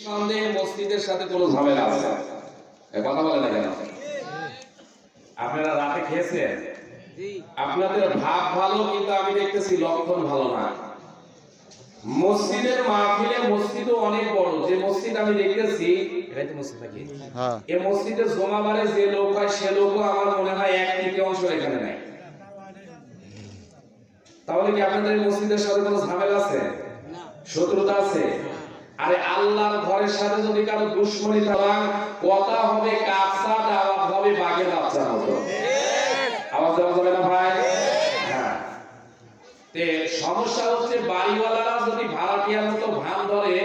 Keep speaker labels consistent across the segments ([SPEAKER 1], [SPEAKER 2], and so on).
[SPEAKER 1] সন্দেহে মসজিদের সাথে কোনো ঝামেলা আছে? কথা বলে না কেন? আপনারা রাতে খেয়েছেন? আপনাদের ভাব ভালো, কিন্তু আমি দেখতেছি লক্ষণ ভালো না। মসজিদের মাহফিলে, মসজিদও অনেক বড়, যে মসজিদ আমি দেখতেছি এটাই তো মসজিদ নাকি? হ্যাঁ। এই মসজিদে জমাবারে যে লোক হয় সে লোকও আমার মনে হয় 1/3 এখানে নাই। তাহলে কি আপনাদের মসজিদের সাথে কোনো ঝামেলা আছে, শত্রুতা আছে? আরে আল্লাহর ঘরের সাথে যদি কারো দুশমনি থাকে, কথা হবে কাঁচা, আওয়াজ হবে বাঘের বাচ্চার মতো। আওয়াজ দেওয়া যাবে না ভাই? হ্যাঁ। তে সমস্যা হচ্ছে বাড়িওয়ালারা যদি ভাড়াটিয়ার মতো ভান ধরে,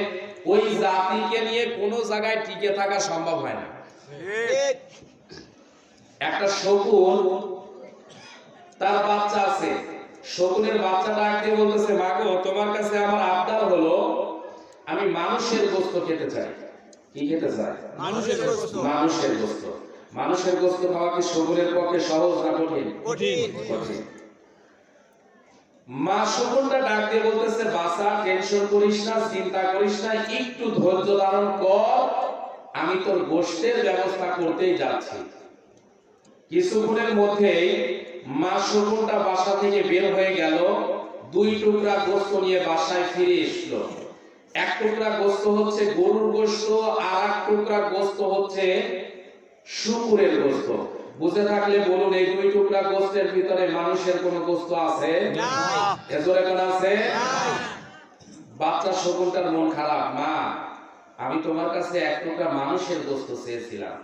[SPEAKER 1] ওই জাতিকে নিয়ে কোনো জায়গায় টিকে থাকা সম্ভব হয় না। একটা শকুন, তার বাচ্চা আছে। শকুনের বাচ্চাটা ডাকতে বলতেছে, মাগো তোমার কাছে আমার আবদার হলো, আমি মানুষের গোশত খেতে চাই। কি খেতে চাই? মানুষের গোশত। মানুষের গোশত। মানুষের গোশত খাওয়া কি শকুনের পক্ষে সহজ না কঠিন? কঠিন। কঠিন। মা শকুনটা ডাক দিয়ে বলতেছে, বাছা টেনশন করিস না, চিন্তা করিস না, একটু ধৈর্য ধারণ কর, আমি তোর গোশতের ব্যবস্থা করতেই যাচ্ছি। কিছুক্ষণের মধ্যেই মা শকুনটা বাসা থেকে বের হয়ে গেল, 2 টুকরা গোশত নিয়ে বাসায় ফিরে এসলো। 1 টুকরা গোশত হচ্ছে গরুর গোশত, আর 1 টুকরা গোশত হচ্ছে শুকুরের গোশত। বুঝে থাকলে বলুন, এই 2 টুকরা গোশতের ভিতরে মানুষের কোনো গোশত আছে? না। এজরে কোন আছে? না। বাচ্চা শকুনটার মন খারাপ, মা আমি তোমার কাছে 1 টুকরা মানুষের গোশত চেয়েছিলাম,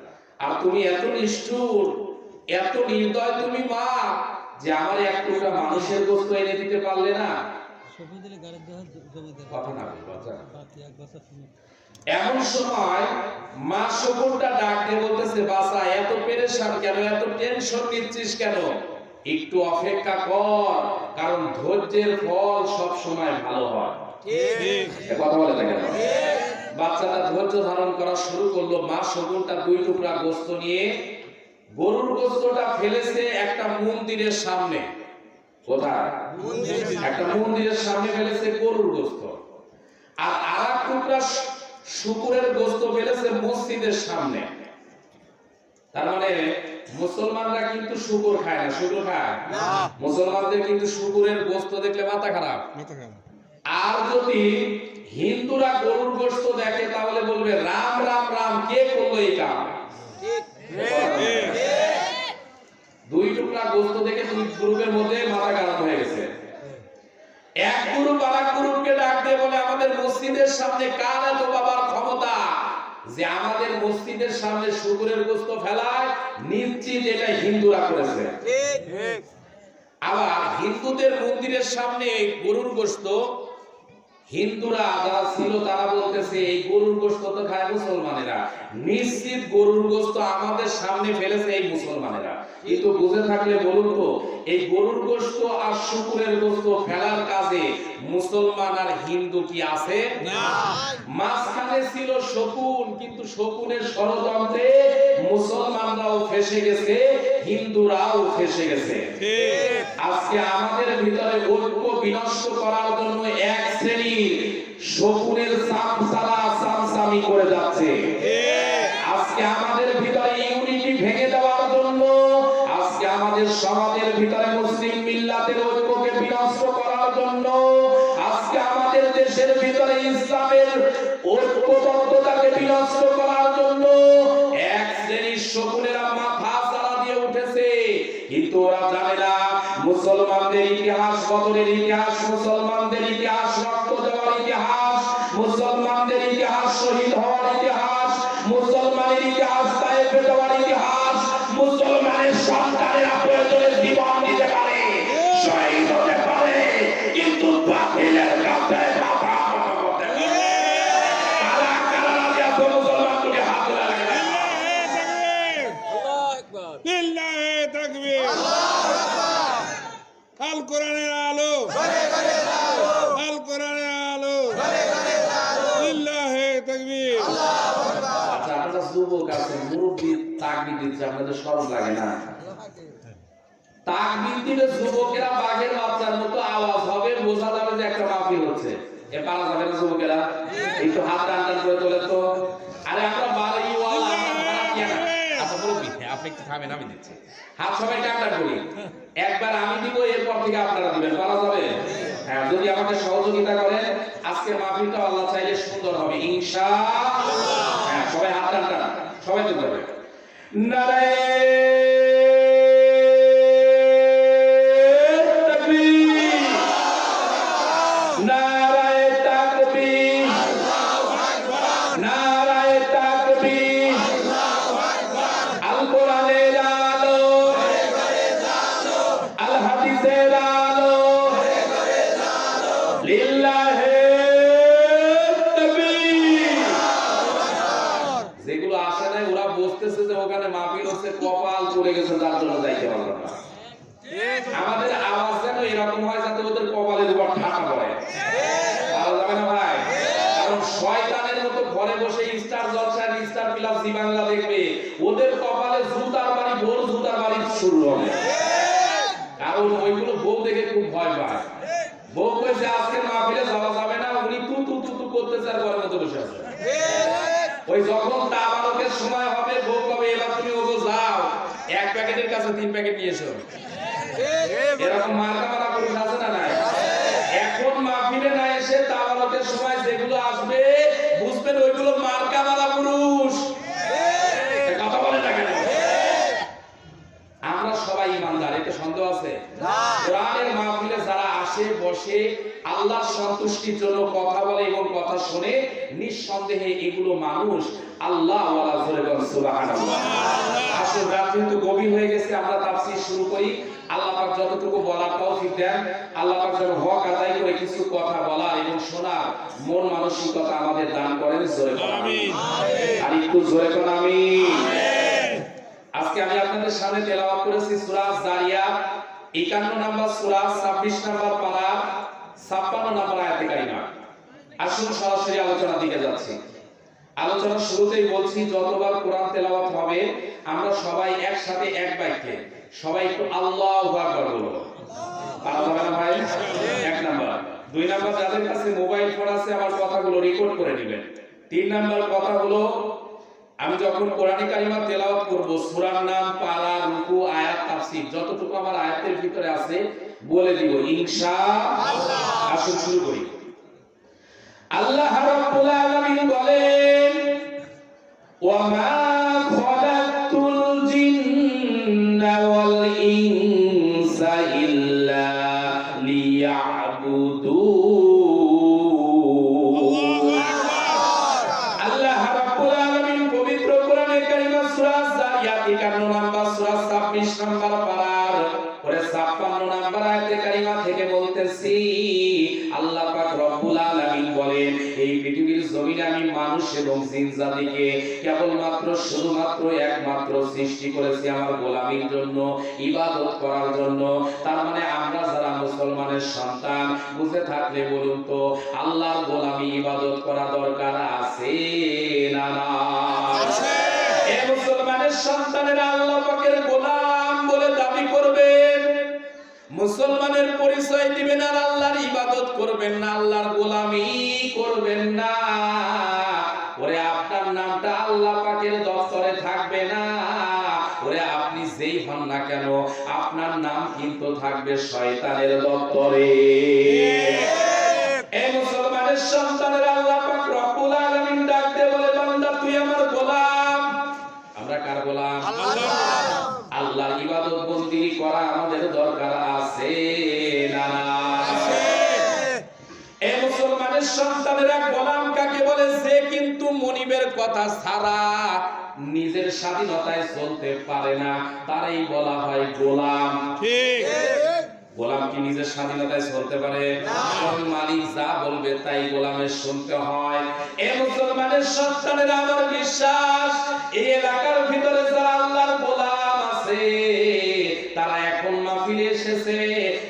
[SPEAKER 1] আর তুমি এত নিষ্ঠুর, এত নির্দয় তুমি মা, যে আমার 1 টুকরা মানুষের গোশত এনে দিতে পারলে না। কথা না এমন সময় মা শকুনটা ডাক দিয়ে বলতেছে, বাছা এত পেরেশান কেন, এত টেনশন নিচ্ছিস কেন? একটু অপেক্ষা কর, কারণ ধৈর্যের ফল সব সময় ভালো হয়। ঠিক। কথা বলে না কেন? বাচ্চাটা ধৈর্য ধারণ করা শুরু করলো। মা শকুনটা 2 টুকরা গোশত নিয়ে গরুর গোশতটা ফেলেছে একটা মন্দিরের সামনে। কোথায়? একটা মন্দিরের সামনে ফেলেছে গরুর গোশত। আর আরেক টুকরা শুকুরের গোশত ফেলেছে মসজিদের সামনে। তার মানে মুসলমানরা কিন্তু শুকুর খায় না। শুকুর খায় না। মুসলমানদের কিন্তু শুকুরের গোশত দেখলে মাথা খারাপ। আর যদি হিন্দুরা গরুর গোশত দেখে, তাহলে বলবে রাম রাম রাম, কে করলো এই কাম? ঠিক। 2 টুকরা গোশত দেখে 2 গ্রুপের মধ্যে মাথা খারাপ হয়ে গেছে। এক গ্রুপ আরেক গ্রুপকে ডাক দিয়ে বলে, আমাদের মসজিদের সামনে কার এত বাবার ক্ষমতা যে আমাদের মসজিদের সামনে শুকুরের গোশত ফেলায়? নিশ্চিত এটা হিন্দুরা করেছে। ঠিক। আবার হিন্দুদের মন্দিরের সামনে গরুর গোশত, হিন্দুরা যারা ছিল তারা বলতেছে এই গরুর গোশত তো খায় মুসলমানেরা, নিশ্চিত গরুর গোশত আমাদের সামনে ফেলেছে এই মুসলমানেরা। কিন্তু বুঝে থাকলে বলুন তো, এই গরুর গোশত আর শুকুরের গোশত ফেলার কাজে মুসলমান আর হিন্দু কি আছে? না। মাঝখানে ছিল শকুন, কিন্তু শকুনের ষড়যন্ত্রে মুসলমানরাও ফেসে গেছে, হিন্দুরাও ফেসে গেছে। ঠিক। আজকে আমাদের ভিতরে ঐক্য বিনষ্ট করার জন্য এক শ্রেণীর শকুনের সামসালা সামসামি করে যাচ্ছে। আজকে আমাদের ভিতরে ইউনিটি ভেঙে দেওয়ার জন্য, আজকে আমাদের সমাজের ভিতরে মুসলিম মিল্লাতের ঐক্যকে বিনষ্ট করার জন্য, আজকে আমাদের দেশের ভিতরে ইসলামের ঐক্যবদ্ধতাকে বিনষ্ট করার জন্য এক শ্রেণীর শকুনেরা মাথা চালা দিয়ে উঠেছে। কিন্তু ওরা জানে না মুসলমানদের ইতিহাস, বদরের ইতিহাস, মুসলমানদের ইতিহাস, রক্ত দেওয়ার ইতিহাস, মুসলমানদের ইতিহাস, শহীদ হওয়ার ইতিহাস, মুসলমানের ইতিহাস, তায়েফে যাওয়ার ইতিহাস। মুসলমানের সন্তানেরা প্রয়োজনে জীবন দিতে পারে, শহীদ হতে পারে, কিন্তু বাতিলের কাছে মাথা নত করতে পারে। কারা কারা রাজি আছে মুসলমান? তুলে হাত তুলে রাখেন। আল্লাহু আকবার, লিল্লাহি তাকবীর, আল্লাহু আকবার। আল কোরআনের আলো, ঘরে ঘরে আলো, আল কোরআনের আলো, ঘরে ঘরে আলো, লিল্লাহি তাকবীর, আল্লাহু আকবার। আচ্ছা, আপনারা যুবক আছেন, মুরব্বি তাকবীর দিচ্ছে, আপনাদের শরম লাগে না? তাকবীর দিলে যুবকেরা বাঘের বাচ্চার মতো আওয়াজ হবে, বোঝা যাবে যে একটা মাহফিল হচ্ছে। এ পারা যাবে না যুবকেরা? একটু হাত টান টান করে তোলেন তো। থামেন, আমি দিচ্ছি। হাত সবাই টাকা করি, একবার আমি দিব, এরপর থেকে আপনারা দিবেন, পারা যাবে? হ্যাঁ, যদি আমাকে সহযোগিতা করেন আজকে মাহফিলটা আল্লাহ চাইলে সুন্দর হবে ইনশাআল্লাহ। হ্যাঁ, সবাই হাত টান, সবাই তুলতে হবে। নারায়ে যেগুলো আসে নাই ওরা বসতেছে যে ওখানে মাহফিল হচ্ছে, কপাল পড়ে গেছে, তার জন্য যাইতে পারবে না। আমাদের আওয়াজ যেন এরকম হয় যাতে ওদের কপালের উপর ঠাটা পড়ে, ভালো যাবে না ভাই? কারণ শয়তানের মতো ঘরে বসে স্টার জলসা, স্টার প্লাস জি বাংলা দেখবে, ওদের কপালে জুতার বাড়ি, ভোর জুতার বাড়ি শুরু হবে। কারণ ওইগুলো বউ দেখে খুব ভয় পায়। বউ কইছে আজকে মাহফিলে যাওয়া যাবে না, উনি তু তু তু তু করতেছে আর ঘরের মধ্যে বসে আছে। ওই যখন তাবারকের সময় হবে, বউ কবে এবার তুমি ওগো যাও, এক প্যাকেটের কাছে 3 প্যাকেট নিয়ে এসো। এরকম মার্কা মারা পুরুষ আছে না নাই? এখন মাহফিলে না এসে তাবারকের সময় যেগুলো আসবে বুঝবেন ওইগুলো মার্কা মারা পুরুষ। কথা বলে না কেন? আমরা সবাই ইমানদার, এতে সন্দেহ আছে? কোরআনের মাহফিলে যারা আসে বসে আল্লাহর সন্তুষ্টির জন্য কথা বলে এবং কথা শুনে, নিঃসন্দেহে এগুলো মানুষ আল্লাহ ওয়ালা। জোরে বলেন সুবহানাল্লাহ। আসল রাত কিন্তু গভীর হয়ে গেছে, আমরা তাফসীর শুরু করি। আল্লাহ পাক যতটুকু বলার তৌফিক দেন, আল্লাহ পাক যেন হক আদায় করে কিছু কথা বলা এবং শোনার মন মানসিকতা আমাদের দান করেন। জোরে বলেন আমিন। আর একটু জোরে বলেন আমিন। আজকে আমি আপনাদের সামনে তেলাওয়াত করেছি সূরা যারিয়াত 51 নম্বর সূরা 26 নম্বর পারা 56 নম্বর আয়াতে কারিমা। আসুন সরাসরি আলোচনার দিকে যাচ্ছি। আলোচনার শুরুতেই বলছি, যতবার কোরআন তেলাওয়াত হবে আমরা সবাই একসাথে এক বাক্যে সবাই একটু আল্লাহু আকবার বলবো। পারা যাবে না ভাই? 1 নাম্বার। 2 নাম্বার, যাদের কাছে মোবাইল ফোন আছে আমার কথাগুলো রেকর্ড করে নেবেন। 3 নাম্বার কথা হলো, আমি যখন কোরআনী কারিমা তেলাওয়াত করব, সূরার নাম, পারা, রুকু, আয়াত, তাফসীর যতটুকু আমার আয়াতের ভিতরে আছে বলে দিব ইনশাআল্লাহ। আসুন শুরু করি। আল্লাহ রাব্বুল আলামিন বলেন, ওয়া মা খালাকতুল জিন্না ওয়াল ইনসা ইল্লা লিয়াবুদুন। আল্লাহ রাব্বুল আলামিন পবিত্র কোরআনে কারিমা সূরা যারিয়াত 51 নম্বর সূরা 26 নম্বর পারার পরে 56 নম্বর আয়াতে কারিমা থেকে বলতেছি, আল্লাহ পাক রব্বুল আলামিন বলেন, এই পৃথিবীর জমিনে আমি মানুষ এবং জিন জাতিকে কেবলমাত্র শুধুমাত্র একমাত্র সৃষ্টি করেছি আমার গোলামির জন্য, ইবাদত করার জন্য। তার মানে আমরা যারা মুসলমানের সন্তান, বুঝে থাকলে বলুন তো আল্লাহর গোলামি ইবাদত করা দরকার আছে না না? এই মুসলমানের সন্তানেরা আল্লাহ পাকের গোলাম বলে দাবি করবেন, মুসলমানের পরিচয় দিবেন আর আল্লাহর ইবাদত করবেন না, আল্লাহর গোলামি করবেন না। ওরে আপনার নামটা আল্লাহ পাকের দফতরে থাকবে না, ওরে আপনি যেই হন না কেন আপনার নাম কিন্তু থাকবে শয়তানের দফতরে। এই মুসলমানের সন্তানের আল্লাহ পাক রব্বুল আলামিন ডাকতে বলে, বান্দা তুই আমার গোলাম। আমরা কার গোলাম? আল্লাহ। আল্লাহর ইবাদত বন্দি করা আমাদের দরকার আছে না? এই মুসলমানের সন্তানেরা গোলাম কাকে বলে? যে কিন্তু মনিবের কথা ছাড়া নিজের স্বাধীনতায় চলতে পারে না, তারই বলা হয় গোলাম। ঠিক। গোলাম কি নিজের স্বাধীনতায় চলতে পারে? মালিক যা বলবে তাই গোলামের শুনতে হয়। এই মুসলমানের সন্তানেরা আমার বিশ্বাস, এই এলাকার ভিতরে যারা আল্লাহর গোলাম আছে তারা এখন মাহফিলে এসেছে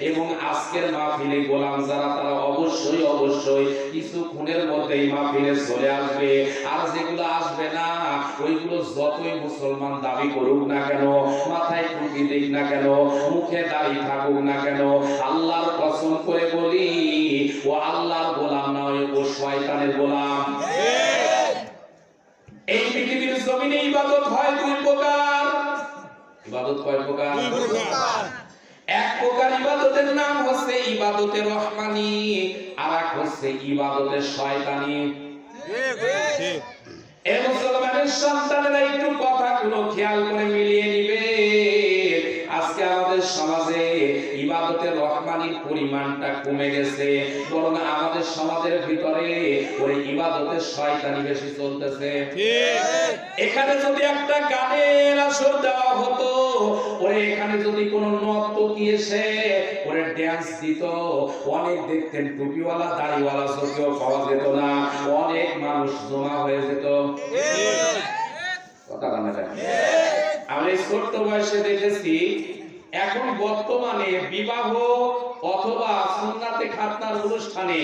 [SPEAKER 1] এবং আজকের মাহফিলে গোলাম যারা তারা অবশ্যই অবশ্যই কিছুক্ষণের মধ্যেই মাহফিলে চলে আসবে। আর যেগুলো আসবে না ওইগুলো যতই মুসলমান দাবি করুক না কেন, মাথায় টুপি দিক না কেন, মুখে দাড়ি থাকুক না কেন, আল্লাহর কসম করে বলি ও আল্লাহর গোলাম নয়, ও শয়তানের গোলাম। এই পৃথিবীর জমিনে ইবাদত হয় দুই প্রকার। ইবাদত কয় প্রকার? এক প্রকার ইবাদতের নাম হচ্ছে ইবাদতে রহমানি, আর এক হচ্ছে ইবাদতে শয়তানি। এই মুসলমানের সন্তানেরা একটু কথাগুলো খেয়াল করে মিলিয়ে নিবে। আজকে আমাদের সমাজে ইবাদতে রহমানির পরিমাণটা কমে গেছে, বরং আমাদের সমাজের ভিতরে ওই ইবাদতে শয়তানি বেশি চলতেছে। এখানে যদি একটা গানের আসর দেওয়া হতো, ওরে এখানে যদি কোনো নর্তকী এসে ওরে ড্যান্স দিত, অনেক দেখতেন টুপিওয়ালা দাড়িওয়ালা চোখেও পাওয়া যেত না, অনেক মানুষ জমা হয়ে যেত। কথা বলা যায়। আমরা ছোট্ট বয়সে দেখেছি, এখন বর্তমানে বিবাহ অথবা সুন্নাতে খাতনার অনুষ্ঠানে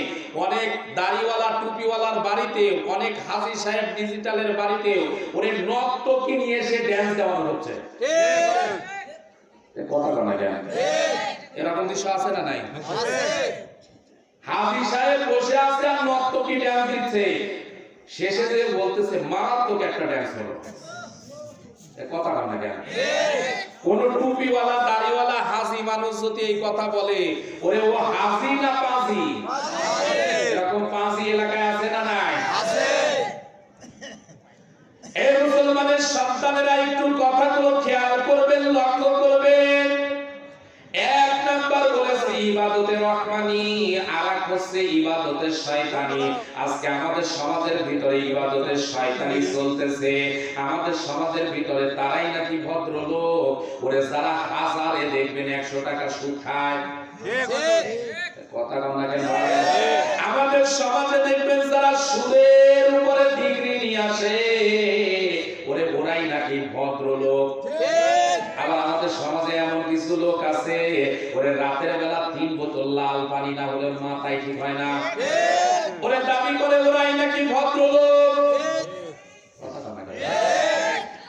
[SPEAKER 1] অনেক দাড়িওয়ালা টুপিওয়ালার বাড়িতে, অনেক হাজী সাহেব ডিজিটালের বাড়িতে ওরে নর্তকী নিয়ে এসে ড্যান্স দেওয়ানো হচ্ছে। কথা বলা যায়। এরকম দৃশ্য আছে না নাই? হাজী সাহেব বসে আছে আর নর্তকী ড্যান্স দিচ্ছে, শেষে যে বলতেছে মারাত্মক একটা ড্যান্স হলো। কথা বলা যায়। কোন টুপিওয়ালা দাড়িওয়ালা হাজী মানুষ যদি এই কথা বলে, ওরে ও হাজী না পাজি? এরকম পাজি এলাকায় আছে না নাই? এই মুসলমানের সন্তানেরা একটু কথাগুলো খেয়াল করবেন, লক্ষ্য করবেন। এক নাম্বার বলেছে ইবাদতে রহমানি, আর এক হচ্ছে ইবাদতে শয়তানি। আজকে আমাদের সমাজের ভিতরে ইবাদতে শয়তানি চলতেছে। আমাদের সমাজের ভিতরে তারাই নাকি ভদ্রলোক, ওরে যারা হাজারে দেখবেন 100 টাকা সুদ খায়। কথা বলা কেন? আমাদের সমাজে দেখবেন যারা সুদের উপরে ডিগ্রি নিয়ে আসে, ওরে ওরাই নাকি ভদ্রলোক। আবার আমাদের সমাজে এমন কিছু লোক আছে, ওরে রাতের বেলা 3 বোতল লাল পানি না হলে মাথায় ঠিক হয় না, ওরে দাবি করে ওরাই নাকি ভদ্রলোক।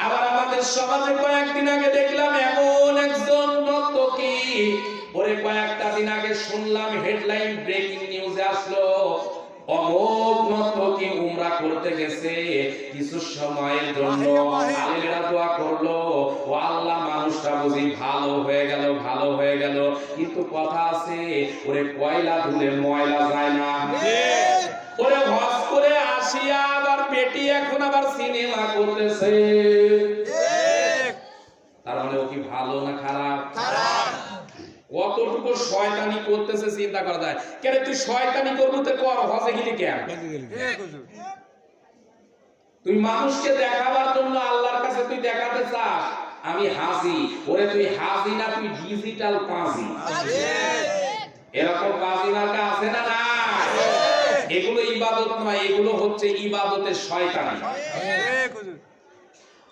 [SPEAKER 1] আবার আমাদের সমাজে কয়েকদিন আগে দেখলাম এমন একজন নর্তকী, ওরে কয়েকটা দিন আগে শুনলাম হেডলাইন ব্রেকিং নিউজে আসলো, অমুক নর্তকী উমরা করতে গেছে, কিছু সময়ের জন্য আলেমেরা দোয়া করলো, ও আল্লাহ মানুষটা বুঝি ভালো হয়ে গেল, ভালো হয়ে গেল। কিন্তু কথা আছে, ওরে কয়লা ধুলে ময়লা যায় না। ওরে হজ করে আসিয়া আবার পেটি এখন আবার সিনেমা করতেছে। তার মানে ও কি ভালো না খারাপ? কতটুকু শয়তানি করতেছে চিন্তা করা যায়। কেন তুই শয়তানি করবি তো কর, হজে গেলি কেন? তুই মানুষকে দেখাবার জন্য আল্লাহর কাছে তুই দেখাতে চাস আমি হাজী, ওরে তুই হাজী না, তুই ডিজিটাল পাজি। এরকম পাজি মার্কা আছে না না? এগুলো ইবাদত নয়, এগুলো হচ্ছে ইবাদতের শয়তানি।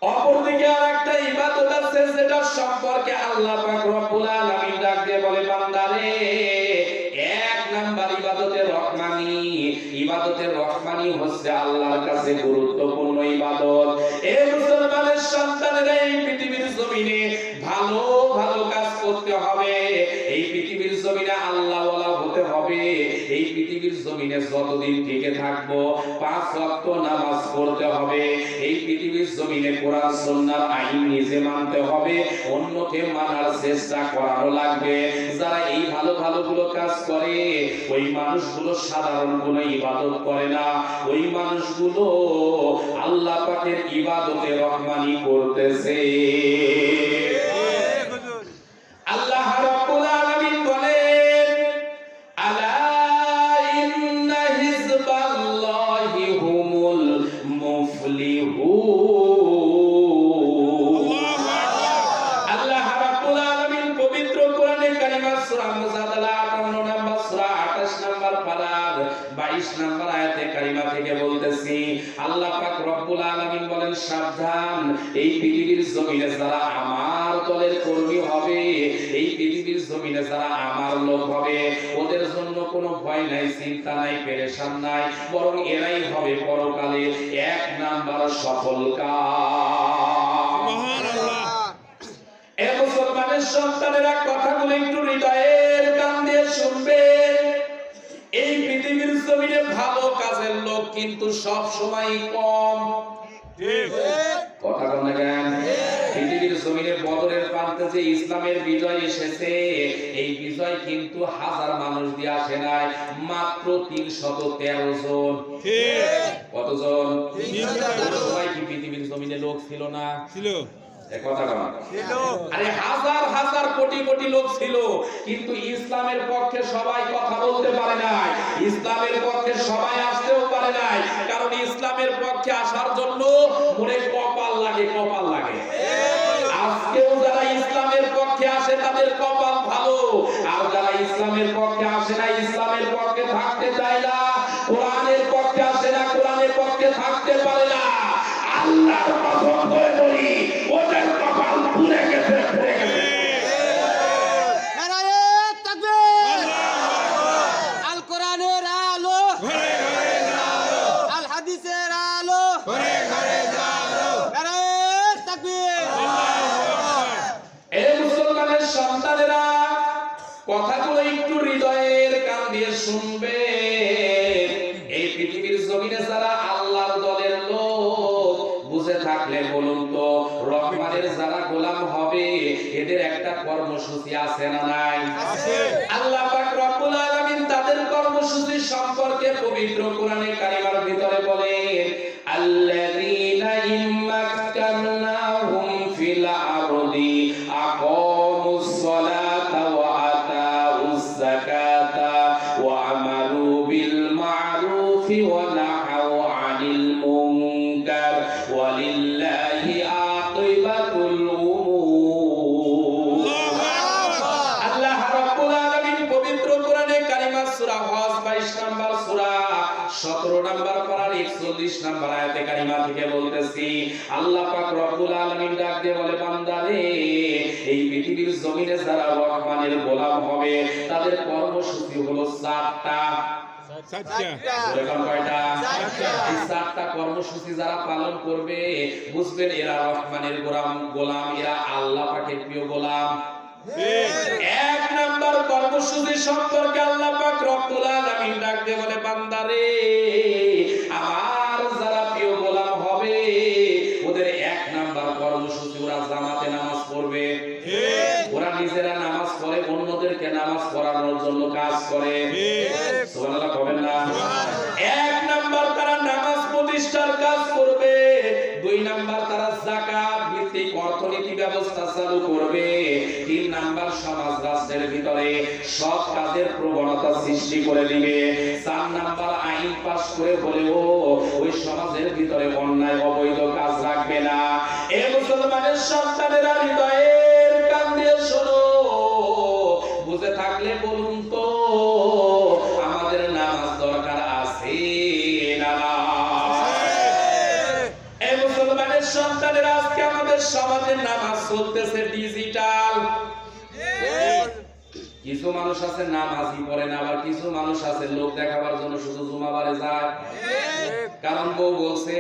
[SPEAKER 1] অপরদিকে আরেকটা ইবাদত আছে যেটা সম্পর্কে আল্লাহ পাক রব্বুল আলামিন ডাক দিয়ে বলে, বান্দারে এক নাম্বার ইবাদতে রহমানি। ইবাদতে রহমানি হচ্ছে আল্লাহর কাছে গুরুত্বপূর্ণ ইবাদত। এই মুসলমানের সন্তানেরা এই পৃথিবীর জমিনে ভালো ভালো কাজ করতে হবে, এই পৃথিবীর জমিনে আল্লাহওয়ালা হতে হবে, এই পৃথিবীর জমিনে যতদিন টিকে থাকবো 5 ওয়াক্ত নামাজ পড়তে হবে, এই পৃথিবীর জমিনে কোরআন সুন্নাহর আইন নিজে মানতে হবে, অন্যকে মানার চেষ্টা করানো লাগবে। যারা এই ভালো ভালো গুলো কাজ করে, ওই মানুষগুলো সাধারণ কোনো ইবাদত করে না, ওই মানুষগুলো আল্লাহ পাকের ইবাদতে রহমানি করতেছে। আল্লাহ রাব্বুল আলামিন বলেন, আলা ইন্না হিজবাল্লাহি হুমুল মুফলিহুন। আল্লাহ রাব্বুল আলামিন পবিত্র কোরআনে কারিমা সূরা মুজাদালা 58 নম্বর সূরা 28 নম্বর পারা 22 নম্বর আয়াতে কারিমা থেকে বলতেছি, আল্লাহ পাক রব্বুল আলামিন বলেন, সাবধান, এই পৃথিবীর জমিনে যারা আমার দলের কর্মী হবে, এই পৃথিবীর জমিনে যারা আমার লোক হবে, ওদের জন্য কোনো ভয় নাই, চিন্তা নাই, পেরেশান নাই, বরং এরাই হবে পরকালে 1 নাম্বার সফল কাম। সুবহানাল্লাহ। এই মুসলমানের সন্তানেরা কথাগুলো একটু হৃদয়ের কান দিয়ে শুনবেন। এই পৃথিবীর জমিনে ভালো কাজের লোক কিন্তু সব সময় কম। ঠিক কথা বলেন। পৃথিবীর জমিনে বদরের পানি প্রান্তে যে ইসলামের বিজয় এসেছে, এই বিজয় কিন্তু হাজার মানুষ দিয়ে আসে নাই, মাত্র 313 জন। কতজন? সবাই কি পৃথিবীর জমিনে লোক ছিল না? ছিল। আরে হাজার হাজার কোটি কোটি লোক ছিল, কিন্তু ইসলামের পক্ষে সবাই কথা বলতে পারে নাই, ইসলামের পক্ষে সবাই আসতেও পারে নাই। কারণ ইসলামের পক্ষে আসার জন্য মনে কপাল লাগে, কপাল লাগে। আজকেও যারা ইসলামের পক্ষে আসে তাদের কপাল ভালো, আর যারা ইসলামের পক্ষে আসে না, ইসলামের পক্ষে থাকতে চায় না, কোরআনের পক্ষে আসে না, কোরআনের পক্ষে থাকতে পারে না, আল্লাহর কসম করে বলি ওদের কপাল পুড়ে গেছে, পুড়ে গেছে।
[SPEAKER 2] নারায়ে তাকবীর! আল কোরআনের আলো, ঘরে ঘরে আলো, আল হাদিসের আলো, ঘরে ঘরে আলো। নারায়ে তাকবীর!
[SPEAKER 1] এই মুসলমানের সন্তানেরা, কথাগুলো একটু হৃদয়ের কান দিয়ে শুনবে। এই পৃথিবীর জমিনে যারা আল্লাহর দলের লোক, বুঝে থাকলে বলুন তো, রহমানের যারা গোলাম হবে, এদের একটা কর্মসূচি আছে না নাই? আল্লাহ পাক রব্বুল আলামিন তাদের কর্মসূচি সম্পর্কে পবিত্র কোরআনে কারিমার ভিতরে বলেন, আল্লাযীনা ইম্মাক্কানাহুম ফিল আরদি আকামুস সালাতা ওয়া আতাউস যাকাতা ওয়া আমারু বিল মা'রুফি ওয়া নাহাউ আনিল মুনকার ওয়ালিল্লাহি আকিবাতুল উমুর। আল্লাহ রাব্বুল আলামিন পবিত্র কোরআনে কারিমা সূরা হজ 22 নাম্বার সূরা 17 নাম্বার পারার 41 নাম্বার আয়াতে কারিমা থেকে বলতেছি, আল্লাহ পাক রব্বুল আলামিন ডাক দিয়ে বলে, বান্দারে, এই পৃথিবীর জমিনে যারা রহমানের গোলাম হবে, তাদের কর্মসূচি হলো 4টা। এই 4টা কর্মসূচি যারা পালন করবে, বুঝবেন এরা রহমানের গোলাম, এরা আল্লাহ পাকের প্রিয় গোলাম। 1 নাম্বার কর্মসূচি সম্পর্কে আল্লাহ পাক রব্বুল আলামিন ডাক দিয়ে বলে, বান্দারে, আমার যারা প্রিয় গোলাম হবে, ওদের 1 নাম্বার কর্মসূচি, ওরা জামাতে নামাজ পড়বে। ওরা নিজেরা নামাজ পড়ে, অন্যদেরকে নামাজ পড়ানোর জন্য কাজ করে। সুবহানাল্লাহ বলেন না? 1 নাম্বার তারা নামাজ প্রতিষ্ঠার কাজ করবে। 2 নাম্বার তারা যাকাত ভিত্তিক অর্থনীতি ব্যবস্থা চালু করবে। 3 নাম্বার সমাজ রাষ্ট্রের ভিতরে সৎ কাজের প্রবণতা সৃষ্টি করে দিবে। 4 নাম্বার আইন পাস করে হলেও ওই সমাজের ভিতরে অন্যায় অবৈধ কাজ রাখবে না। এই মুসলমানের সন্তানেরা হৃদয়ের কান দিয়ে শোনো, বুঝে থাকলে বলুন তো, আমাদের নামাজ দরকার আছে না? এই মুসলমানের সন্তানেরা, আজকে আমাদের সমাজে নামাজ চলতেছে ডিজিটাল। কিছু মানুষ আছে নামাজই পড়ে না, আবার কিছু মানুষ আছে লোক দেখাবার জন্য শুধু জুমাবারে যায়। কারণ বউ বলছে,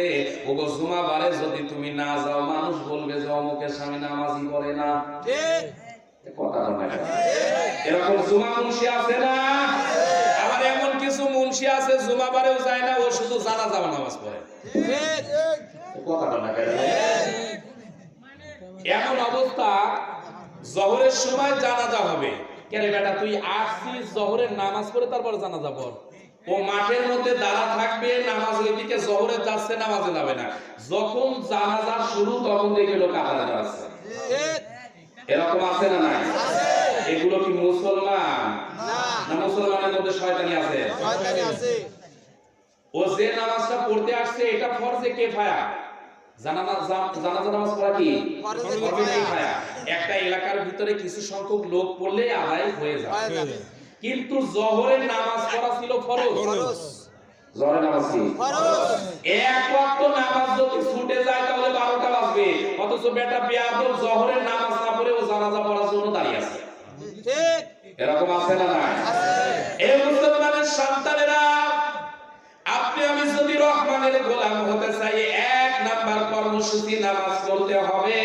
[SPEAKER 1] ওগো জুমাবারে যদি তুমি না যাও, মানুষ বলবে যে অমুকের স্বামী নামাজই পড়ে না। এরকম জুমা মুন্সি আছে না? আবার এমন কিছু মুন্সি আছে জুমাবারেও যায় না, ও শুধু জানাজা নামাজ পড়ে। এমন অবস্থা, জোহরের সময় জানাজা হবে, কেন বেটা তুই আসছিস জোহরের নামাজ পড়ে তারপর জানাজা পড়। ও মাঠের মধ্যে দাঁড়া থাকবে, নামাজ ওইদিকে জোহরে যাচ্ছে, নামাজে যাবে না। যখন জানাজা শুরু তখন দেখে লোক কাতারে দাঁড়াচ্ছে। এরকম আছে না নাই? এগুলো কি মুসলমান না? মুসলমানের মধ্যে শয়তানি আছে। ও যে নামাজটা পড়তে আসছে, এটা ফরজে কিফায়া। জানাজা নামাজ পড়া কি ফরজে কিফায়া। একটা এলাকার ভিতরে কিছু সংখ্যক লোক পড়লে আদায় হয়ে যায়, কিন্তু জোহরের নামাজ পড়া ছিল ফরজ। জোহরের নামাজ কি ফরজ? এক ওয়াক্ত নামাজ যদি ছুটে যায় তাহলে 12টা বাজবে, অথচ বেটা বেয়াদব জোহরের নামাজ না পড়ে ও জানাজা পড়ার জন্য দাঁড়িয়ে আছে। ঠিক এরকম আছে না নাই? এই মুসলমানের সন্তানেরা, আপনি আমি যদি রহমানের গোলাম হতে চাই, 1 নাম্বার কর্মসূচি নামাজ পড়তে হবে।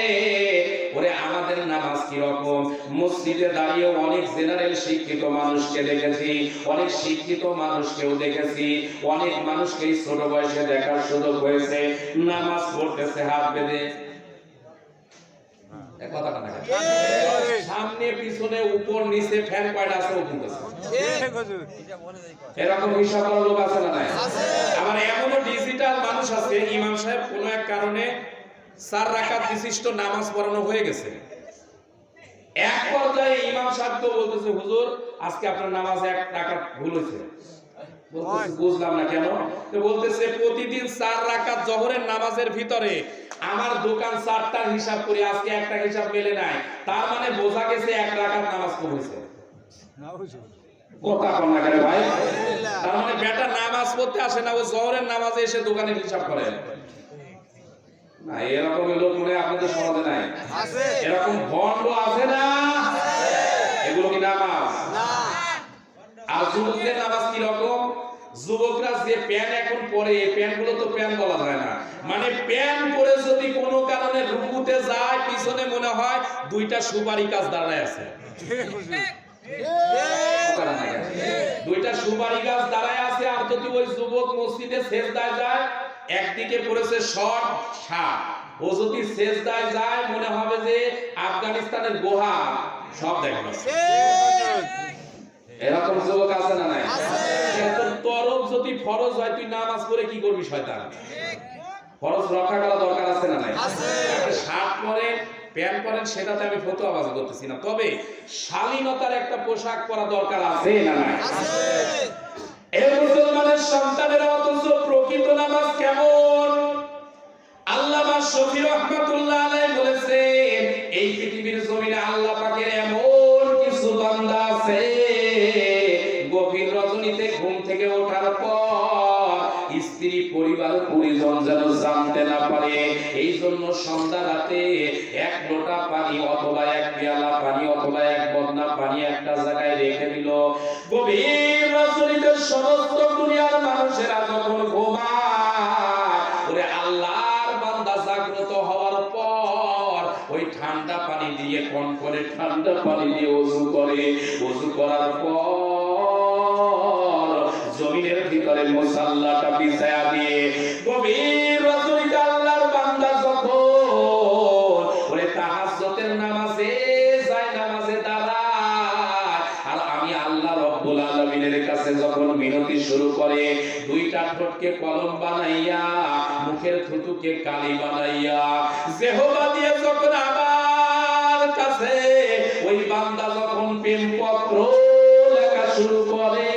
[SPEAKER 1] ওরে আমাদের নামাজ কি রকম? মসজিদে দাঁড়িয়ে অনেক জেনারেল শিক্ষিত মানুষকে দেখেছি, অনেক শিক্ষিত মানুষকেও দেখেছি, অনেক মানুষকে ছোট বয়সে দেখার সুযোগ হয়েছে, নামাজ পড়তেছে হাত বেঁধে। এক কথাটা না সামনে পিছনে উপর নিচে ফ্যান কয়টা আছে বলতেছে এরকম হিসাব করার লোক আছে না নাই আবার এমনও ডিজিটাল মানুষ আছে ইমাম সাহেব কোনো এক কারণে 4 রাকাত বিশিষ্ট নামাজ পড়ানো হয়ে গেছে এক পর্যায়ে ইমাম সাহেব তো বলতেছে হুজুর আজকে আপনার নামাজে 1 রাকাত ভুল হয়েছে বুঝলাম না কেন তো বলতেছে প্রতিদিন 4 রাকাত জোহরের নামাজের ভিতরে আমার দোকান 4টার হিসাব করে আজকে একটা হিসাব মেলে নাই তার মানে বোঝা গেছে 1 রাকাত নামাজ কম হয়েছে কথা কোন না করে ভাই তার মানে বেটা নামাজ পড়তে আসে না ও জোহরের নামাজে এসে দোকানের হিসাব করে না এরকম লোক মনে আপনাদের সমাজে নাই আছে এরকম ভণ্ড আছে না এগুলো কি নামাজ না আর যুবকদের নামাজ কি রকম যুবকরা যে প্যান এখন পরে এই প্যানগুলো তো প্যান বলা যায় না মানে প্যান পরে যদি কোনো কারণে রুকুতে যায় পিছনে মনে হয় 2টা সুপারি গাছ দাঁড়ায় আছে দুইটা সুপারি গাছ দাঁড়ায় আছে আর যদি ওই যুবক মসজিদে সেজদায় যায় একদিকে পড়েছে শর্ট শার্ট ও যদি সেজদায় যায় মনে হবে যে আফগানিস্তানের গুহা সব দেখা যাচ্ছে এরকম যুবক আছে না নাই এত তরফ যদি ফরজ হয় তুই নামাজ পড়ে কি করবি শয়তান ফরজ রক্ষা করা দরকার আছে না নাই আছে শার্ট পরে প্যান্ট পরেন সেটাতে আমি ফতোয়া বাজ করতেছি না তবে শালীনতার একটা পোশাক পরা দরকার আছে না নাই আছে এই মুসলমানের সন্তানেরা অথচ প্রকৃত নামাজ কেমন আল্লামা শফি রাহমাতুল্লাহ আলাইহি বলেছেন এই পৃথিবীর জমিনে আল্লাহ পাকের এমন কিছু বান্দা আছে গভীর রজনীতে ঘুম থেকে ওঠার পর স্ত্রী পরিবার পরিজন যেন জানতে না পারে এই জন্য সন্ধ্যা রাতে 1 লোটা পানি অথবা 1 পেয়ালা পানি অথবা 1 বদনা পানি একটা জায়গায় রেখে দিল গভীর রজনীতে সমস্ত দুনিয়ার মানুষেরা যখন ঘুমায় ওরে আল্লাহর বান্দা জাগ্রত হওয়ার পর ওই ঠান্ডা পানি দিয়ে কোন করে ঠান্ডা পানি দিয়ে ওযু করে ওযু করার পর জমিনের ভিতরে মুসাল্লাটা বিছায়া দিয়ে গভীর রজনীতে আল্লাহর বান্দা যখন ওরে তাহাজ্জুদের নামাজে যায় নামাজে দাঁড়ায় আর আমি আল্লাহ রব্বুল আলামিনের কাছে যখন মিনতি শুরু করে 2টা ঠোঁটকে কলম বানাইয়া মুখের থুতুকে কালি বানাইয়া জিহ্বা দিয়ে যখন আমার কাছে ওই বান্দা যখন প্রেমপত্র লেখা শুরু করে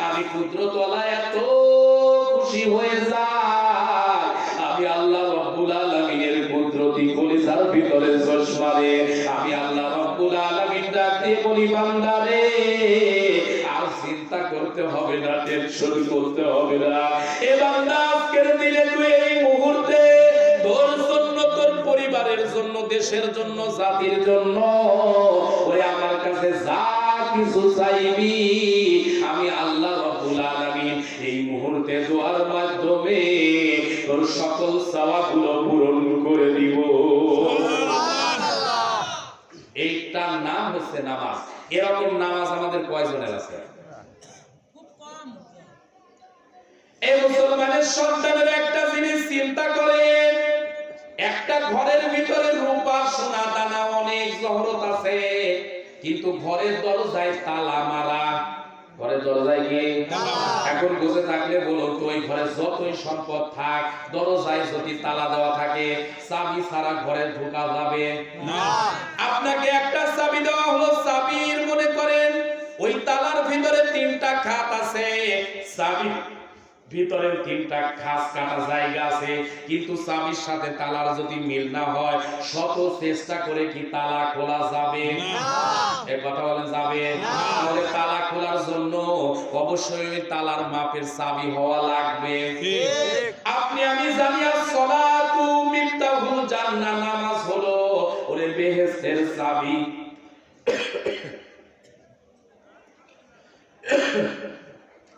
[SPEAKER 1] আমি কুদরতওয়ালা এত খুশি হয়ে যাই আমি আল্লাহ রব্বুল আলামিনের কুদরতি কলিজার ভিতরে জোশ মারে আমি আল্লাহ রব্বুল আলামিন ডাক দিয়ে বলি বান্দা রে আর চিন্তা করতে হবে না টেনশন করতে হবে না এ বান্দা আজকের দিনে তুই এই মুহূর্তে তোর জন্য তোর পরিবারের জন্য দেশের জন্য জাতির জন্য ওরে আমার কাছে যা কিছু চাইবি আমি আল্লাহ রব্বুল আলামিন এই মুহূর্তে দোয়ার মাধ্যমে তোর সকল চাওয়াগুলো পূরণ করে দিব সুবহানাল্লাহ এইটার নাম হচ্ছে নামাজ এরকম নামাজ আমাদের কয়জনের আছে খুব কম এই মুসলমানের সন্তানের একটা জিনিস চিন্তা করেন একটা ঘরের ভিতরে রূপা সোনা দানা অনেক জহরত আছে কিন্তু ঘরের দরজায় তালা মারা ঘরের দরজায় কি এখন বসে থাকলে বলো তো ওই ঘরে যতই সম্পদ থাক দরজায় যদি তালা দেওয়া থাকে চাবি ছাড়া ঘরে ঢোকা যাবে না আপনাকে একটা চাবি দেওয়া হলো চাবির মনে করেন ওই তালার ভিতরে 3টা খাত আছে চাবি ভিতরে 3টা খাস কাটা জায়গা আছে কিন্তু চাবির সাথে তালার যদি মিল না হয় শত চেষ্টা করে কি তালা খোলা যাবে না এই কথা বলেন যাবে না তাহলে তালা খোলার জন্য অবশ্যই ওই তালার মাপের চাবি হওয়া লাগবে ঠিক আপনি আমি জানি as-সালাতু মিফতাহুল জান্নাহ নামাজ হলো ওরে বেহেশতের চাবি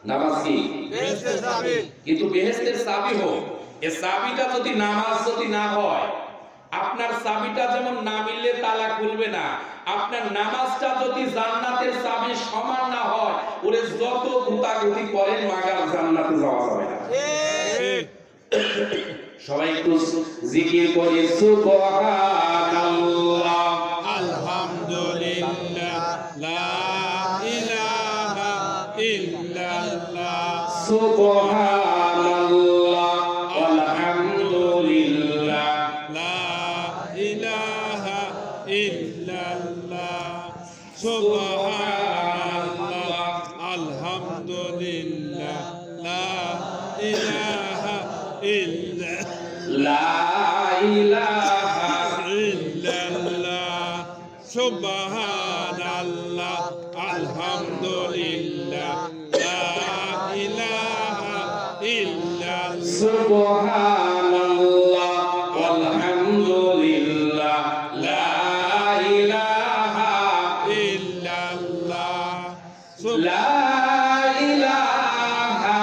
[SPEAKER 1] নামাজ কি বেহেশতের চাবি কিন্তু বেহেশতের চাবি হোক এই চাবিটা যদি নামাজ যদি না হয় আপনার চাবিটা যেমন না মিললে তালা খুলবে না আপনার নামাজটা যদি জান্নাতের চাবি সমান না হয় ওরে যত গুতাগুতি করেন মাগার জান্নাতে যাওয়া যাবে না ঠিক সবাই একটু জিকির করি সুবহানাল্লাহ
[SPEAKER 3] আলহামদুলিল্লাহ লা ইলাহা ইল্লাল্লাহ
[SPEAKER 1] সুবহানাল্লাহ আলহামদুলিল্লাহ
[SPEAKER 3] লা ইলাহা ইল্লাল্লাহ সুবহানাল্লাহ আলহামদুলিল্লাহ লা ইলাহা ইল্লাল্লাহ
[SPEAKER 1] লা ইলাহা
[SPEAKER 3] ইল্লাল্লাহ সুবহানাল্লাহ আলহামদুলিল্লাহ লা ইলাহা ইল্লাল্লাহ
[SPEAKER 1] সুবহানাল্লাহ আলহামদুলিল্লাহ লা ইলাহা
[SPEAKER 3] ইল্লাল্লাহ
[SPEAKER 1] লা ইলাহা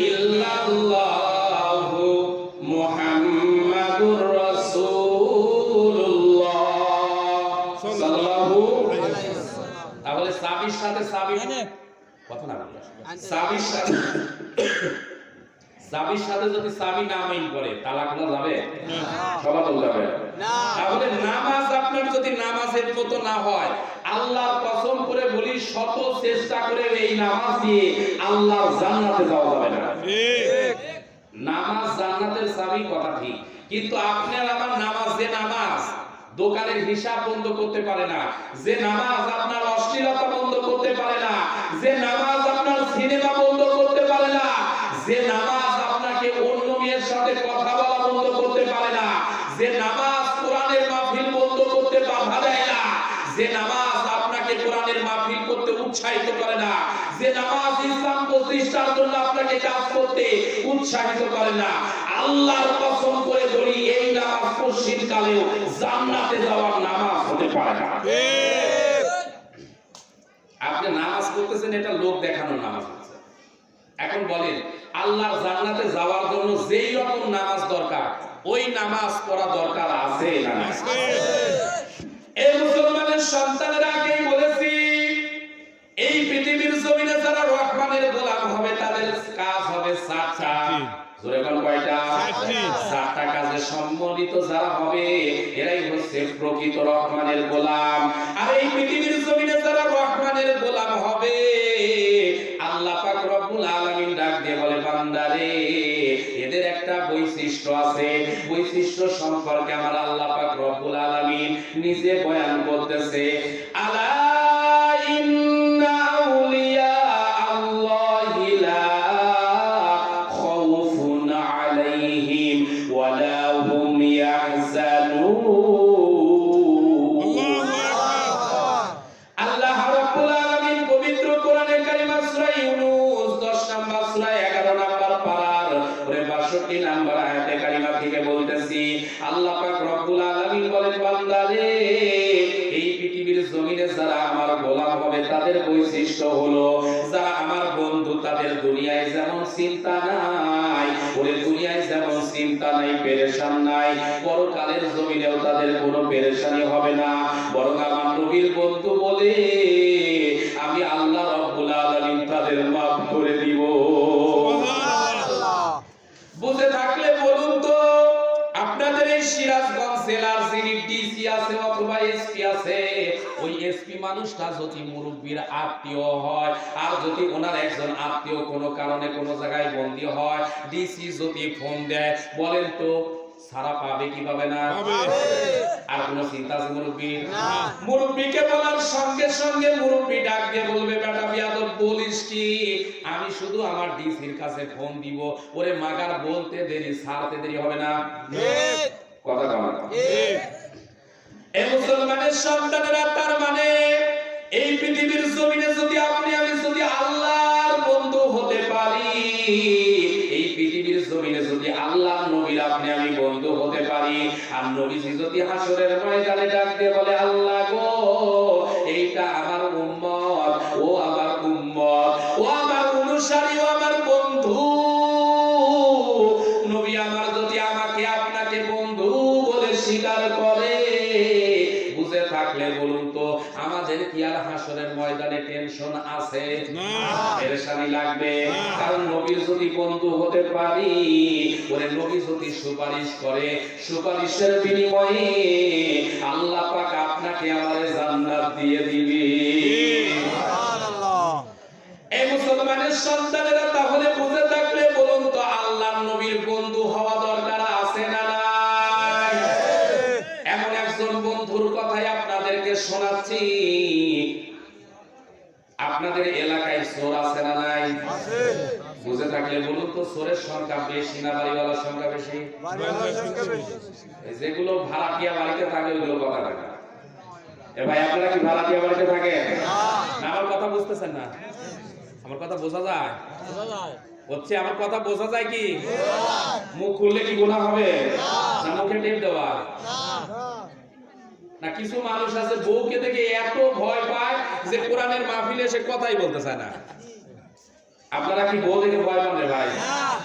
[SPEAKER 1] ইল্লাল্লাহ মুহাম্মাদুর রাসূলুল্লাহ সাল্লাল্লাহু আলাইহি ওয়াসাল্লাম। তাহলে সাবির সাথে সাবি কথা না বললে সাবির সাথে যদি সাবি না মাইন করে তালাক না যাবে সবাই বলতে হবে
[SPEAKER 2] না।
[SPEAKER 1] তাহলে নামাজ আপনার যদি নামাজের মতো না হয়, আল্লাহর কসম করে বলি শত চেষ্টা করে এই নামাজ দিয়ে আল্লাহর জান্নাতে যাওয়া যাবে না।
[SPEAKER 3] ঠিক
[SPEAKER 1] নামাজ জান্নাতের চাবি, কথা ঠিক, কিন্তু আপনার আমার নামাজ, যে নামাজ দোকানের হিসাব বন্ধ করতে পারে না, যে নামাজ আপনার অশ্লীলতা বন্ধ করতে পারে না, যে নামাজ আপনার সিনেমা বন্ধ করতে পারে না, যে নামাজ আপনাকে অন্য মেয়ের সাথে কথা বলা বন্ধ করতে পারে না, যে নামাজ কোরআনের মাহফিল বন্ধ করতে বাধা দেয় না, যে নামাজ আপনাকে কোরআনের মাহফিল করতে উৎসাহিত করে না, যে নামাজ ইসলাম প্রতিষ্ঠার জন্য আপনাকে কাজ করতে উৎসাহিত করে না, আল্লাহর কসম করে বলি এই নামাজ পশ্চিম কালেও জান্নাতে যাওয়ার নামাজ হতে পারে না। আপনি নামাজ করতেছেন, এটা লোক দেখানোর নামাজ হচ্ছে। এখন বলেন, আল্লাহর জান্নাতে যাওয়ার জন্য যেই রকম নামাজ দরকার, ওই নামাজ পড়া দরকার আছে না? এই মুসলমানের সন্তানেরা আগেই বলেছি, এই পৃথিবীর জমিনে যারা রহমানের গোলাম হবে তাদের কাজ হবে 7টা। জোরে বল কয়টা? 7টা কাজে সম্মিলিত যারা হবে এরাই হচ্ছে প্রকৃত রহমানের গোলাম। আর এই পৃথিবীর জমিনে যারা রহমানের গোলাম হবে, আল্লাহ পাক রব্বুল আলামিন ডাক দিয়ে বলে, বান্দারে এদের একটা বৈশিষ্ট্য আছে, বৈশিষ্ট্য সম্পর্কে আমার আল্লাহ পাক রব্বুল আলামিন নিজে বয়ান করতেছে। আলা ইন্না আউলিয়া আল্লাহি লা খাউফুন আলাইহিম ওয়া লা হুম ইয়াহজানুন। আল্লাহ রাব্বুল আলামিন পবিত্র কোরআনে কারিমা সূরা ইউনূস 10 নম্বর সূরা 11 নম্বর পারার 62 নম্বর আয়াতে কারিমা থেকে বলতেছি, আল্লাহ পাক রব্বুল আলামিন বলেন, বান্দারে এই পৃথিবীর জমিনে যারা আমার গোলাম হবে তাদের বৈশিষ্ট্য হলো, যারা আমার বন্ধু তাদের দুনিয়ায় যেমন চিন্তা নাই, ওরে দুনিয়ায় যেমন চিন্তা নাই, পেরেশান নাই, পরকালের জমিনেও তাদের কোনো পেরেশানি হবে না। বরং আমার নবীর বন্ধু বলে আমি আল্লাহ রাব্বুল আলামিন তাদের মাফ করে দিব। বুঝে থাকলে বলুন তো, আপনাদের এই সিরাজগঞ্জ জেলার যিনি ডিসি আছে অথবা এসপি আছে, ওই এসপি মানুষটা যদি মুরব্বীর আত্মীয় হয়, আর যদি ওনার একজন আত্মীয় কোনো কারণে কোনো জায়গায় বন্দী হয়, ডিসি যদি ফোন দেয়, বলেন তো সারা পাবে কি পাবে না? আর কোন চিন্তা আছে মুরব্বী? মুরব্বীকে বলার সঙ্গে সঙ্গে মুরব্বী ডাক দিয়ে বলবে, বেটা বিয়াদব বলিস কি, আমি শুধু আমার ডিসির কাছে ফোন দিব, ওরে মাগার বলতে দেরি, ছাড়তে দেরি হবে না। কথা কম। এই মুসলমানের সন্তানেরা, তার মানে এই পৃথিবীর জমিনে যদি আপনি আমি যদি আল্লাহর বন্ধু হতে পারি, এই পৃথিবীর জমিনে যদি আল্লাহর নবীর আপনি আমি বন্ধু হতে পারি, আর নবীজি যদি হাসরের ময়দানে ডাক দিয়ে বলে, আল্লাহ গো এইটা আমার উম্মত, ও আমার উম্মত, ও আমার অনুসারী, ও আমার বন্ধু, নবী আমার যদি আমাকে আপনাকে বন্ধু বলে স্বীকার করে, বুঝে থাকলে বলুন তো আমাদের কি আর দুনিয়ার হাসরের ময়দানে টেনশন আছে
[SPEAKER 3] না।
[SPEAKER 1] পেরেশানি লাগবে কারণ নবীর যদি বন্ধু হতে পারি ওরে নবী যদি সুপারিশ করে সুপারিশের বিনিময়ে আল্লাহ পাক আপনাকে আমারে জান্নাত দিয়ে দিবে এই মুসলমানের সন্তানেরা তাহলে বুঝে থাকলে বলুন তো আল্লাহর নবীর বন্ধু হওয়া দরকার আছে না নাই এমন একজন বন্ধুর কথাই আপনাদেরকে শোনাচ্ছি আপনাদের এলাকায় চোর আছে না নাই বুঝে থাকলে বলুন তো চোরের সংখ্যা বেশি না বাড়িওয়ালার সংখ্যা বেশি যেগুলো ভাড়াটিয়া বাড়িতে থাকে ওইগুলো কথা থাকে এ ভাই আপনারা কি ভাড়াটিয়া বাড়িতে থাকেন না আমার কথা বুঝতেছেন না আমার কথা বোঝা যায় হচ্ছে আমার কথা বোঝা যায় কি মুখ খুললে কি গুনাহ হবে না মুখে টেপ দেওয়া না কিছু মানুষ আছে বউকে দেখে এত ভয় পায় যে কোরআনের মাহফিলে এসে কথাই বলতে চায় না আপনারা কি বউ দেখে ভয় পান রে ভাই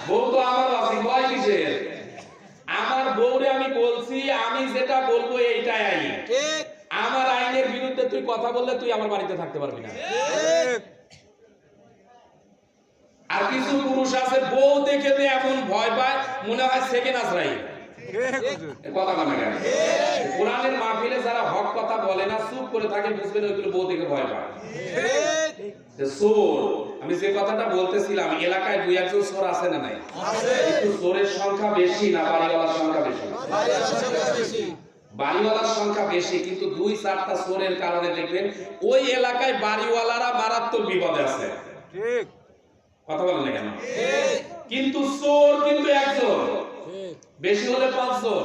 [SPEAKER 1] বউ তো আমার আছে ভয় কিসের আমার বউরে আমি বলছি আমি যেটা বলবো এইটাই আইন
[SPEAKER 2] ঠিক
[SPEAKER 1] আমার আইনের বিরুদ্ধে তুই কথা বললে তুই আমার বাড়িতে থাকতে পারবি না
[SPEAKER 2] ঠিক
[SPEAKER 1] আর কিছু পুরুষ আছে বউ দেখে যে এমন ভয় পায় মনে হয় সেকেন্ড আশ্রয় কথা বলে কেন কোরআনের মাহফিলে যারা হক কথা বলে না চুপ করে থাকে বুঝবেন ওইগুলো বউ দেখে ভয় পায় চোর আমি যে কথাটা বলতেছিলাম এলাকায় দুই একজন চোর আছে না নাই কিন্তু চোরের সংখ্যা বেশি না বাড়িওয়ালার সংখ্যা বেশি বাড়িওয়ালার সংখ্যা বেশি কিন্তু দুই চারটা চোরের কারণে দেখবেন ওই এলাকায় বাড়িওয়ালারা মারাত্মক বিপদে আছে
[SPEAKER 2] ঠিক
[SPEAKER 1] কথা বলেন না কেন কিন্তু চোর কিন্তু একজন বেশি হলে 5 জন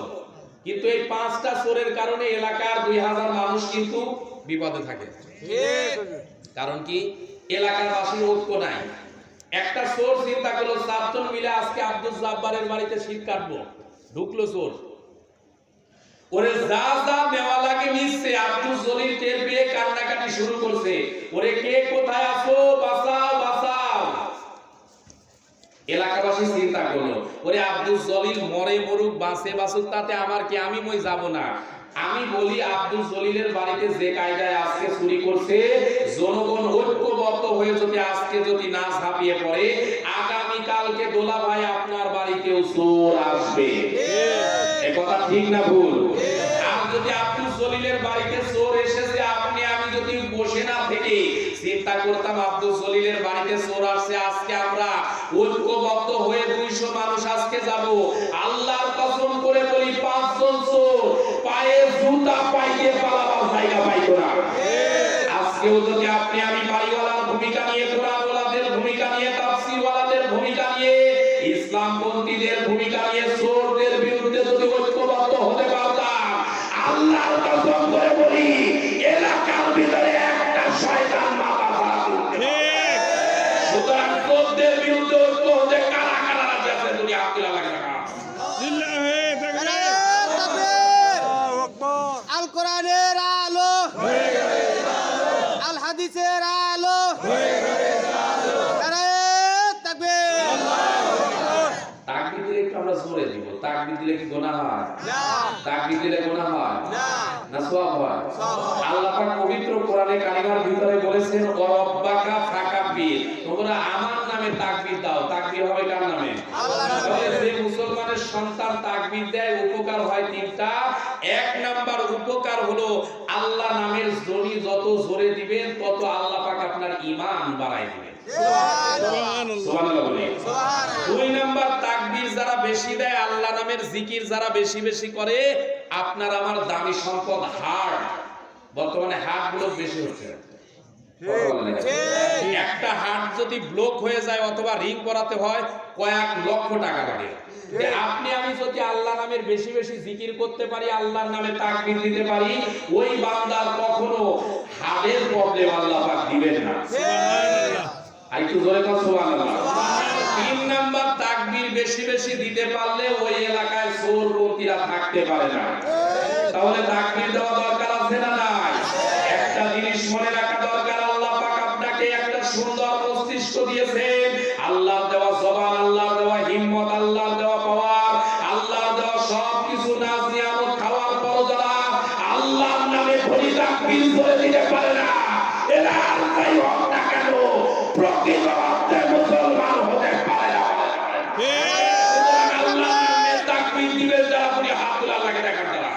[SPEAKER 1] কিন্তু এই 5টা চোরের কারণে এলাকার 2000 মানুষ কিন্তু বিপদে থাকে
[SPEAKER 2] ঠিক
[SPEAKER 1] কারণ কি এলাকার বাসীর ঐক্য নাই একটা চোর চিন্তা করলো 7 জন মিলে আজকে আব্দুল জাব্বারের বাড়িতে শীত কাটবো ঢুকলো চোর ওরে যা যা নেওয়া লাগে নিচ্ছে আব্দুল জলিল টের পেয়ে কান্নাকাটি শুরু করছে ওরে কে কোথায় আছো বাঁচাও বাঁচাও এলাকাবাসী চিন্তা করলো ওরে আব্দুল জলিল মরে মরুক বাঁচে বাঁচুক তাতে আমার কি আমি মই যাব না আমি বলি আব্দুল জলিলের বাড়িতে যে কায়দায় আজকে চুরি করছে জনগণ ঐক্যবদ্ধ হয়ে যদি আজকে যদি না ঝাঁপিয়ে পড়ে আগামী কালকে দোলা ভাই আপনার বাড়িতেও চোর আসবে এই কথা ঠিক না ভুল আর যদি আব্দুল জলিলের বাড়িতে চোর এসেছে আপনি আমি যদি বসে না থেকে চিন্তা করতাম আব্দুল জলিলের বাড়িতে চোর আসছে আজকে আমরা ঐক্যবদ্ধ হয়ে 200 মানুষ আজকে যাব আল্লাহর কসম করে বলি 5 জন চোর পায়ে জুতা পাইয়ে পালাবার জায়গা পাইতো না আজকেও যদি আপনি আমি বাড়িওয়ালার ভূমিকা নিয়ে কোরআনওয়ালাদের ভূমিকা নিয়ে তাফসীরওয়ালাদের ভূমিকা নিয়ে ইসলামপন্থীদের ভূমিকা নিয়ে চোরদের বিরুদ্ধে যদি ঐক্যবদ্ধ হতে পারতাম আল্লাহর কসম করে বলি এলাকার ভিতরে একটা শয়তান মাথা ফাটাতো সুতরাং চোরদের বিরুদ্ধে ঐক্য হতে কারা কারা রাজি আছে দুনিয়া আব্দুল্লাহ লাগে না
[SPEAKER 2] আল কোরআনের আলো আল হাদিসের আলো
[SPEAKER 1] তাকবীর দিলে একটু আমরা জোরে দিব তাকবীর দিলে কি গুনাহ হয়
[SPEAKER 2] না
[SPEAKER 1] তাকবীর দিলে গুনাহ হয়
[SPEAKER 2] না
[SPEAKER 1] না সওয়াব হয় আল্লাহ পাক পবিত্র কোরআনে কালিমার ভিতরে বলেছেন ওয়ারাব্বাকা ফাকাব্বির তোমরা আমার নামে তাকবীর দাও তাকবীর হবে কার নামে আল্লাহর নামে যে মুসলমানের সন্তান তাকবীর দেয় উপকার হয় তিনটা এক নাম্বার উপকার হলো আল্লাহ নামের ধ্বনি যত জোরে দিবেন তত আল্লাহ পাক আপনার ঈমান বাড়ায় দিবেন সুবহানাল্লাহ বলে দুই নাম্বার তাকবীর যারা বেশি দেয় আল্লাহ নামের জিকির যারা বেশি বেশি করে আপনার আমার দামি সম্পদ হার্ট বর্তমানে হার্ট গুলো বেশি হচ্ছে একটা হার্ট যদি ব্লক হয়ে যায় অথবা রিং করাতে হয় কয়েক লক্ষ টাকা লাগে আপনি আমি যদি আল্লাহ নামের বেশি বেশি জিকির করতে পারি আল্লাহর নামে তাকবীর দিতে পারি ওই বান্দার কখনো হার্টের প্রবলেম আল্লাহ পাক দিবেন না সুবহানাল্লাহ আরেকটু জোরে কথা সুবহানাল্লাহ তিন নাম্বার তাকবীর বেশি বেশি দিতে পারলে ওই এলাকায় চোর পন্থীরা থাকতে পারে না তাহলে তাকবীর দেওয়া দরকার আছে না নাই একটা জিনিস মনে রাখা দরকার আল্লাহ পাক আপনাকে একটা সুন্দর মস্তিষ্ক দিয়েছেন আল্লাহর দেওয়া জবান আল্লাহর দেওয়া হিম্মত আল্লাহর দেওয়া পাওয়ার আল্লাহর দেওয়া সবকিছু নাজ নিয়ামত খাওয়ার পর যারা আল্লাহর নামে ধরি তাকবীর করে দিতে পারে না যাই হোক না কেন প্রকৃত অর্থে মুসলমান হতে পারে না। আল্লাহর নামে তাকবীর দিবেন যারা, আপনি হাত তুলে আল্লাহকে দেখান তারা।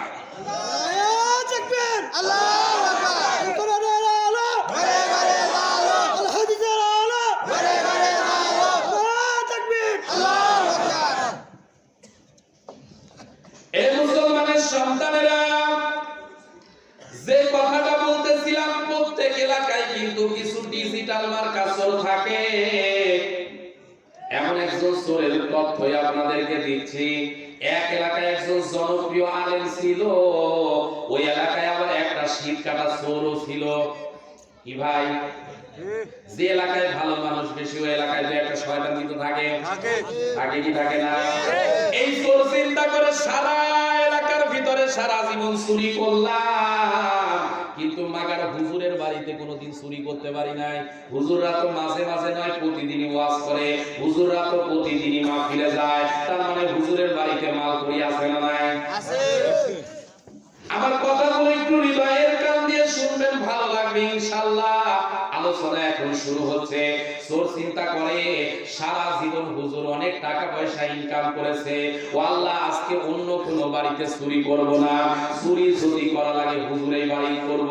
[SPEAKER 2] আল্লাহু আকবার। কোরআনের আলো ঘরে ঘরে আলো, আল হাদিসের আলো ঘরে ঘরে আলো। আল্লাহু তাকবীর, আল্লাহু আকবার।
[SPEAKER 1] এই মুসলমানের সন্তানেরা, যে কথাটা বলতেছিলাম, প্রত্যেক এলাকায় কিন্তু কিছু ডিজিটাল মার্কা চোর থাকে। এমন একজন চোরের তথ্যই আপনাদেরকে দিচ্ছি। এক এলাকায় একজন জনপ্রিয় আলেম ছিল, ওই এলাকায় আবার একটা শীত কাটা চোরও ছিল। কি ভাই, যে এলাকায় ভালো মানুষ বেশি, ওই এলাকায় যে একটা শয়তান কিন্তু থাকে, থাকে কি থাকে না? এই চোর চিন্তা করে সারা এলাকার ভিতরে সারা জীবন চুরি করলাম, কিন্তু মাগার হুজুরের বাড়িতে কোনোদিন চুরি করতে পারি নাই। হুজুররা তো মাঝে মাঝে নয়, প্রতিদিনই ওয়াজ করে, হুজুররা তো প্রতিদিনই মাহফিলে যায়, তার মানে হুজুরের বাড়িতে মাল করি আছে না নাই? আমার কথাগুলো একটু হৃদয়ের কান দিয়ে শুনবেন, ভালো লাগবে ইনশাআল্লাহ। আলোচনা এখন শুরু হচ্ছে। চোর চিন্তা করে সারা জীবন হুজুর অনেক টাকা পয়সা ইনকাম করেছে, ও আল্লাহ আজকে অন্য কোনো বাড়িতে চুরি করব না, চুরি যদি করা লাগে হুজুরের বাড়ি করব।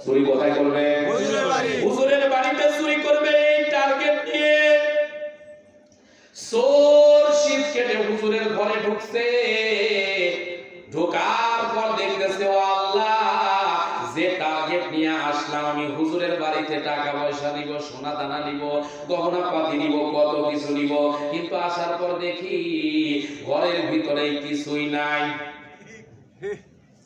[SPEAKER 1] চুরি কোথায় করবে? হুজুরের বাড়িতে চুরি করবে এই টার্গেট নিয়ে চোর শীত কেটে হুজুরের ঘরে ঢুকছে। ঢোকার পর দেখতেছে, ও আল্লাহ, যে টার্গেট নিয়ে আসলাম আমি, হুজুরের বাড়িতে টাকা পয়সা নিব, সোনা দানা নিব, গহনা পাতি নিব, কত কিছু নিব, কিন্তু আসার পর দেখি ঘরের ভিতরে কিছুই নাই।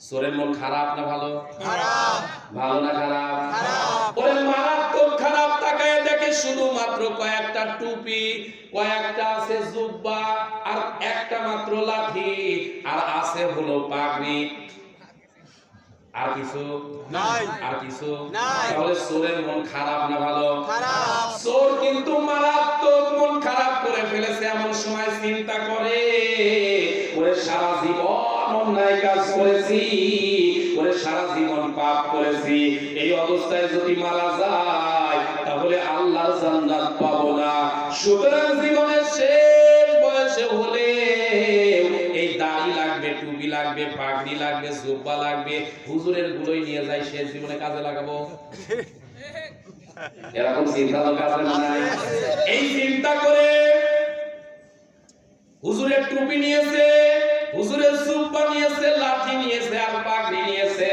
[SPEAKER 1] চোরের মন খারাপ না ভালো? খারাপ। ভালো না খারাপ? খারাপ। ওরে মারাত্মক খারাপ। তাকায় দেখে শুধুমাত্র কয়েকটা টুপি, কয়েকটা আছে জুব্বা, আর একটা মাত্র লাঠি, আর আছে হলো পাগড়ি, আর কিছু নাই, আর কিছু নাই। তাহলে চোরের মন খারাপ না ভালো? খারাপ। চোর কিন্তু মারাত্মক মন খারাপ করে ফেলেছে। এমন সময় চিন্তা করে, ওরে সারা জীবন অন্যায় কাজ করেছি, ওরে সারা জীবন পাপ করেছি, এই অবস্থায় যদি মারা যায় তাহলে আল্লাহর জান্নাত পাবো না। সুতরাং জীবনের শেষ বয়সে হলে এই দাড়ি লাগবে, টুপি লাগবে, পাগড়ি লাগবে, জুব্বা লাগবে, হুজুরের গুলোই নিয়ে যাই, শেষ জীবনে কাজে লাগাবো। এরকম চিন্তা তো কাজে নাই। এই চিন্তা করে হুজুরের টুপি নিয়েছে, হুজুরের জুব্বা নিয়েছে, লাঠি নিয়েছে, আর পাগড়ি নিয়েছে।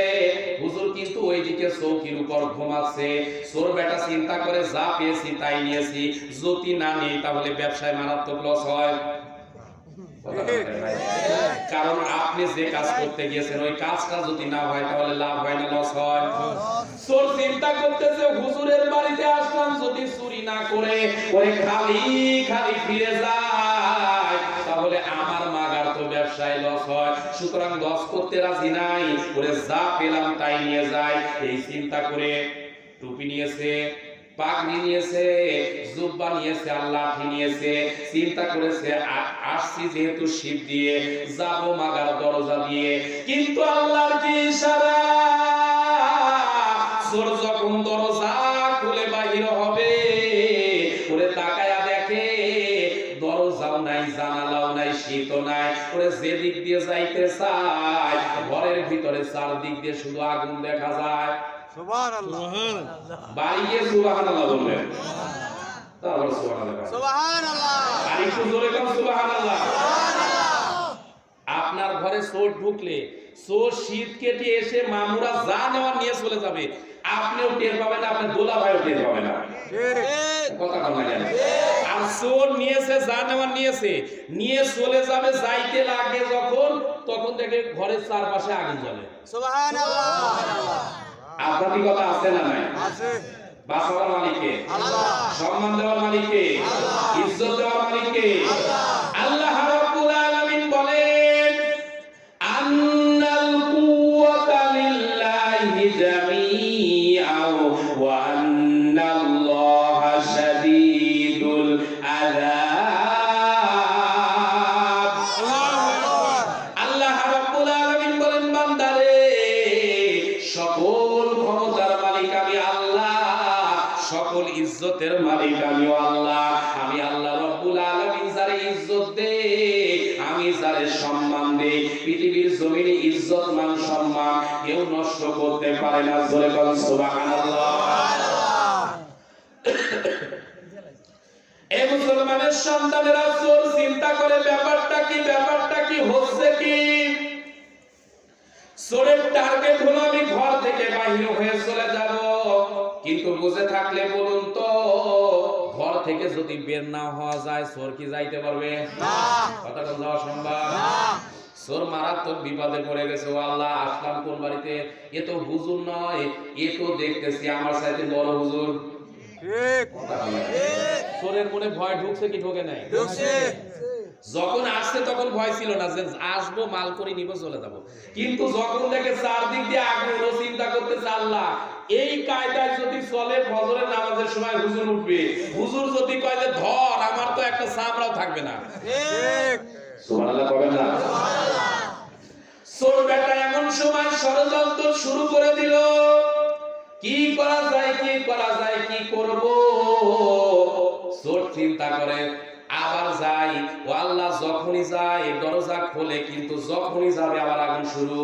[SPEAKER 1] হুজুর কিন্তু ওইদিকে চৌকির উপর ঘুমাচ্ছে। চোর বেটা চিন্তা করে, যা পেয়েছি তাই নিয়েছি, যদি না নেই তাহলে ব্যবসায় মারাত্মক লস হয়। কারণ আপনি যে কাজ করতে গিয়েছেন ওই কাজটা যদি না হয় তাহলে লাভ হয় না লস হয়? চোর চিন্তা করতেছে, হুজুরের বাড়িতে আসলাম, যদি চুরি না করে ওই খালি খালি ফিরে যায় তাহলে আমার মাগার তো ব্যবসায় লস হয়। সুতরাং লস করতে রাজি নাই, ওরে যা পেলাম তাই নিয়ে যায়। এই চিন্তা করে টুপি নিয়েছে, পাগড়ি নিয়েছে, জুব্বা নিয়েছে, আর লাঠি নিয়েছে। চিন্তা করেছে, আসছি যেহেতু শিব দিয়ে, যাবো মাগার দরজা দিয়ে। কিন্তু আল্লাহর কি ইশারা, চোর যখন দরজা খুলে বাহির হবে, ওরে তাকায়া দেখে দরজাও নাই, জানালাও নাই, শীতও নাই। ওরে যে দিক দিয়ে যাইতে চায় ঘরের ভিতরে চারদিক দিয়ে শুধু আগুন দেখা যায়।
[SPEAKER 2] সুবহানাল্লাহ।
[SPEAKER 1] বাড়ি গিয়ে সুবহানাল্লাহ বলবেন, তারপর সুবহানাল্লাহ,
[SPEAKER 2] সুবহানাল্লাহ।
[SPEAKER 1] আর একটু জোরে কোন সুবহানাল্লাহ। আপনার ঘরে চোর ঢুকলে চোর শীত কেটে এসে মামুরা যা নেওয়ার নিয়ে চলে যাবে, আপনিও টের পাবেন না, আপনার দোলা ভাইও টের পাবে না। কথা কম না কেন? আর চোর নিয়েছে, যা নেওয়ার নিয়েছে, নিয়ে চলে যাবে, যাইতে লাগে যখন, তখন থেকে ঘরের চারপাশে আগুন জ্বলে।
[SPEAKER 2] সুবহানাল্লাহ।
[SPEAKER 1] আপনার কি কথা আছে না নাই?
[SPEAKER 2] আছে।
[SPEAKER 1] বাঁচাবার মালিককে
[SPEAKER 2] আল্লাহ,
[SPEAKER 1] সম্মান দেওয়ার মালিককে
[SPEAKER 2] আল্লাহ,
[SPEAKER 1] ইজ্জত দেওয়ার মালিককে
[SPEAKER 2] আল্লাহ।
[SPEAKER 1] আল্লাহ রাব্বুল আলামিন বলেন, আন্নাল কুওয়াতা লিল্লাহি জামিআন ওয়া আন্নাল্লাহা শাদীদুল আযাব। আল্লাহ রাব্বুল আলামিন বলেন, বান্দারে, সকল ক্ষমতার মালিক আমি আল্লাহ, ইজ্জতের মালিক আমি আল্লাহ। আমি আল্লাহ রব্বুল আলামিন যারে ইজ্জত দেই, আমি যারে সম্মান দেই, পৃথিবীর জমিনে ইজ্জত মান সম্মান কেউ নষ্ট করতে পারে না। জোরে বলুন সুবহানাল্লাহ। এই মুসলমানের সন্তানেরা চোর চিন্তা করে ব্যাপারটা কি হচ্ছে কি? চোরের টার্গেট হলো আমি ঘর থেকে বাহির হয়ে চলে যাব, কিন্তু বুঝে থাকলে বলুন তো, ঘর থেকে যদি বের না হওয়া যায় চোর কি যাইতে পারবে? না, কথাটা যাওয়া সম্ভব না। চোর মারাত্মক বিপদে পড়ে গেছে। ও আল্লাহ, আসলাম কোন বাড়িতে, এ তো হুজুর নয়, এ তো দেখতেছি আমার সাথে বড় হুজুর। ঠিক, চোরের মনে ভয় ঢুকছে কি ঢোকে নাই? ঢুকছে। যখন আসছে তখন ভয় ছিল না যে আসবো মাল করে নিব চলে যাব, কিন্তু যখন দেখে চারদিক দিয়ে আগুন, ও চিন্তা করতেছে আল্লাহ এই কায়দায় যদি চলে ফজরের নামাজের সময় হুজুর উঠবে, হুজুর যদি কয় যে ধর, আমার তো একটা চামড়াও থাকবে না। ঠিক, সুবহানাল্লাহ কবেন না? চোর বেটা এমন সময় ষড়যন্ত্র শুরু করে দিল, কি করা যায়, কি করব? চোর চিন্তা করে আবার যাই, ও আল্লাহ যখনই যায় দরজা খোলে, কিন্তু যখনই যাবে আবার আগুন শুরু।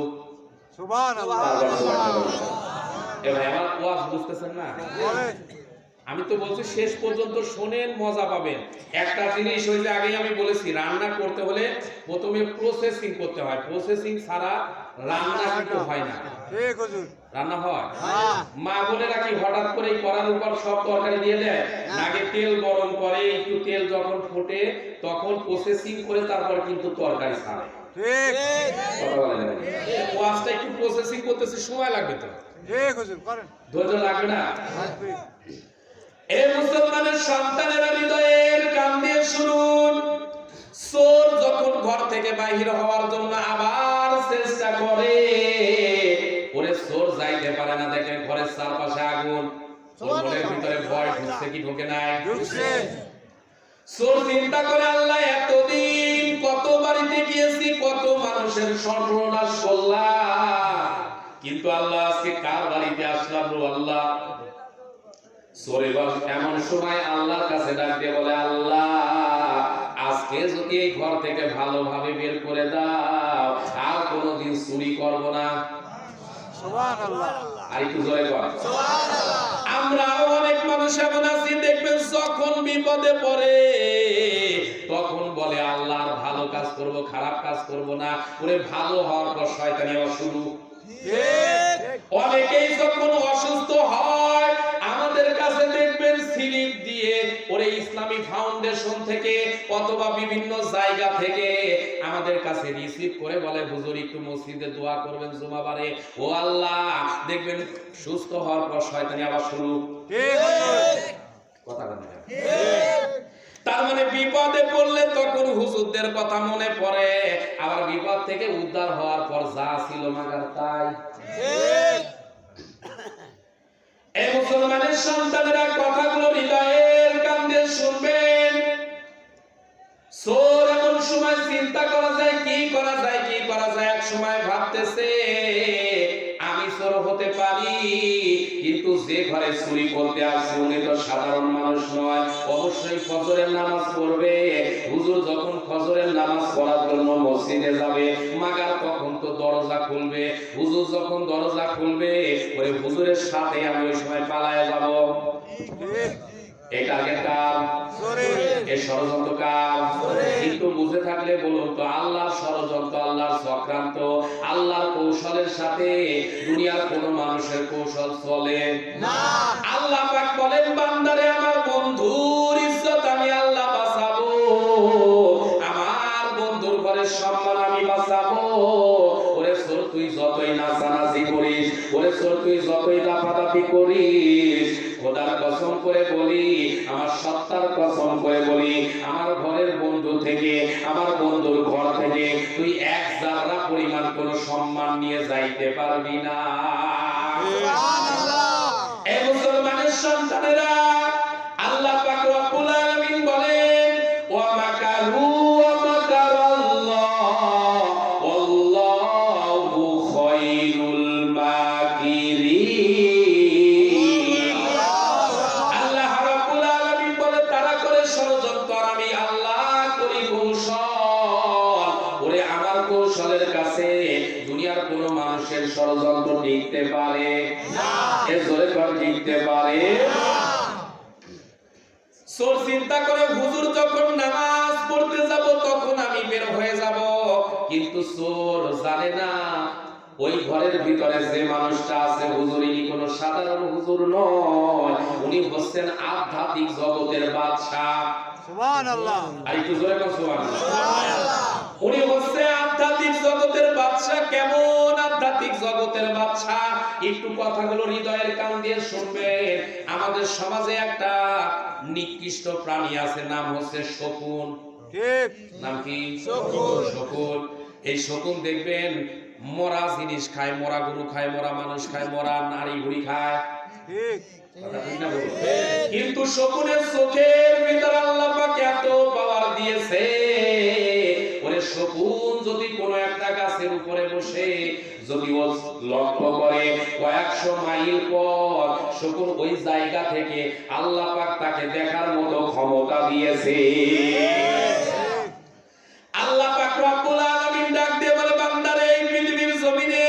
[SPEAKER 1] সুবহানাল্লাহ। এ ভাই আমার ওয়াজ বুঝতেছেন না? আমি তো বলছি শেষ পর্যন্ত শোনেন, মজা পাবেন। একটা জিনিস ওই যে আগেই আমি বলেছি, রান্না করতে হলে প্রথমে প্রসেসিং করতে হয়, প্রসেসিং ছাড়া রান্না কিন্তু হয় না। ঠিক হুজুর, রান্না হয়? মা বোনেরা কি হঠাৎ করে কড়ার উপর সব তরকারি দিয়ে দেয়? আগে তেল গরম করে, একটু তেল যখন ফোটে তখন প্রসেসিং করে তারপর কিন্তু তরকারি ছাড়ে। ঠিক, কথা বলেন না? ওয়াজটা একটু প্রসেসিং করতেছে, সময় লাগবে তো। ঠিক হুজুর, করেন, ধৈর্য লাগবে না? লাগবে। এই মুসলমানের সন্তানেরা হৃদয়ের কান দিয়ে শুনুন, চোর যখন ঘর থেকে বাহির হওয়ার জন্য আবার চেষ্টা করে, ওরে চোর যাইতে পারে না। দেখেন ঘরের চারপাশে আগুন, চোরের ভিতরে ভয় ঢুকছে কি ঢোকে নাই? ঢুকছে। চোর চিন্তা করে আল্লাহ এতদিন কত বাড়িতে গিয়েছি, কত মানুষের সর্বনাশ করলাম, কিন্তু আল্লাহ আজকে কার বাড়িতে আসলাম রো আল্লাহ? চোরে এমন সময় আল্লাহর কাছে ডাক দিয়ে বলে, আল্লাহ আজকে যদি এই ঘর থেকে ভালোভাবে বের করে দাও, আর কোনোদিন চুরি করব না। সুবহানাল্লাহ। আর একটু জোরে কর সুবহানাল্লাহ। আমরাও অনেক মানুষ এমন আছি, দেখবেন যখন বিপদে পড়ে তখন বলে আল্লাহর ভালো কাজ করব, খারাপ কাজ করব না। ওরে ভালো হওয়ার পর শয়তানি আবার শুরু। অনেকেই যখন অসুস্থ হয় আমাদের কাছে দেখবেন স্লিপ দিয়ে, ওরে ইসলামী ফাউন্ডেশন থেকে অথবা বিভিন্ন জায়গা থেকে আমাদের কাছে রিসিভ করে বলে, হুজুর একটু মসজিদে দোয়া করবেন জুমাবারে। ও আল্লাহ, দেখবেন সুস্থ হওয়ার পর শয়তানি আবার শুরু। ঠিক, কথা বলেন। তার মানে বিপদে পড়লে তখন হুজুরদের কথা মনে পড়ে, আবার বিপদ থেকে উদ্ধার হওয়ার পর যা ছিল মাগার তাই। ঠিক, এই মুসলমানের সন্তানেরা কথাগুলো হৃদয়ের কান দিয়ে শুনবেন। চোর এমন সময় চিন্তা করা যায়, কি করা যায়। এক সময় ভাবতেছে আমি চোর হতে পারি, কিন্তু যে ঘরে চুরি করতে আসছে উনি তো সাধারণ মানুষ নয়, অবশ্যই ফজরের নামাজ পড়বে। হুজুর যখন ফজরের নামাজ পড়ার জন্য মসজিদে যাবে, মাগার তখন তো দরজা খুলবে। হুজুর যখন দরজা খুলবে, ওই হুজুরের সাথে আমি ওই সময় পালায়ে যাব। এটা আগে কার? এই ষড়যন্ত্র কার? কিন্তু বুঝে থাকলে বলুন তো, আল্লাহর ষড়যন্ত্র, আল্লাহর চক্রান্ত, আল্লাহর কৌশলের সাথে দুনিয়ার কোন মানুষের কৌশল চলে না। আল্লাহ পাক বলেন, বান্দারে আমার বন্ধুর ইজ্জত আমি আল্লাহ বাঁচাবো, আমার বন্ধুর ঘরের সম্মান আমি বাঁচাবো। ওরে চোর তুই যতই নাচানাচি করিস, ওরে চোর তুই যতই লাফালাফি করিস, খোদার কসম করে বলি, আমার সত্তার কসম করে বলি, আমার ঘরের বন্ধু থেকে, আমার বন্ধুর ঘর থেকে তুই এক জাররা পরিমাণ কোনো সম্মান নিয়ে যাইতে পারবি না। সুবহানাল্লাহ। এই মুসলমানের সন্তানেরা, আল্লাহ পাক রব্বুল আলামিন বলেন, ওয়া মাকারু ওয়া মাকারাল্লাহ ওয়াল্লাহু খায়রুল মাকিরিন। আল্লাহ রাব্বুল কাছে দুনিয়ার কোন মানুষের ষড়যন্ত্র টিকতে পারে না। এর জোরে কোন টিকতে পারে না। চোর চিন্তা করে হুজুর যখন নামাজ পড়তে যাব তখন আমি বের হয়ে যাব, কিন্তু চোর জানে না ওই ঘরের ভিতরে যে মানুষটা আছে হুজুর ইনি কোন সাধারণ হুজুর নয়, উনি হচ্ছেন আধ্যাত্মিক জগতের বাদশা।
[SPEAKER 2] সুবহানাল্লাহ।
[SPEAKER 1] আর একটু জোরে বলুন সুবহানাল্লাহ। উনি হচ্ছে আধ্যাত্মিক জগতের বাদশা। কেমন আধ্যাত্মিক জগতের বাদশা? একটু কথাগুলো হৃদয়ের কান দিয়ে শুনবেন। আমাদের সমাজে একটা নিকৃষ্ট প্রাণী আছে, নাম হচ্ছে শকুন।
[SPEAKER 2] ঠিক।
[SPEAKER 1] নাম কি? শকুন। শকুন। এই শকুন দেখবেন মরা জিনিস খায়, মরা গরু খায়, মরা মানুষ খায়, মরা নারী বুড়ি খায়।
[SPEAKER 2] ঠিক।
[SPEAKER 1] কথা ঠিক না বলুন? কিন্তু শকুনের চোখের ভিতরে আল্লাহ পাক এত পাওয়ার দিয়েছে, ওরে শকুন যদি কোনো একটা গাছের উপরে বসে যদি ও লক্ষ্য করে কয়েকশো মাইল পর শকুন ওই জায়গা থেকে আল্লাহ পাক তাকে দেখার মতো ক্ষমতা দিয়েছে। আল্লাহ পাক রব্বুল আলামিন ডাক দিয়ে বলে, বান্দারে এই পৃথিবীর জমিনে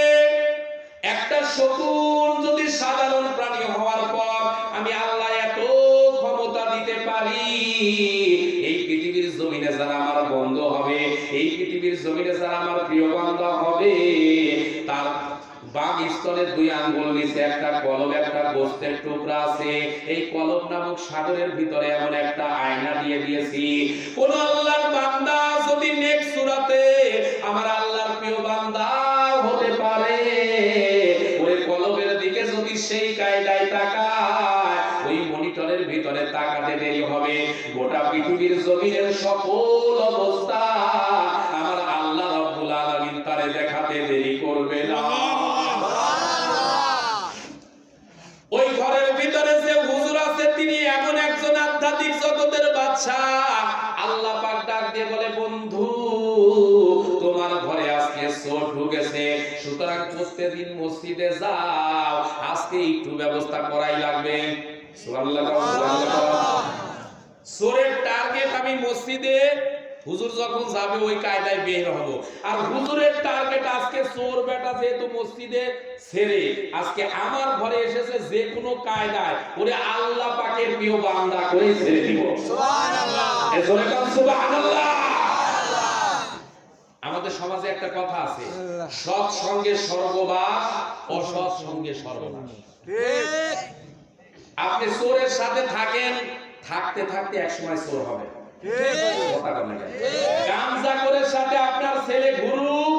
[SPEAKER 1] একটা শকুন যদি সাধারণ প্রাণী হওয়ার পর আমি আল্লাহ এত ক্ষমতা দিতে পারি, এই পৃথিবীর জমিনে যারা আমার বন্ধু হবে, এই পৃথিবীর জমিনে যারা আমার প্রিয় বান্দা হবে, তার বাম স্তনের 2 আঙ্গুল নিচে একটা কলব, একটা গোস্তের টুকরা আছে। এই কলব নামক সাগরের ভিতরে এমন একটা আয়না দিয়ে দিয়েছি। কোন আল্লাহর বান্দা যদি নেক্সট সূরাতে আমার আল্লাহর প্রিয় বান্দা হতে পারে, ওই কলবের দিকে যদি সেই কায়দায় তাকায়, ওই মনিটরের ভিতরে তাকাতে দেরি হবে, গোটা পৃথিবীর জমিনের সকল অবস্থা আমার আল্লাহ রাব্বুল আলামিন তারে দেখাতে দেরি করবে না। ওই ঘরের ভিতরে যে হুজুর আছে তিনি এমন একজন আধ্যাত্মিক জগতের বাদশা। আল্লাহ পাক ডাক দিয়ে বলে, বন্ধু তোমার ঘরে আজকে চোর ঢুকেছে, সুতরাং প্রত্যেকদিন মসজিদে যাও, আজকে একটু ব্যবস্থা করাই লাগবে। সুবহানাল্লাহ, সুবহানাল্লাহ। চোরের টার্গেট আমি মসজিদে, হুজুর যখন যাবে ওই কায়দায় বের হবো। আর হুজুরের টার্গেট আজকে চোর বেটা যেহেতু মসজিদে ছেড়ে আজকে আমার ঘরে এসেছে, যে কোনো কায়দায় ওরে আল্লাহ পাকের প্রিয় বান্দা করে ছেড়ে দিব।
[SPEAKER 2] সুবহানাল্লাহ।
[SPEAKER 1] এজন্য কাম সুবহানাল্লাহ। আমাদের সমাজে একটা কথা আছে, সৎ সঙ্গে স্বর্গবাস, অসৎ সঙ্গে সর্বনাশ।
[SPEAKER 2] ঠিক।
[SPEAKER 1] আপনি চোরের সাথে থাকেন, থাকতে থাকতে একসময় চোর হবে। কথা বলেন না। গামজাখোরের সাথে আপনার ছেলে ঘুরুক,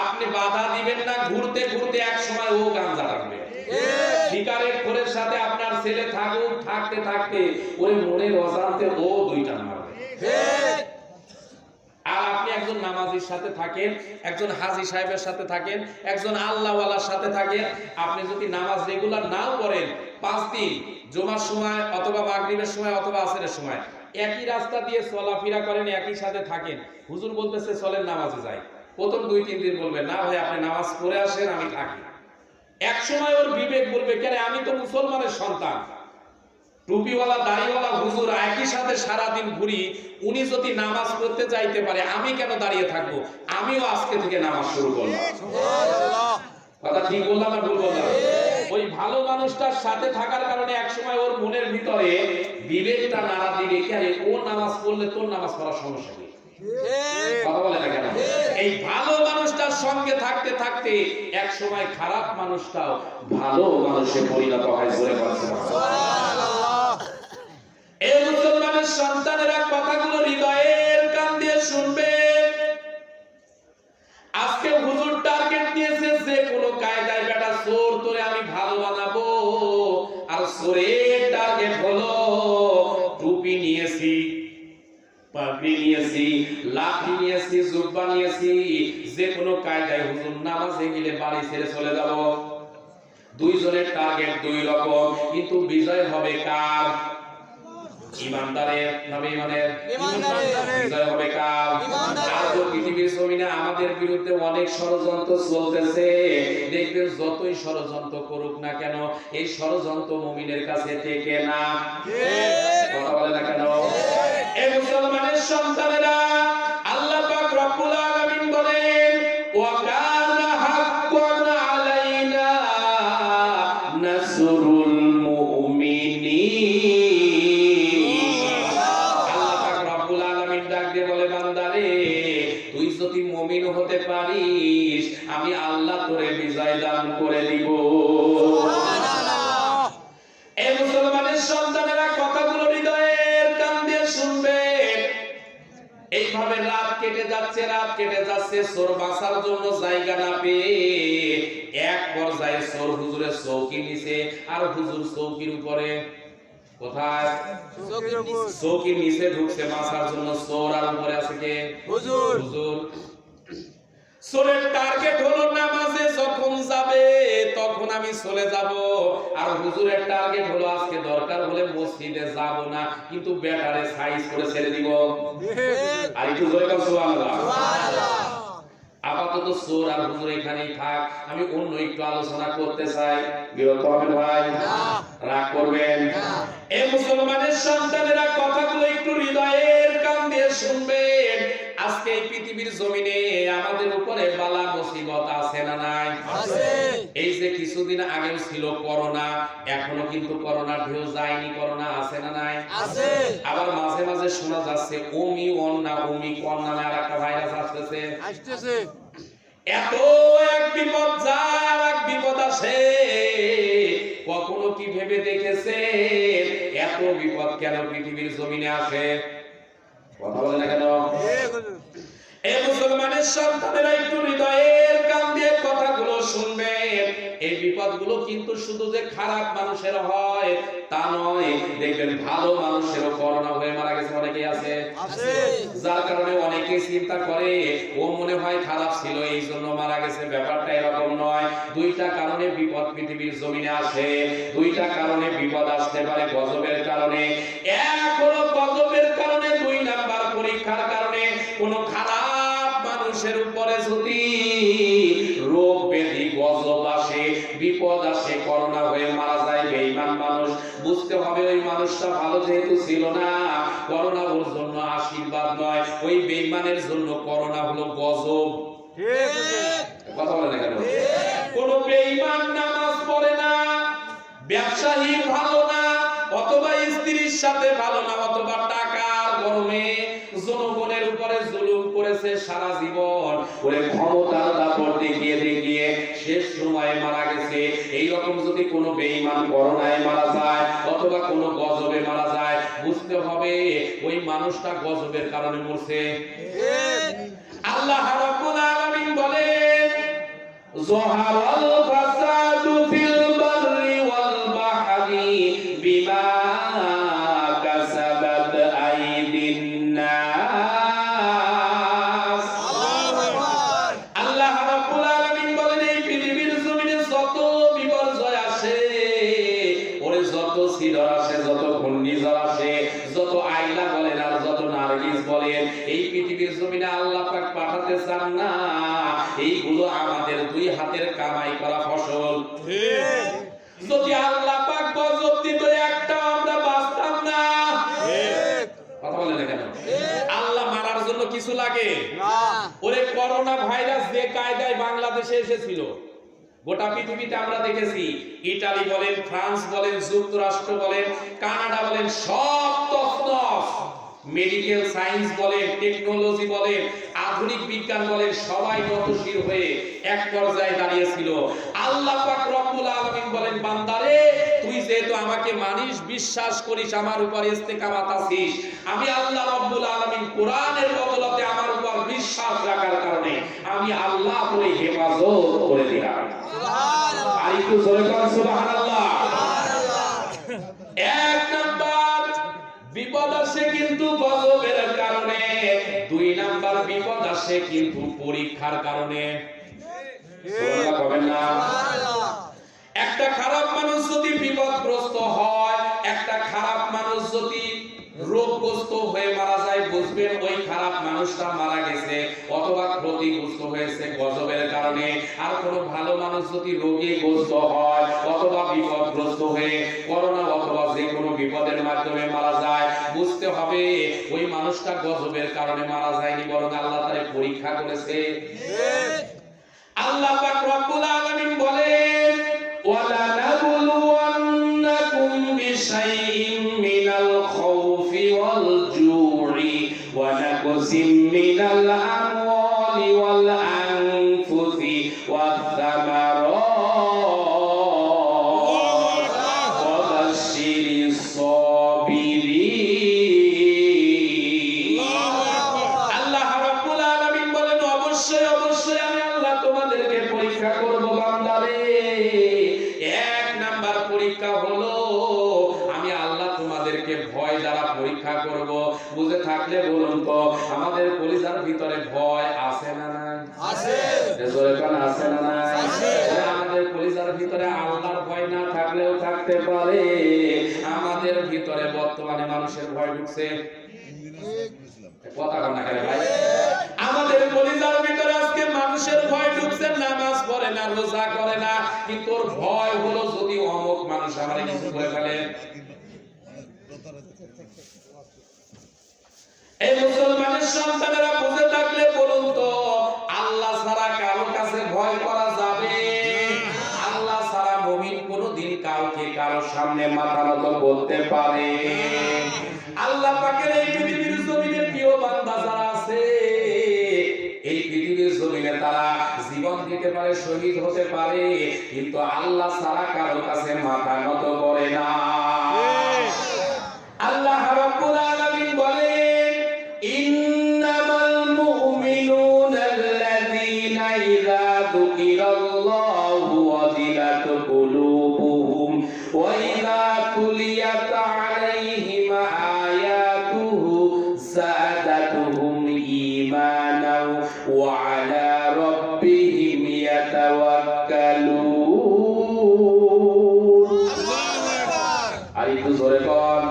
[SPEAKER 1] আপনি বাধা দিবেন না, ঘুরতে ঘুরতে একসময় ও গামজা টানবে। শিকারের খোরের সাথে আপনার ছেলে থাকুক, থাকতে থাকতে ওই মনের অজান্তে ও 2 টান মারবে। আর আপনি একজন নামাজির সাথে থাকেন, একজন হাজী সাহেবের সাথে থাকেন, একজন আল্লাহওয়ালার সাথে থাকেন, আপনি যদি নামাজ রেগুলার নাও পড়েন 5 দিন, জুমার সময় অথবা মাগরিবের সময় অথবা আসরের সময় একই রাস্তা দিয়ে চলাফেরা করেন, একই সাথে থাকেন, হুজুর বলতেছে চলেন নামাজে যাই, প্রথম 2-3 দিন বলবেন না ভাই আপনি নামাজ পড়ে আসেন আমি থাকি। এক সময় ওর বিবেক বলবে, কেন আমি তো মুসলমানের সন্তান, টুপিওয়ালা দাড়িওয়ালা হুজুর একই সাথে সারা দিন ঘুরি, উনি যদি নামাজ পড়তে যাইতে পারে আমি কেন দাঁড়িয়ে থাকবো, আমিও আজকে থেকে নামাজ শুরু করলাম।
[SPEAKER 2] সুবহানাল্লাহ।
[SPEAKER 1] কথা ঠিক বললাম না ভুল বললাম? ওই ভালো মানুষটার সাথে থাকার কারণে একসময় ওর মনের ভিতরে বিবেকটা নাড়া দিবে, কেন ও নামাজ পড়লে তোর নামাজ পড়ার সমস্যা নেই। কথা বলে না কেন? এই ভালো মানুষটার সঙ্গে থাকতে থাকতে এক সময় খারাপ মানুষটাও ভালো মানুষে পরিণত হয়। জোরে বলেন সুবহানাল্লাহ। এই মুসলমানের সন্তানেরা কথাগুলো হৃদয়ের কান দিয়ে শুনবে। আজকে হুজুর টার্গেট নিয়েছে যে কোনো কায়দায় বেটা চোর তোরে আমি ভালো বানাবো, আর চোরের টার্গেট হলো টুপি নিয়েছি, পাগড়ি নিয়েছি, লাঠি নিয়েছি, জুব্বা নিয়েছি, যে কোনো কায়দায় হুজুর নামাজে গেলে বাড়ি ছেড়ে চলে যাব। 2 জনের টার্গেট 2 রকম, কিন্তু বিজয় হবে কার? ইমানদারের না বেঈমানের? বিজয় হবে কার? আর তো পৃথিবীর জমিনে আমাদের বিরুদ্ধে অনেক ষড়যন্ত্র চলতেছে, দেখবেন যতই ষড়যন্ত্র করুক না কেন এই ষড়যন্ত্র মুমিনের কাছে টেকে না। কথা বলে না কেন? এই মুসলমানের সন্তানেরা আল্লাহ পাক রব্বুল আলামিন বলেন, ওয়া যাইস, আমি আল্লাহ তোরে বিজয় দান করে দিব। এই মুসলমানের সন্তানেরা কথাগুলো হৃদয়ের কান দিয়ে শুনবে। এইভাবে রাত কেটে যাচ্ছে, চোর বাঁচার জন্য জায়গা না পেয়ে এক পর্যায়ে চোর হুজুরের চৌকি নিচে, আর হুজুর চৌকির উপরে। কোথায়? চৌকির নিচে ঢুকছে বাঁচার জন্য চোর, আর উপরে আছে কে? হুজুর। চোরের টার্গেট হলো নামাজে যখন যাবে তখন আমি চলে যাব, আর হুজুরের টার্গেট হলো আজকে দরকার হলে মসজিদে যাব না, কিন্তু ব্যাটারে সাইজ করে ছেড়ে দিব। আর একটু জোরে বল সুবহানাল্লাহ। আপাতত চোর আর হুজুর এখানেই থাক, আমি অন্য একটু আলোচনা করতে চাই। বিরক্ত হবেন ভাই? রাগ করবেন? এই মুসলমানের সন্তানেরা কথাগুলো একটু হৃদয়ের কান দিয়ে শুনবেন। আজকে এই পৃথিবীর জমিনে আমাদের উপরে বালা মুসিবত আছে না নাই? আছে। এই যে কিছুদিন আগেও ছিল করোনা, এখনো কিন্তু করোনার ঢেউ যায়নি। করোনা আছে না নাই? আছে। আবার মাঝে মাঝে শোনা যাচ্ছে ওমিক্রন নামে আরেকটা ভাইরাস আসতেছে। এত এক বিপদ যায় আর এক বিপদ আসে, কখনো কি ভেবে দেখেছে এত বিপদ কেন পৃথিবীর জমিনে আসে? কথা বলে না কেন? এই মুসলমানের সন্তানেরা একটু হৃদয়ের কান দিয়ে কথাগুলো শুনবেন। এই বিপদগুলো কিন্তু শুধু যে খারাপ মানুষের হয় তা নয়, দেখবেন ভালো মানুষেরও করোনা হয়ে মারা গেছে অনেকেই আছে। যার কারণে অনেকে চিন্তা করে ও মনে হয় খারাপ ছিল এই জন্য মারা গেছে। ব্যাপারটা এরকম নয়। দুইটা কারণে বিপদ পৃথিবীর জমিনে আসে, দুইটা কারণে বিপদ আসতে পারে। গজবের কারণে, এক হলো গজবের কারণে, দুই নাম্বার পরীক্ষার কারণে। কোন খারাপ মানুষের উপরে যদি রোগ ব্যাধি গজব আসে, বিপদ আসে, করোনা হয়ে মারা যায় বেঈমান মানুষ, বুঝতে হবে ওই মানুষটা ভালো যেহেতু ছিল না, করোনা ওর জন্য আশীর্বাদ নয়, ওই বেঈমানের জন্য করোনা হলো গজব। কথা বলে না কেন? কোন বেঈমান নামাজ পড়ে না, ব্যবসায়ী ভালো না, অথবা স্ত্রীর সাথে ভালো না, অথবা টাকার গরমে জনগণের উপরে জুলুম করেছে সারা জীবন, ওরে ক্ষমতার দাপট দেখিয়ে দেখিয়ে শেষ সময়ে মারা গেছে। এইরকম যদি কোনো বেঈমান করোনায় মারা যায় অথবা কোনো গজবে মারা যায়, বুঝতে হবে ওই মানুষটা গজবের কারণে মরছে। আল্লাহ রাব্বুল আলামিন বলেন, যহারাল ফাসাদু ফিল বাররি ওয়াল বাহরি বিমা কাসাবাত আইদিন নাস। আল্লাহ রাব্বুল আলামিন বলেন, এই পৃথিবীর জমিনে যত বিপর্যয় আসে, ওরে যত সিডর আসে, যত ঘূর্ণিঝড় আসে, যত আইলা বলেন আর যত নারগিস বলেন, এই পৃথিবীর জমিনে আল্লাহ পাক পাঠাতে চান না। এইগুলো আমাদের দুই হাতের কামাই করা ফসল। যদি আল্লাহ পাক গজব দিত একটা আমরা বাঁচতাম না। কথা বলেন না কেন? আল্লাহ মারার জন্য কিছু লাগে না। ওরে করোনা ভাইরাস যে কায়দায় বাংলাদেশে এসেছিল, গোটা পৃথিবীতে আমরা দেখেছি, ইতালি বলেন, ফ্রান্স বলেন, যুক্তরাষ্ট্র বলেন, কানাডা বলেন, সব তছনছ। মেডিকেল সায়েন্স বলেন, টেকনোলজি বলেন, আধুনিক বিজ্ঞান বলেন, সবাই নতশির হয়ে এক পর্যায়ে দাঁড়িয়েছিল। আল্লাহ পাক রব্বুল আলামিন বলেন, বান্দারে তুই যেহেতু আমাকে মানিস, বিশ্বাস করিস, আমার উপর ইস্তেকামাত আছিস, আমি আল্লাহ রব্বুল আলামিন কোরআনের বদলতে আমার উপর বিশ্বাস রাখার কারণে আমি আল্লাহ তোরে হেফাজত করে দিলাম। সুবহানাল্লাহ। আর একটু জোরে বল সুবহানাল্লাহ। এক নাম্বার বিপদ আসে কিন্তু গজবের কারণে, দুই নাম্বার বিপদ আসে কিন্তু পরীক্ষার কারণে। সুবহানাল্লাহ বলেন না? একটা খারাপ মানুষ যদি বিপদগ্রস্ত হয়, একটা খারাপ মানুষ যদি রোগগ্রস্ত হয়ে মারা যায়, বুঝবেন ওই খারাপ মানুষটা মারা গেছে অথবা ক্ষতিগ্রস্ত হয়েছে গজবের কারণে। আর কোনো ভালো মানুষ যদি রোগীগ্রস্ত হয় অথবা বিপদগ্রস্ত হয়ে করোনা অথবা যে কোনো বিপদের মাধ্যমে মারা যায়, বুঝতে হবে ওই মানুষটা গজবের কারণে মারা যায়নি, বরং আল্লাহ তারে পরীক্ষা করেছে। আল্লাহ পাক রব্বুল আলামিন বলেন, ওয়ালা নাবলুওয়ান্নাকুম বিশাইইন মিনাল খাউফি ওয়াল জু'i ওয়া নাকসিম মিনাল আমওয়ালি ওয়াল পরীক্ষা হলো, আমি আল্লাহ তোমাদেরকে ভয় দ্বারা পরীক্ষা করব। বুঝে থাকলে বলুন তো, আমাদের কলিজার ভিতরে ভয় আছে না নাই?
[SPEAKER 2] আছে।
[SPEAKER 1] জোরে কোন আছে না নাই?
[SPEAKER 2] আছে।
[SPEAKER 1] আমাদের কলিজার ভিতরে আল্লাহর ভয় না থাকলেও থাকতে পারে। আমাদের ভিতরে বর্তমানে মানুষের ভয় ঢুকছে। কথা কন না কেন ভাই? আমাদের কলিজার ভিতরে আজকে মানুষের ভয় ঢুকছে, নামাজ পড়ে না, রোজা করে না, কিন্তু ওর ভয় হলো যদি অমুক মানুষ আমারে কিছু করে ফেলে। এই মুসলমানের সন্তানেরা বুঝে থাকলে বলুন তো, আল্লাহ ছাড়া কারো কাছে ভয় করা যাবে? আল্লাহ ছাড়া মুমিন কোনোদিন কাউকে কারো সামনে মাথা নত করতে পারে? আল্লাহ পাকের এই পৃথিবীর জমিনে প্রিয় বান্দা যারা আছে, এই পৃথিবীর জমিনে তারা জীবন দিতে পারে, শহীদ হতে পারে, কিন্তু আল্লাহ ছাড়া কারো কাছে মাথা নত করে না। আল্লাহ রাব্বুল আলামিন বলেন, ইন্নামাল মুমিনুনা আল্লাযীনা ইযা যুকিরাল্লাহু ওয়াজিলাত কুলুবুহুম ওয়া ইযা তুলিয়াত আলাইহিম আয়াতুহু যাদাতুহুম ঈমানাও ওয়া আলা রাব্বিহিম ইয়াতাওয়াক্কালুন। আর একটু জোরে বল।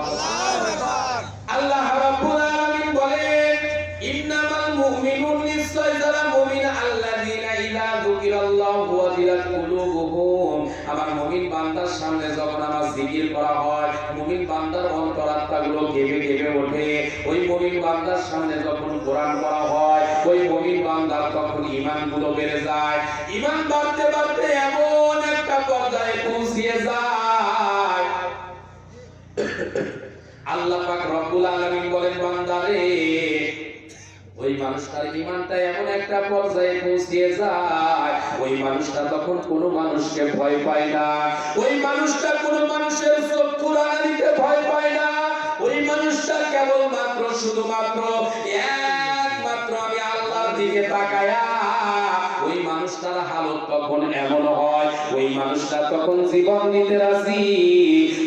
[SPEAKER 1] আল্লাহ রাব্বুল আলামিন বলেন, ইন্নামাল মুমিনুন, নিশ্চয় যারা মুমিন, আল্লাযীনা ইযা যুকিরাল্লাহু ওয়াজিলাত কুলুবুহুম, আমার মুমিন বান্দার সামনে যখন আমার জিকির করা হয়, মুমিন বান্দার অন্তরাত্মাগুলো কেঁপে কেঁপে ওঠে। ওই মুমিন বান্দার সামনে যখন কোরআন পড়া হয়, ওই মুমিন বান্দার তখন ঈমানগুলো বেড়ে যায়। ঈমান বাড়তে বাড়তে এমন একটা পর্যায়ে পৌঁছিয়ে যায়, আল্লাহ পাক রব্বুল আলামিন বলেন, বান্দারে, ওই মানুষটার ঈমানটা এমন একটা পর্যায়ে পৌঁছিয়ে যায়, ওই মানুষটা তখন কোনো মানুষকে ভয় পায় না, ওই মানুষটা কোনো মানুষের চক্ষু রাঙানিতে ভয় পায় না, ওই মানুষটা কেবলমাত্র শুধুমাত্র একমাত্র আমি আল্লাহর দিকে তাকায়া, ওই মানুষটার হালত তখন এমন হয়, ওই মানুষটা তখন জীবন দিতে রাজি,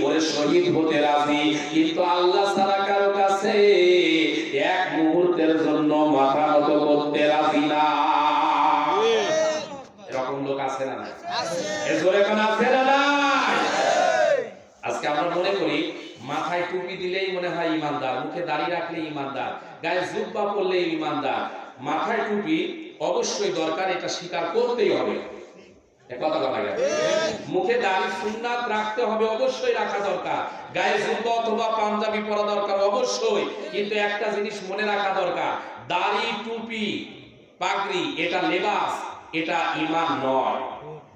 [SPEAKER 1] ওরে শহীদ হতে রাজি, কিন্তু আল্লাহ ছাড়া কারো কাছে এক মুহূর্তের জন্য মাথা নত করতে রাজি না। এরকম লোক আছে না নাই? এজোরে কোন আছে না নাই? আজকে আমরা মনে করি মাথায় টুপি দিলেই মনে হয় ইমানদার, মুখে দাড়ি রাখলে ইমানদার, গায়ে জুব্বা পরলে ইমানদার। মাথায় টুপি অবশ্যই দরকার, এটা স্বীকার করতেই হবে। কথা বলা গেল, মুখে দাড়ি সুন্নাত রাখতে হবে, অবশ্যই রাখা দরকার। গায়ে জুব্বা অথবা পাঞ্জাবি পরা দরকার অবশ্যই, কিন্তু একটা জিনিস মনে রাখা দরকার, দাড়ি টুপি পাগড়ি এটা লেবাস, এটা ঈমান নয়।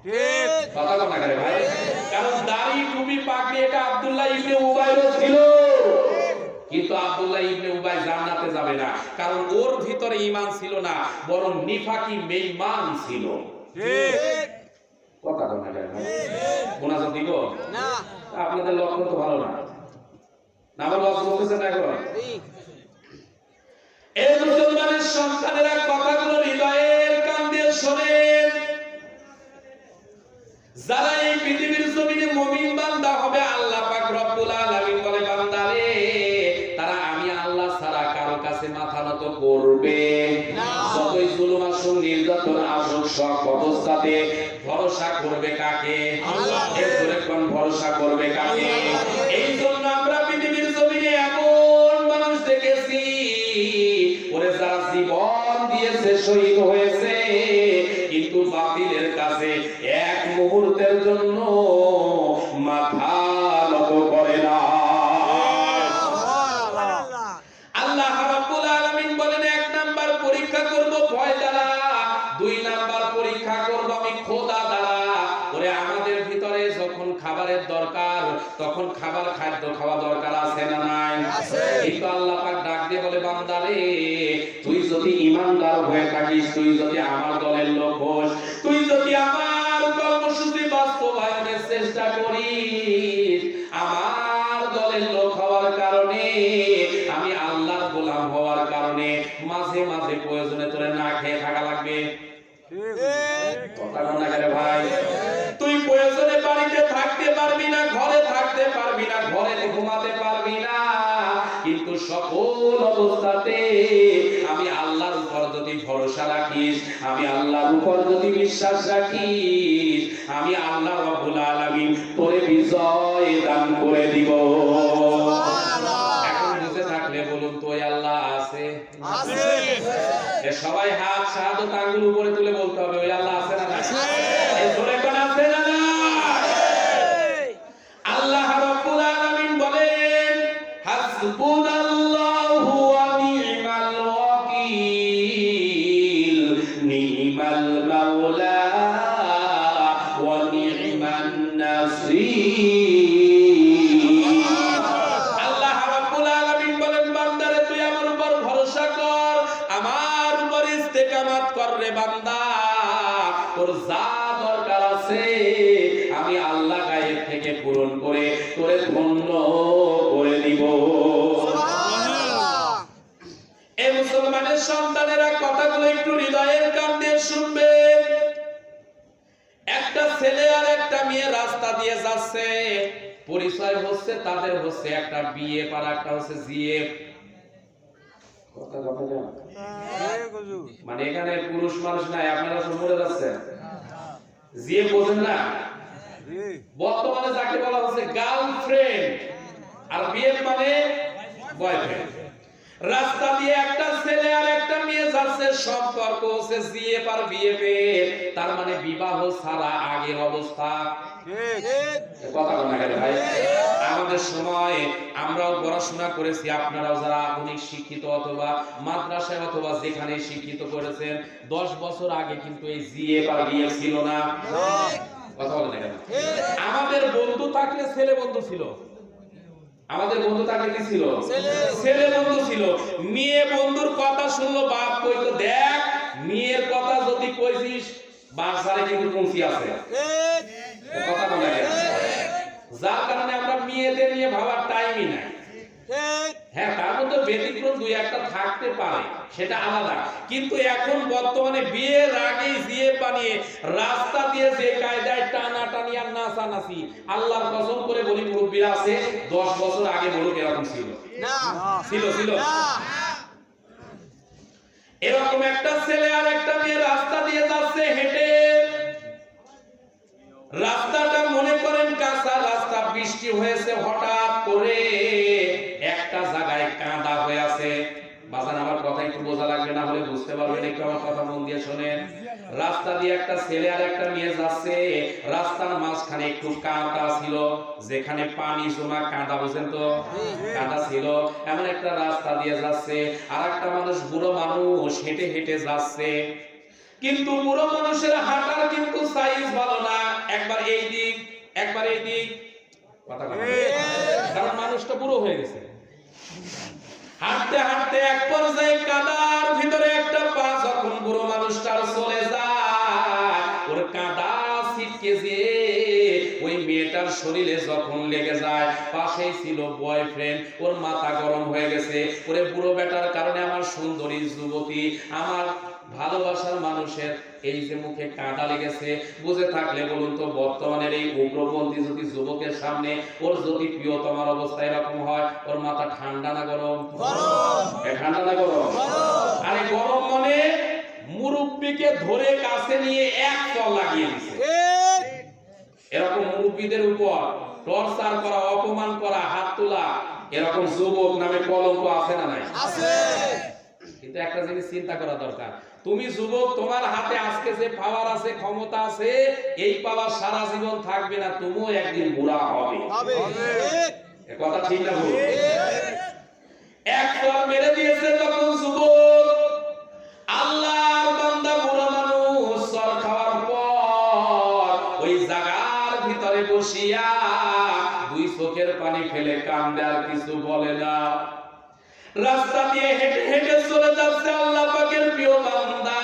[SPEAKER 1] ঠিক কথা বলা গেল ভাই, কারণ দাড়ি টুপি পাগড়ি এটা আব্দুল্লাহ ইবনে উবাইরও ছিল, কিন্তু আব্দুল্লাহ ইবনে উবাই জান্নাতে যাবে না, কারণ ওর ভিতরে ঈমান ছিল না, বরং নিফাকি বেঈমান ছিল। ঠিক কথা বলা যায় না? মোনাজাত দিব না, আপনাদের লক্ষ্য তো ভালো না, না আমার লক্ষ্য বলতেছে না এখন। এই মুসলমানের সন্তানেরা কথাগুলো হৃদয়ের কান দিয়ে শোনেন। যারা এই পৃথিবীর জমিনে মুমিন বান্দা হবে, আল্লাহ পাক রব্বুল আলামিন বলে, বান্দারে, তারা আমি আল্লাহ ছাড়া কারো কাছে মাথা নত করবে না। যতই জুলুম আসুক, নির্যাতন আসুক, সব অবস্থাতে ভরসা করবে কাকে? আল্লাহ। এরপরে কোন ভরসা করবে কাকে? এই জন্য আমরা পৃথিবীর জমিনে এমন মানুষ দেখেছি, ওরে যারা জীবন দিয়েছে, শহীদ হয়েছে, কিন্তু বাতিলের কাছে এক মুহূর্তের জন্য মাথা নত করে না। আল্লাহ রাব্বুল আলামিন বলেন, এক নাম্বার পরীক্ষা করব ভয় দ্বারা, দুই নাম্বার পরীক্ষা করব আমি খোদা দ্বারা। ওরে আমাদের ভিতরে যখন খাবারের দরকার, তখন খাদ্য খাওয়া দরকার আছে না নাই? আছে। কিন্তু আল্লাহ পাক ডাক দিয়ে বলে, বান্দারে, তুই যদি ঈমানদার হয়ে থাকিস, তুই যদি আমার দলের লোক হোস, তুই যদি আমার কর্মসূচি বাস্তবায়নের চেষ্টা করিস, আমার দলের লোক হওয়ার কারণে, আমি আল্লাহর গোলাম হওয়ার কারণে মাঝে মাঝে প্রয়োজনে তোরে না খেয়ে থাকা লাগবে। কথা বলা গেলে ভাই, তুই প্রয়োজনে বাড়িতে থাকতে পারবি না, ঘরে থাকতে পারবি না, ঘরে ঘুমাতে পারবি না, কিন্তু সকল অবস্থাতে আমি আল্লাহর উপর যদি ভরসা রাখিস, আমি আল্লাহর উপর যদি বিশ্বাস রাখিস, আমি আল্লাহ রাব্বুল আলামিন তোরে বিজয় দান করে দিব। এখন বুঝে থাকলে বলুন তো ওই আল্লাহ আছে?
[SPEAKER 2] আছে।
[SPEAKER 1] এ সবাই হাত শাহাদাত আঙ্গুল উপরে তুলে বলতে হবে ওই আল্লাহ আছে না নাই? এই জোরে কোন আছে না নাই? আল্লাহ রাব্বুল আলামিন বলেন হাসবুনাল্লাহু ওয়া নি'মাল ওয়াকিল, নি'মাল মাওলা ওয়া নি'মান নাসীর। আল্লাহ রাব্বুল আলামিন বলেন বান্দারে তুই আমার উপর ভরসা কর, আমার উপর ইস্তেকামাত কর রে বান্দা, তোর যা দরকার আছে আমি আল্লাহ গায়েব থেকে পূরণ করে তোরে ধন্য করে দিব। এই মুসলমানের সন্তানেরা কথাগুলো একটু হৃদয়ের কান দিয়ে শুনবেন। একটা ছেলে আর একটা মেয়ে রাস্তা দিয়ে যাচ্ছে, পরিচয় হচ্ছে তাদের হচ্ছে একটা বিয়ে পার, একটা হচ্ছে জিএ। মানে এখানে পুরুষ মানুষ নাই, আপনারা সব মরে যাচ্ছেন। জিএ বোঝেন না? বর্তমানে যাকে বলা হচ্ছে গার্লফ্রেন্ড, আর বিয়ে মানে বয়ফ্রেন্ড। রাস্তা দিয়ে একটা ছেলে আর একটা মেয়ে যাচ্ছে, সম্পর্ক হচ্ছে জিএ পার বিএফে, তার মানে বিবাহ ছাড়া আগের অবস্থা। কথা বলা গেল ভাই, আমাদের সময় আমরাও পড়াশোনা করেছি, আপনারাও যারা আধুনিক শিক্ষিত অথবা মাদ্রাসায় অথবা যেখানে শিক্ষিত করেছেন, 10 বছর আগে কিন্তু এই জিএ পার বিএফ ছিল না। কথা বলা গেল, আমাদের বন্ধু থাকলে ছেলে বন্ধু ছিল, আমাদের বন্ধু থাকলে কি ছিল? ছেলে বন্ধু ছিল। মেয়ে বন্ধুর কথা শুনলো বাপ কইতো দেখ মেয়ের কথা যদি কইছিস বাসারে কিন্তু পৌঁছি আছে। কথা বলা গেল, যার কারণে আমরা মেয়েদের নিয়ে ভাবার টাইমই নাই। হ্যাঁ, তার মধ্যে ব্যতিক্রম দুই একটা থাকতে পারে, সেটা আলাদা, কিন্তু এখন বর্তমানে বিয়ের আগে জিয়ে বানিয়ে রাস্তা দিয়ে যে কায়দায় টানা টানি আর নাচানাচি, আল্লাহর কসম করে বলি মুরব্বীরা আছে 10 বছর আগে বলুক এরকম ছিল না? ছিল এরকম একটা ছেলে আর একটা মেয়ে রাস্তা দিয়ে যাচ্ছে হেঁটে, রাস্তাটা মনে করেন কাঁচা রাস্তা, বৃষ্টি হয়েছে হঠাৎ করে, একটা জায়গায় কাদা হয়ে আছে। বাজান আমার কথা একটু বোঝা লাগবে, না হলে বুঝতে পারবেন, একটু আমার কথা মন দিয়ে শোনেন। রাস্তা দিয়ে একটা ছেলে আর একটা মেয়ে যাচ্ছে, রাস্তার মাঝখানে একটু কাদা ছিল, যেখানে পানি জমা কাদা, বুঝেন তো, কাদা ছিল, এমন একটা রাস্তা দিয়ে যাচ্ছে। আর একটা মানুষ, বুড়ো মানুষ হেঁটে হেঁটে যাচ্ছে, কিন্তু বুড়ো মানুষের হাঁটার কিন্তু সাইজ ভালো না, একবার এই দিক একবার এই দিক। কথা বলেন, কারণ মানুষটা বুড়ো হয়ে গেছে। হাঁটতে হাঁটতে এক পর্যায়ে কাদার ভিতরে একটা পা যখন বুড়ো মানুষটার চলে যায়, ওর কাদা ছিটকে যেয়ে ওই মেয়েটার শরীরে যখন লেগে যায়, পাশেই ছিল বয়ফ্রেন্ড, ওর মাথা গরম হয়ে গেছে, ওরে বুড়ো বেটার কারণে আমার সুন্দরী যুবতী, আমার ভালোবাসার মানুষের এই যে মুখে কাঁটা লেগেছে। বুঝে থাকলে বলুন তো, বর্তমানের এই উগ্রপন্থী যদি যুবকের সামনে ওর যদি প্রিয়তমার অবস্থা এরকম হয়, ওর মাথা ঠান্ডা না গরম? ঠান্ডা না গরম? আরে গরম মানে মুরব্বিকে ধরে কাছে নিয়ে এক চল লাগিয়ে দিছে। এরকম মুরব্বিদের উপর টর্চার করা, অপমান করা, হাত তোলা, এরকম যুবক নামে কলঙ্ক আছে না নাই? আছে। কিন্তু একটা জিনিস চিন্তা করা দরকার, তুমি যুবক, তোমার হাতে আজকে যে পাওয়ার আছে, ক্ষমতা আছে, এই পাওয়ার সারা জীবন থাকবে না, তুমিও একদিন বুড়া হবে। এ কথা ঠিক না ভুল? এক পর মেরে দিয়েছে যখন যুবক, আল্লাহর বান্দা বুড়া মানুষ সর খাওয়ার পর ওই জায়গার ভিতরে বসিয়া দুই চোখের পানি ফেলে কান্দে, আর কিছু বলে না। রাস্তা দিয়ে হেঁটে হেঁটে চলে যাচ্ছে আল্লাহ পাকের প্রিয় বান্দা,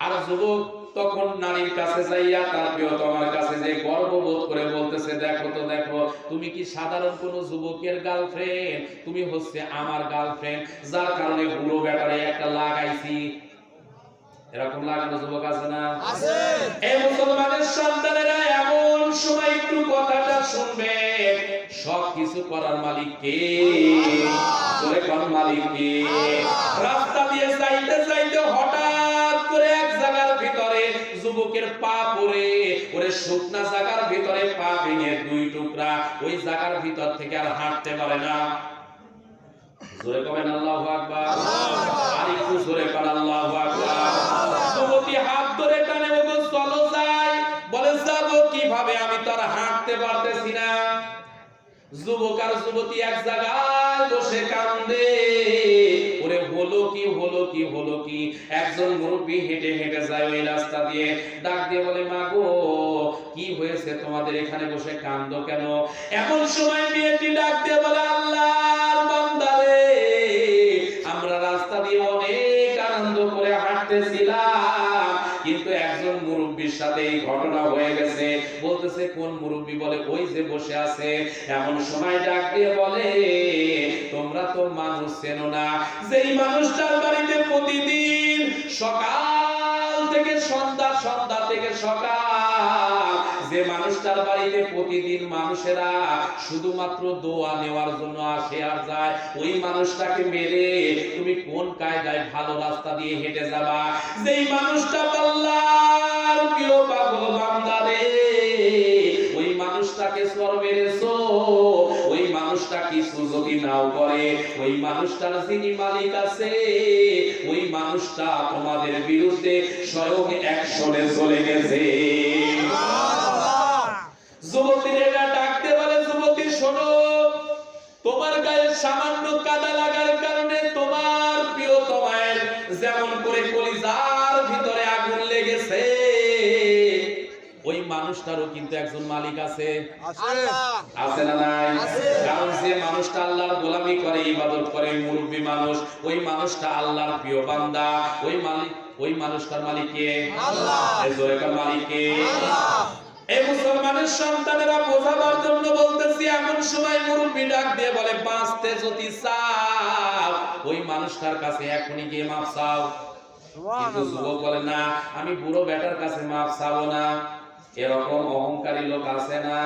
[SPEAKER 1] আর যুবক তখন নারীর কাছে যাইয়া তার প্রিয়তমার কাছে যে গর্ববোধ করে বলতেছে, দেখো তো দেখো, তুমি কি সাধারণ কোন যুবকের গার্লফ্রেন্ড? তুমি হচ্ছে আমার গার্লফ্রেন্ড, যার কারণে বুড়ো বেটারে একটা লাগাইছি। এরকম লাগানো যুবক আছে না? আছে। এই মুসলমানের সন্তানেরা এমন সময় একটু কথাটা শুনবে, সব কিছু করার মালিক কে? জোরে কোন মালিক কে? রাস্তা দিয়ে যাইতে যাইতে হঠাৎ করে এক জায়গার ভিতরে যুবকের পা পড়ে, ওরে শুকনা জায়গার ভিতরে পা ভেঙে দুই টুকরা, ওই জায়গার ভিতর থেকে আর হাঁটতে পারে না। জোরে করেন আল্লাহু আকবার। আর একটু জোরে করেন আল্লাহু আকবার। যুবতী হাত ধরে টানে, ওগো চলো যাই। বলে যাবো কিভাবে, আমি তো আর হাঁটতে পারতেছি না। যুবক আর যুবতী এক জায়গায় বসে কান্দে, ওরে হলো কি হলো কি হলো কি। একজন মুরব্বী হেঁটে হেঁটে যায় ওই রাস্তা দিয়ে, ডাক দিয়ে বলে মা গো কি হয়েছে তোমাদের, এখানে বসে কান্দো কেন? এমন সময় মেয়েটি ডাক দিয়ে বলে আল্লাহর বান্দা রে, আমরা রাস্তা দিয়ে অনেক আনন্দ করে হাঁটতেছিলাম, কিন্তু একজন মুরব্বীর সাথে এই ঘটনা হয়ে গেছে। বলতেছে কোন মুরব্বী? বলে ওই যে বসে আছে। এমন সময় ডাক দিয়ে বলে তোমরা তো মানুষ চেনো না, যেই মানুষটার বাড়িতে প্রতিদিন সকাল থেকে সন্ধ্যা, সন্ধ্যা থেকে সকাল, যে মানুষটার বাড়িতে প্রতিদিন মানুষেরা শুধুমাত্র দোয়া নেওয়ার জন্য আসে আর যায়, ওই মানুষটাকে মেরে তুমি কোন কায়দায় ভালো রাস্তা দিয়ে হেঁটে যাবা? যেই মানুষটা আল্লাহর প্রিয় পাগল বান্দা রে, ওই মানুষটাকে সর মেরেছো, ওই মানুষটা কিছু যদি নাও করে, ওই মানুষটার যিনি মালিক আছে, ওই মানুষটা তোমাদের বিরুদ্ধে স্বয়ং অ্যাকশনে চলে গেছে। যুবতীরা ডাকতে বলে যুবতী শোনো, তোমার গায়ে সামান্য কাদা লাগার কারণে তোমার প্রিয়তমার যেমন করে কলিজার ভিতরে আগুন লেগেছে, ওই মানুষটারও কিন্তু একজন মালিক আছে। আছে না নাই? কারণ যে মানুষটা আল্লাহর গোলামি করে, ইবাদত করে, মুরব্বী মানুষ, ওই মানুষটা আল্লাহর প্রিয় বান্দা। ওই মালিক, ওই মানুষটার মালিক কে? আল্লাহ। এই জোরে কার মালিক কে? আল্লাহ। এই মুসলমানের সন্তানেরা বোঝাবার জন্য বলতেছি, এমন সময় মুরব্বী ডাক দিয়ে বলে বাঁচতে যদি চাও ওই মানুষটার কাছে এখনই গিয়ে মাপ চাও। কিন্তু যুবক বলে না, আমি বুড়ো বেটার কাছে মাপ চাবো না। এরকম অহংকারী লোক আছে না?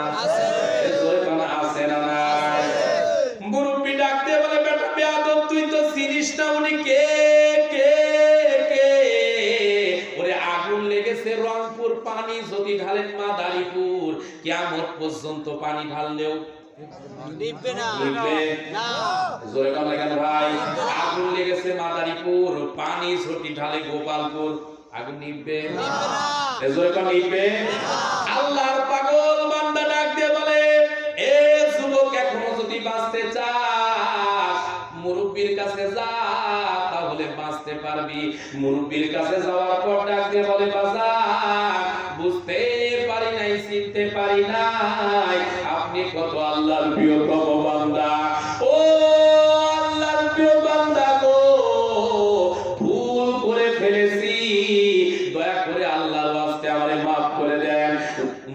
[SPEAKER 1] আছে না? মুরব্বী ডাক দিয়ে বলে বেটা বেয়াদব, তুই তো চিনিস না উনি কে? কে কে? ওরে আগুন লেগেছে রংপুর, পানি যদি ঢালেন মাদারীপুর, কিয়ামত পর্যন্ত পানি ঢাললেও নিভবে না। জোরে কথা কেন ভাই? আগুন লেগেছে মাদারীপুর, পানি যদি ঢালে গোপালপুর, আগুন নিভবে না। জোরে কথা নিভবে। আল্লাহর পাগল বান্দা ডাক দিয়ে বলে এ যুবক, এখনো যদি বাঁচতে চাস মুরব্বির কাছে যা, তাহলে বাঁচতে পারবি। মুরব্বির কাছে যাওয়ার পর ডাক দিয়ে বলে বাজার, বুঝতে পারি নাই, চিনতে পারি নাই, আপনি কত আল্লাহর প্রিয়তম বান্দা। ও আল্লাহর প্রিয় বান্দা গো, ভুল করে ফেলেছি, দয়া করে আল্লাহর ওয়াস্তে আমারে মাফ করে দেন।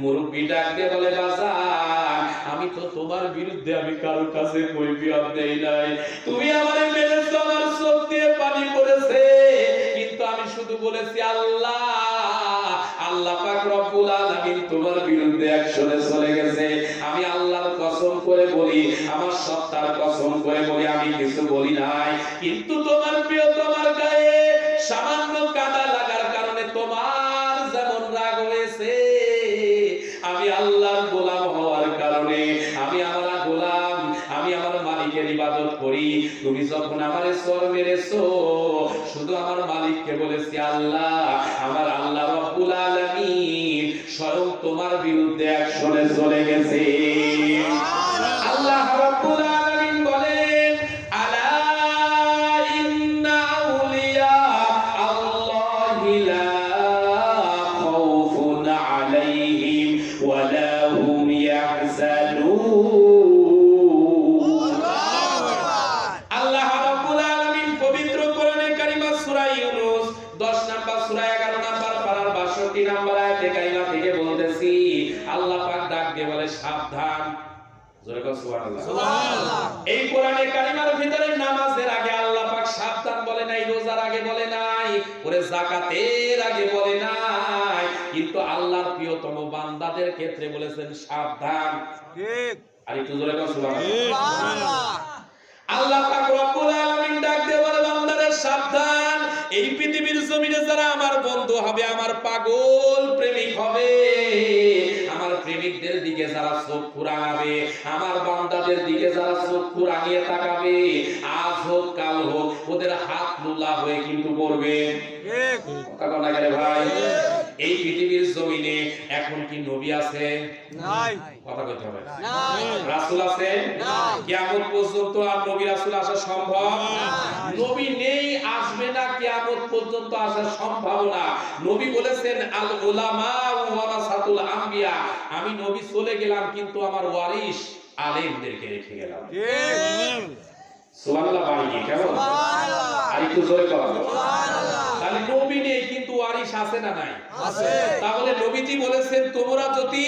[SPEAKER 1] মুরব্বি ডাক দিয়ে বলে বাজার, আমি তো তোমার বিরুদ্ধে আমি কারোর কাছে কৈফিয়ত দেই নাই, তুমি আমারে মেরেছো, আমার চোখ দিয়ে পানি পড়েছে, কিন্তু আমি শুধু বলেছি আল্লাহ, আল্লাহ পাক রব্বুল আলামিন তোমার বিরুদ্ধে অ্যাকশনে চলে গেছে। আমি আল্লাহর কসম করে বলি, আমার সত্তার কসম করে বলি, আমি কিছু বলি নাই। কিন্তু তোমার প্রিয় তোমার গায়ে সামান্য কাদা লাগার কারণে তোমার যেমন রাগ হয়েছে, আমি আল্লাহর গোলাম হওয়ার কারণে, আমি আমার গোলাম, আমি আমার মালিকের ইবাদত করি, তুমি যখন আমারে সর মেরেছো, শুধু আমার মালিককে বলেছি আল্লাহ, আমার আল্লাহ রব্বুল আলামিন স্বয়ং তোমার বিরুদ্ধে অ্যাকশনে চলে গেছে। আল্লাহ রব্বুল আলামিন বলেন আলা ইন্না আউলিয়া আল্লাহি লা খাউফুন আলাইহিম ওয়া লা হুম ইয়াহজানুন। আল্লাহ রাব্বুল আলামিন পবিত্র কোরআনে কারিমা সূরা ইউনূস 10 নাম্বার সূরা 11 নাম্বার পারার 62 নাম্বার আয়াতে কারিমা থেকে বলতেছি, আল্লাহ পাক ডাক দিয়ে বলে সাবধান। জোরে বল সুবহানাল্লাহ। সুবহানাল্লাহ। এই কোরআনে কারিমার ভিতরে নামাজের আগে আল্লাহ পাক সাবধান বলে নাই, রোজার আগে বলে নাই, ওরে যাকাতের আগে বলে নাই, কিন্তু আল্লাহর প্রিয়তম বান্দাদের ক্ষেত্রে বলেছেন সাবধান।
[SPEAKER 3] ঠিক।
[SPEAKER 1] আর একটু জোরে বলুন সুবহানাল্লাহ।
[SPEAKER 2] সুবহানাল্লাহ।
[SPEAKER 1] আল্লাহ পাক রব্বুল আলামিন ডাক দিয়ে বলে বান্দাদের সাবধান, এই পৃথিবীর জমিনে যারা আমার বন্ধু হবে, আমার পাগল প্রেমিক হবে, আমার প্রেমিকদের দিকে যারা চক্ষু রাঙাবে, আমার বান্দাদের দিকে যারা চক্ষু রাঙিয়ে তাকাবে, আজ হোক কাল হোক ওদের হাত লুলা হয়ে কিন্তু পড়বে।
[SPEAKER 3] ঠিক।
[SPEAKER 1] কথা বলা গেলে ভাই, এই পৃথিবীর জমিনে এখন কি নবী আছে?
[SPEAKER 3] নাই।
[SPEAKER 1] কথা বলতে হবে।
[SPEAKER 2] নাই।
[SPEAKER 1] রাসূল আছে?
[SPEAKER 2] নাই।
[SPEAKER 1] কিয়ামত পর্যন্ত আর নবী রাসূল আসা সম্ভব? নবী নেই, আসবে না, কিয়ামত পর্যন্ত আসা সম্ভব না। নবী বলেছেন আল উলামা ওয়ারাসাতুল আম্বিয়া, আমি নবী চলে গেলাম কিন্তু আমার ওয়ারিস আলেমদেরকে রেখে গেলাম।
[SPEAKER 3] ঠিক।
[SPEAKER 1] সুবহানাল্লাহ। বাড়ি কি কেমন?
[SPEAKER 2] সুবহানাল্লাহ।
[SPEAKER 1] আর একটু জোরে করো।
[SPEAKER 2] সুবহানাল্লাহ।
[SPEAKER 1] তাহলে নবী নেই কিন্তু ওয়ারিস আছে না নাই?
[SPEAKER 2] আছে।
[SPEAKER 1] তাহলে নবীজি বলেছেন তোমরা যদি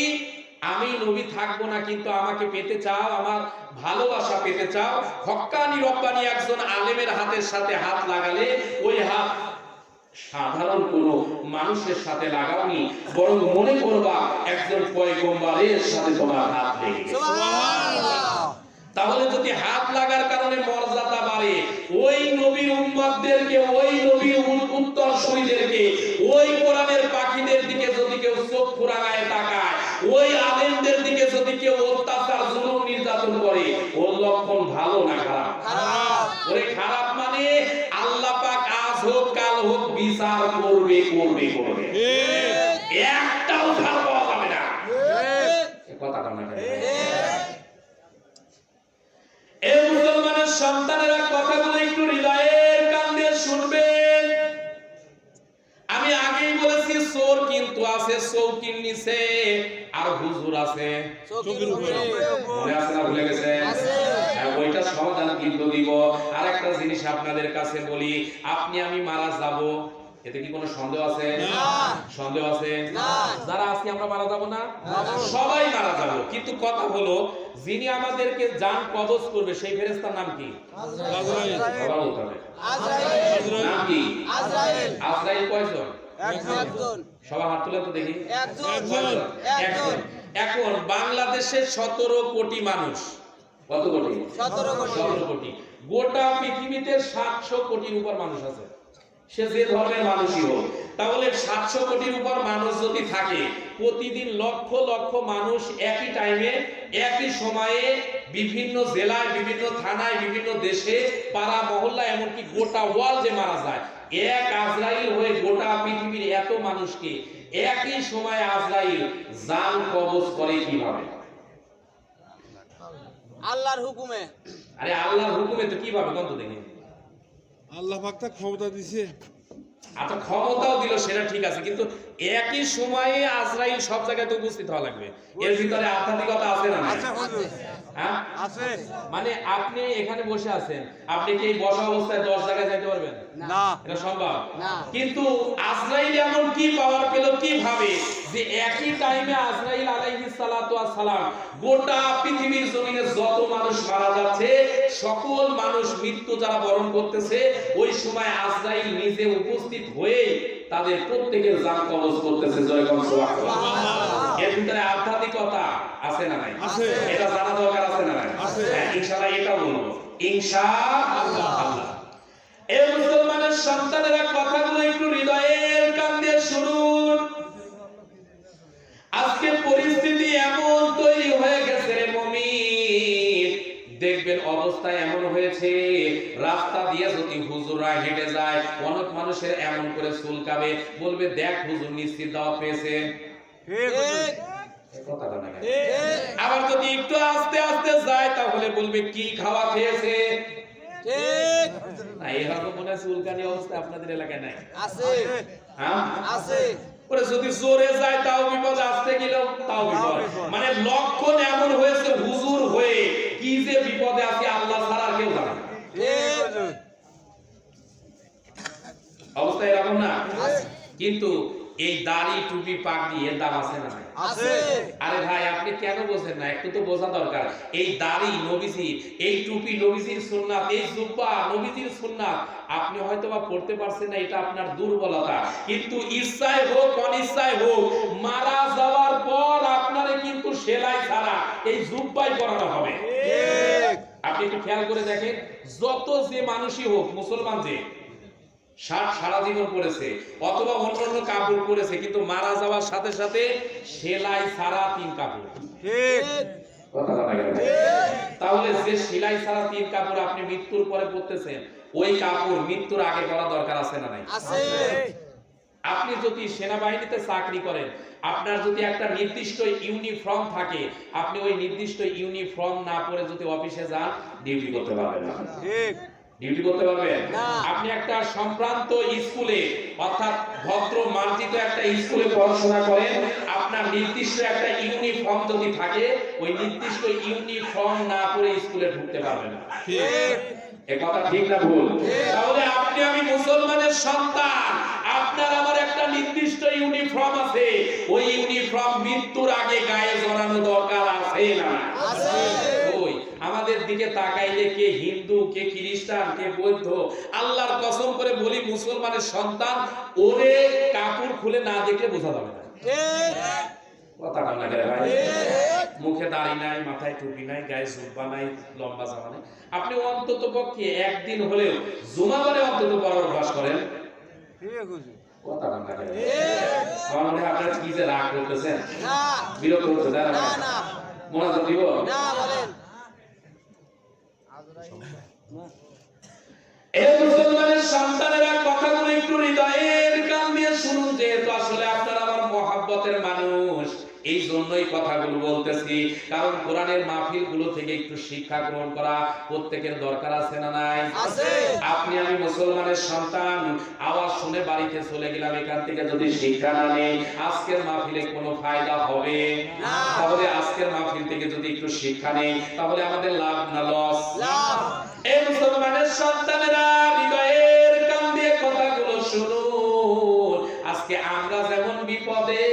[SPEAKER 1] আমি নবী থাকবো না কিন্তু আমাকে পেতে চাও, আমার ভালোবাসা পেতে চাও, হক্কানি রব্বানি একজন আলেমের হাতের সাথে হাত লাগালে ওই হাত সাধারণ কোন মানুষের সাথে লাগাওনি, বরং মনে করবা একজন পয়গম্বরের সাথে তোমার হাত লেগে গেছে।
[SPEAKER 2] সুবহানাল্লাহ।
[SPEAKER 1] তাহলে যদি হাত লাগার কারণে মর্যাদা বাড়ে, ওই নবীর উম্মতদেরকে, ওই নবীর উত্তরসূরিদেরকে, ওই কোরআনের পাখিদের দিকে যদি কেউ চক্ষু রাঙায় তাকায়, ওই আলেমদের দিকে যদি কেউ অত্যাচার জুলুম নির্যাতন করে, ওর লক্ষণ ভালো না খারাপ?
[SPEAKER 2] খারাপ।
[SPEAKER 1] ওরে খারাপ মানে আল্লাহ পাক আজ হোক কাল হোক বিচার করবে করবে করবে,
[SPEAKER 3] ঠিক।
[SPEAKER 1] একটাও ছাড় পাওয়া যাবে না।
[SPEAKER 2] ঠিক।
[SPEAKER 1] কথাটা না
[SPEAKER 2] ঠিক।
[SPEAKER 1] এই মুসলমানের সন্তানেরা কথাগুলো একটু হৃদয়ের কান দিয়ে শুনবেন। আমি আগেই বলেছি চোর কিন্তু আছে চৌকির নিচে, আর হুজুর আছে
[SPEAKER 2] চোখের উপরে।
[SPEAKER 1] মনে আছে না, ভুলে গেছে?
[SPEAKER 2] আছে।
[SPEAKER 1] হ্যাঁ, ওইটা সমাধান কিন্তু দিব। আর একটা জিনিস আপনাদের কাছে বলি, আপনি আমি মারা যাব, এতে কি কোনো সন্দেহ আছে?
[SPEAKER 2] না।
[SPEAKER 1] সন্দেহ আছে?
[SPEAKER 2] না।
[SPEAKER 1] যারা আজকে আমরা মারা যাব না,
[SPEAKER 2] যাবো।
[SPEAKER 1] সবাই মারা যাব, কিন্তু কথা হলো যিনি আমাদেরকে জান কবজ করবে সেই ফেরেশতার নাম কি?
[SPEAKER 3] আজরাইল।
[SPEAKER 1] সবার বলতে হবে।
[SPEAKER 2] আজরাইল।
[SPEAKER 1] নাম কি?
[SPEAKER 2] আজরাইল।
[SPEAKER 1] আজরাইল কয়জন?
[SPEAKER 2] একজন।
[SPEAKER 1] সবার হাত তুলে তো দেখি।
[SPEAKER 2] একজন।
[SPEAKER 3] একজন।
[SPEAKER 1] একজন। এখন বাংলাদেশে 17 কোটি মানুষ। কত কোটি?
[SPEAKER 2] 17 কোটি।
[SPEAKER 1] 17 কোটি। গোটা পৃথিবীতে 700 কোটির উপর মানুষ আছে, সে যে ধর্মের মানুষই হোক। তাহলে 700 কোটির উপর মানুষ যদি থাকে, প্রতিদিন লক্ষ লক্ষ মানুষ একই টাইমে একই সময়ে বিভিন্ন জেলায়, বিভিন্ন থানায়, বিভিন্ন দেশে, পাড়া মহল্লা, এমনকি গোটা ওয়ার্ল্ডে মারা যায়। এক আজরাইল হয়ে গোটা পৃথিবীর এত মানুষকে একই সময়ে আজরাইল জান কবজ করে কিভাবে?
[SPEAKER 2] আল্লাহর হুকুমে।
[SPEAKER 1] আরে আল্লাহর হুকুমে তো কিভাবে বন্ধ দেখি?
[SPEAKER 3] আল্লাহ পাক তার ক্ষমতা দিছে।
[SPEAKER 1] আচ্ছা, ক্ষমতাও দিল সেটা ঠিক আছে, কিন্তু একই সময়ে আজরাইল সব জায়গায় তো উপস্থিত হওয়া লাগবে। এর ভিতরে আধ্যাত্মিকতা আছে না নাই?
[SPEAKER 3] হুজুর।
[SPEAKER 1] হ্যাঁ,
[SPEAKER 3] আছে।
[SPEAKER 1] মানে আপনি এখানে বসে আছেন, আপনি কি এই বসা অবস্থায় 10 জায়গায় যাইতে পারবেন?
[SPEAKER 3] না।
[SPEAKER 1] এটা সম্ভব
[SPEAKER 2] না।
[SPEAKER 1] কিন্তু আজরাইল এমন কি পাওয়ার পেল কিভাবে যে একই টাইমে আজরাইল আলাইহিস সালাতু ওয়াস সালাম গোটা পৃথিবীর জমিনে যত মানুষ মারা যাচ্ছে, সকল মানুষ মৃত্যু যারা বরণ করতেছে, ওই সময় আজরাইল নিজে উপস্থিত হয়ে তাদের প্রত্যেকের জান কবজ করতেছে। জয় কোন সুবহানাল্লাহ। এর ভিতরে আধ্যাত্মিকতা আছে না নাই?
[SPEAKER 3] আছে।
[SPEAKER 1] এটা জানা দরকার আছে না নাই?
[SPEAKER 3] আছে।
[SPEAKER 1] হ্যাঁ, ইনশাআল্লাহ এটা বলবো, ইনশাআল্লাহ। এই মুসলমানের সন্তানেরা কথাগুলো একটু হৃদয়ের কান দিয়ে শুনুন। আজকে পরিস্থিতি এমন তৈরি হয়ে গেছে রে মুমিন, দেখবেন অবস্থা এমন হয়েছে, রাস্তা দিয়ে যদি হুজুররা হেঁটে যায়, অনেক মানুষের এমন করে চুলকাবে, বলবে দেখ হুজুর নিশ্চিত দাওয়াত পেয়েছে।
[SPEAKER 3] ঠিক।
[SPEAKER 2] ঠিক।
[SPEAKER 1] কথাটা না?
[SPEAKER 2] ঠিক।
[SPEAKER 1] আবার যদি একটু আস্তে আস্তে যায় তাহলে বলবে কি খাওয়া খেয়েছে।
[SPEAKER 2] ঠিক।
[SPEAKER 1] না, এরকম মনে হয় চুলকানি অবস্থা আপনাদের এলাকায় নাই?
[SPEAKER 2] আছে।
[SPEAKER 1] হ্যাঁ,
[SPEAKER 2] আছে।
[SPEAKER 1] ওরে যদি জোরে যায় তাও বিপদ, আসতে গেলেও তাও বিপদ। মানে লক্ষণ এমন হয়েছে হুজুর হয়ে কি যে বিপদে আছে আল্লাহ ছাড়া আর কেউ জানে না।
[SPEAKER 2] ঠিক।
[SPEAKER 1] অবস্থা এরকম না?
[SPEAKER 2] আছে।
[SPEAKER 1] কিন্তু এই দাড়ি টুপি পাগড়ি এর দাম আছে না নাই?
[SPEAKER 2] আছে।
[SPEAKER 1] আরে ভাই, আপনি কেন বোঝেন না? একটু তো বোঝা দরকার। এই দাড়ি নবীজির, এই টুপি নবীজির সুন্নাত, এই জুব্বা নবীজির সুন্নাত। আপনি হয়তো বা পড়তে পারছেন না, এটা আপনার দুর্বলতা, কিন্তু ইচ্ছায় হোক অনিচ্ছায় হোক সেলাই ছাড়া এই জুব্বাই পরানো হবে। আপনি একটু খেয়াল করে দেখেন, যত যে মানুষই হোক, মুসলমান যে শার্ট সারা জীবন পরেছে অথবা অন্যান্য কাপড় পরেছে, কিন্তু মারা যাওয়ার সাথে সাথে সেলাই ছাড়া 3 কাপড়। কথা বলা গেল। তাহলে যে সেলাই ছাড়া 3 কাপড় আপনি মৃত্যুর পরে পরতেছেন, ওই কাপড় মৃত্যুর আগে পরা দরকার আছে না নাই?
[SPEAKER 2] আছে।
[SPEAKER 1] আপনি যদি সেনাবাহিনীতে চাকরি করেন, আপনার যদি একটা নির্দিষ্ট ইউনিফর্ম থাকে, আপনি ওই নির্দিষ্ট ইউনিফর্ম না পরে যদি অফিসে যান, ডিউটি করতে পারবেন না।
[SPEAKER 3] ঠিক।
[SPEAKER 1] ডিউটি করতে পারবেন
[SPEAKER 2] না।
[SPEAKER 1] আপনি একটা সম্ভ্রান্ত স্কুলে, অর্থাৎ ভদ্র মার্জিত একটা স্কুলে পড়াশোনা করেন, আপনার নির্দিষ্ট একটা ইউনিফর্ম যদি থাকে, ওই নির্দিষ্ট ইউনিফর্ম না পরে স্কুলে ঢুকতে পারবেন না।
[SPEAKER 3] ঠিক।
[SPEAKER 1] এ কথা ঠিক না ভুল? তাহলে আপনি আমি মুসলমানের সন্তান, আপনার আমার একটা নির্দিষ্ট ইউনিফর্ম আছে, ওই ইউনিফর্ম মৃত্যুর আগে গায়ে জড়ানো দরকার আছে না?
[SPEAKER 2] আছে।
[SPEAKER 1] ওই আমাদের দিকে তাকাইলে কে হিন্দু, কে খ্রিস্টান, কে বৌদ্ধ, আল্লাহর কসম করে বলি মুসলমানের সন্তান, ওরে কাপড় খুলে না দেখলে বোঝা যাবে না।
[SPEAKER 2] ঠিক।
[SPEAKER 1] কথা বল না রে ভাই। মুখে দাড়ি নাই, মাথায় টুপি নাই, গায়ে জুব্বা নাই, লম্বা জামা নাই, আপনি অন্তত পক্ষে একদিন হলেও জুমাবারে অন্তত পড়ার অভ্যাস করেন।
[SPEAKER 3] ঠিক আছে।
[SPEAKER 1] কথা বল না রে। আমার মনে হয় আপনারা কি যে রাগ করতেছেন,
[SPEAKER 2] না।
[SPEAKER 1] বিরক্ত হচ্ছে তাই না?
[SPEAKER 2] না না।
[SPEAKER 1] মোনাজাত দিব?
[SPEAKER 2] না বলেন।
[SPEAKER 1] এই মুসলমানের সন্তানেরা কথাগুলো একটু হৃদয়ের কান দিয়ে শুনুন, যেহেতু আসলে আপনারা আমার মহব্বতের মানুষ, এই জন্যই কথাগুলো বলতেছি। কারণ কোরআনের মাহফিলগুলো থেকে একটু শিক্ষা গ্রহণ করা প্রত্যেকের দরকার আছে না নাই?
[SPEAKER 2] আছে।
[SPEAKER 1] আপনি আমি মুসলমানের সন্তান, আওয়াজ শুনে বাড়িতে চলে গেলাম, এখান থেকে যদি শিক্ষা না নেই, আজকের মাহফিলে কোনো ফায়দা হবে
[SPEAKER 2] না।
[SPEAKER 1] তাহলে আজকের মাহফিল থেকে যদি একটু শিক্ষা নেই, তাহলে আমাদের লাভ না লস?
[SPEAKER 2] লাভ।
[SPEAKER 1] এই মুসলমানের সন্তানেরা হৃদয়ের কান দিয়ে কথাগুলো শুনুন। আজকে আমরা যেমন বিপদে,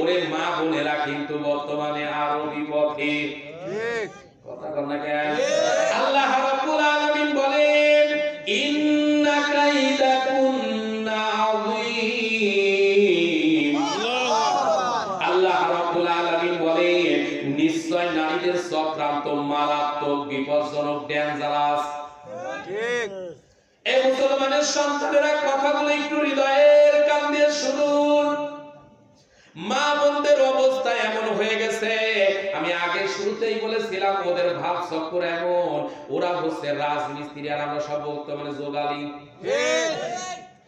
[SPEAKER 1] ওরে মা বোনেরা কিন্তু বর্তমানে আরো বিপদে।
[SPEAKER 3] ঠিক।
[SPEAKER 1] কথা বল না কেন? আল্লাহ রাব্বুল আলামিন বলেন, ইন্না কাইদাকুন্না আযীম। আল্লাহ রাব্বুল আলামিন বলেন, নিশ্চয় নারীদের চক্রান্ত মারাত্মক, বিপজ্জনক, ডেঞ্জারাস।
[SPEAKER 3] ঠিক।
[SPEAKER 1] এই মুসলমানের সন্তানেরা কথাগুলো একটু হৃদয়ের কান দিয়ে শুনুন। মা বোনদের অবস্থা এমন হয়ে গেছে, আমি আগে শুরুতেই বলেছিলাম ওদের ভাব চক্র এমন, ওরা হচ্ছে রাজমিস্ত্রি আর আমরা সব বর্তমানে যোগালী।